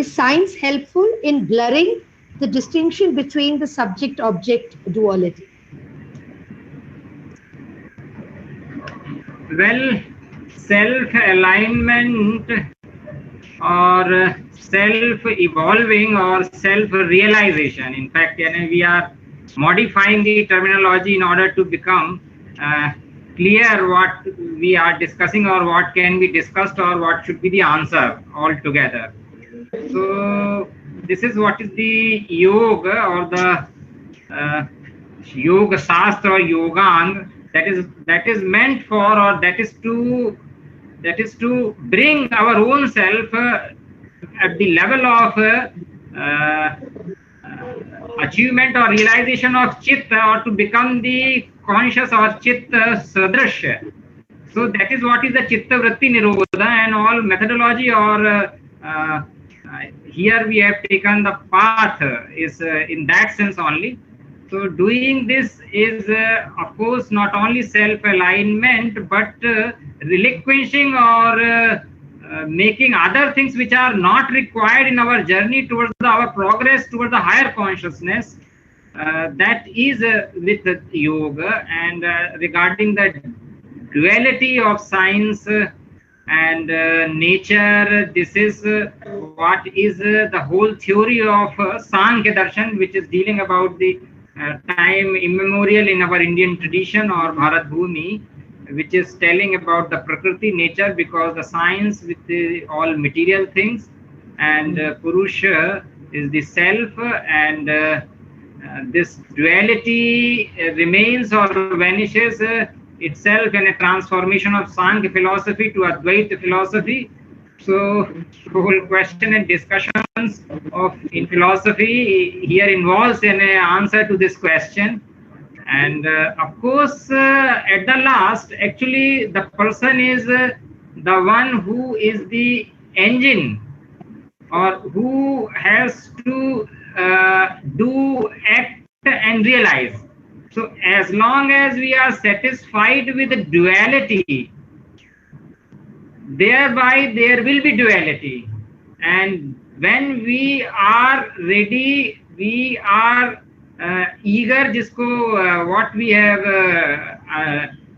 Speaker 5: science helpful in blurring the distinction between the subject-object duality?
Speaker 12: Well, self-alignment or self-evolving or self-realization. In fact, we are modifying the terminology in order to become clear what we are discussing or what can be discussed or what should be the answer altogether. So this is what is the yoga or the yoga shastra or yogang that is meant for, or that is to bring our own self at the level of achievement or realization of chitta, or to become the conscious or chitta sadrishya. So that is what is the chitta vritti nirodha, and all methodology or here we have taken the path is in that sense only. So doing this is of course not only self-alignment, but relinquishing or making other things which are not required in our journey towards our progress towards the higher consciousness, that is with yoga, and regarding the duality of science and nature, this is what is the whole theory of Sankhya Darshan, which is dealing about the time immemorial in our Indian tradition or Bharat Bhumi, which is telling about the Prakriti nature, because the science with all material things, and Purusha is the self, and this duality remains or vanishes itself in a transformation of Sankhya philosophy to Advaita philosophy. So whole question and discussions of in philosophy here involves an answer to this question. And of course, at the last, actually the person is the one who is the engine, or who has to do, act and realize. So as long as we are satisfied with the duality, thereby there will be duality. And when we are ready, we are eager, jisko what we have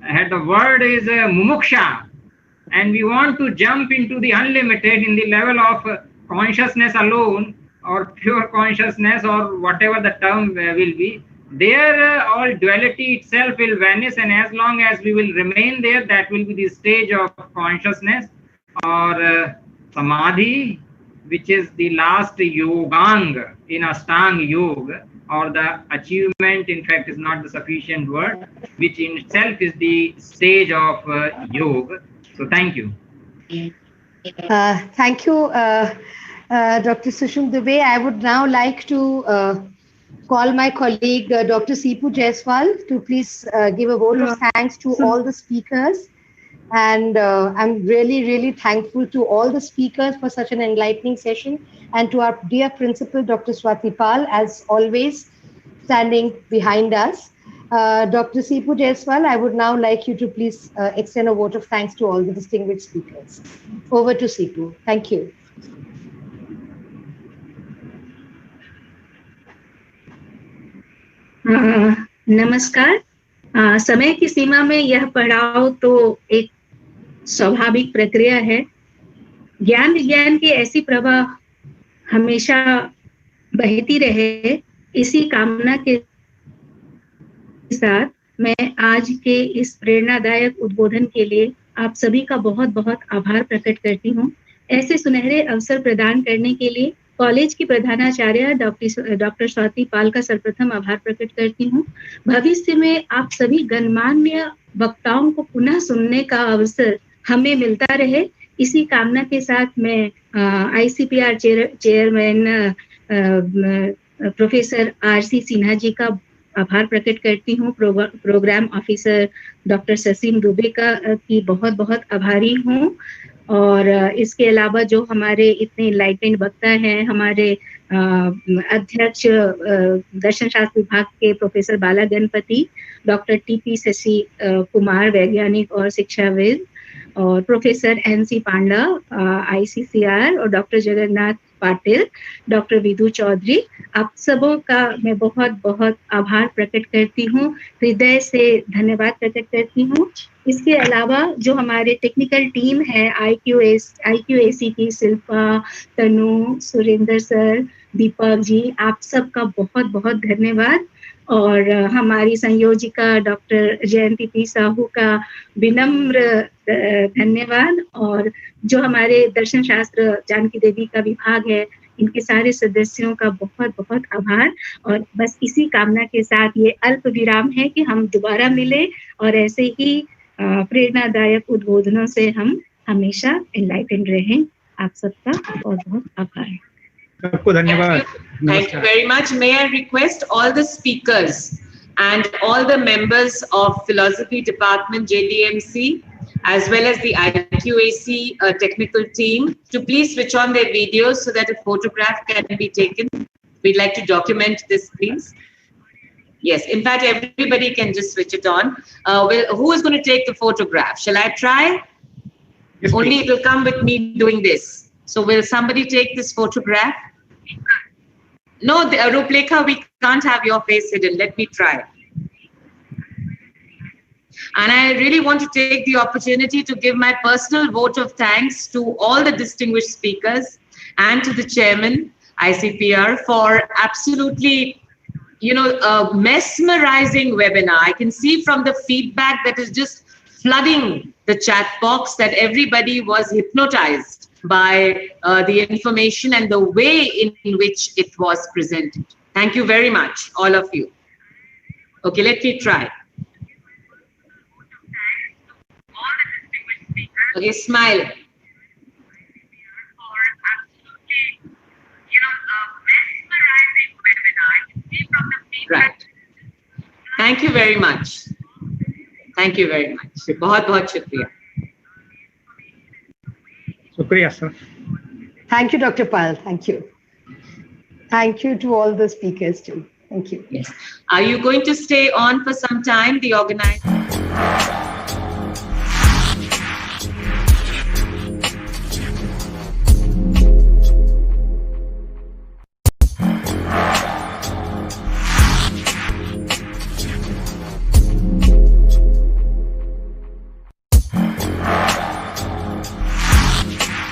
Speaker 12: had, the word is mumuksha, and we want to jump into the unlimited in the level of consciousness alone, or pure consciousness, or whatever the term will be. There all duality itself will vanish, and as long as we will remain there, that will be the stage of consciousness, or samadhi, which is the last yogang in Ashtanga Yoga, or the achievement, in fact, is not the sufficient word, which in itself is the stage of yoga. So thank you.
Speaker 5: Thank you, Dr. Sushim Dubey. I would now like to call my colleague, Dr. Sipu Jaiswal, to please give a vote of thanks to all the speakers. And I'm really, really thankful to all the speakers for such an enlightening session, and to our dear principal, Dr. Swati Pal, as always, standing behind us. Dr. Sipu Jaiswal, I would now like you to please extend a vote of thanks to all the distinguished speakers. Over to Sipu. Thank you.
Speaker 13: नमस्कार। समय की सीमा में यह पड़ाव तो एक स्वाभाविक प्रक्रिया है। ज्ञान विज्ञान की ऐसी प्रवाह हमेशा बहती रहे, इसी कामना के साथ मैं आज के इस प्रेरणादायक उद्बोधन के लिए आप सभी का बहुत बहुत आभार प्रकट करती हूँ। ऐसे सुनहरे अवसर प्रदान करने के लिए कॉलेज की प्रधानाचार्य डॉक्टर स्वाति पाल का सर्वप्रथम आभार प्रकट करती हूँ। भविष्य में आप सभी गणमान्य वक्ताओं को पुनः सुनने का अवसर हमें मिलता रहे, इसी कामना के साथ मैं ICPR chairman professor RC Sinha ji का आभार प्रकट करती हूँ। Program officer doctor Sushim Dubey की बहुत बहुत आभारी हूँ। और इसके अलावा जो हमारे इतने इनलाइटेंड वक्ता हैं, हमारे अध्यक्ष दर्शन शास्त्र विभाग के प्रोफेसर बाला गणपति, डॉक्टर TP शशि कुमार वैज्ञानिक और शिक्षाविद, और प्रोफेसर NC पांडा ICCR, और डॉक्टर जगन्नाथ पाटिल, डॉक्टर विधु चौधरी, आप सबों का मैं बहुत बहुत आभार प्रकट करती हूँ, हृदय से धन्यवाद प्रकट करती हूँ। इसके अलावा जो हमारे टेक्निकल टीम है, IQAC की शिल्पा, तनु, सुरेंद्र सर, दीपक जी, आप सबका बहुत बहुत धन्यवाद। और हमारी संयोजिका डॉक्टर जयंती P साहू का विनम्र धन्यवाद। और जो हमारे दर्शन शास्त्र जानकी देवी का विभाग है, इनके सारे सदस्यों का बहुत बहुत आभार। और बस इसी कामना के साथ ये अल्प विराम है कि हम दोबारा मिले और ऐसे ही प्रेरणादायक उद्बोधनों से हम हमेशा एनलाइटेंड रहें। आप सबका बहुत बहुत आभार।
Speaker 8: आपको धन्यवाद।
Speaker 1: Thank you very much. May I request all the speakers and all the members of Philosophy Department JDMC, as well as the IQAC technical team, to please switch on their videos so that a photograph can be taken. We'd like to document this, please. Yes, in fact, everybody can just switch it on. Who is going to take the photograph? Shall I try?
Speaker 8: Yes,
Speaker 1: Only
Speaker 8: please.
Speaker 1: it will come with me doing this. So will somebody take this photograph? No, Ruplekha, we can't have your face hidden. Let me try. And I really want to take the opportunity to give my personal vote of thanks to all the distinguished speakers and to the chairman, ICPR, for absolutely, mesmerizing webinar. I can see from the feedback that is just flooding the chat box that everybody was hypnotized by the information and the way in which it was presented. Thank you very much, all of you. Okay, let me try. Okay, smile. Right. Thank you very much. Thank you very much. बहुत शुक्रिया.
Speaker 8: Shukriya, sir.
Speaker 5: Thank you, Dr. Pal. Thank you. Thank you to all the speakers too. Thank you.
Speaker 1: Yes. Are you going to stay on for some time, the organizer?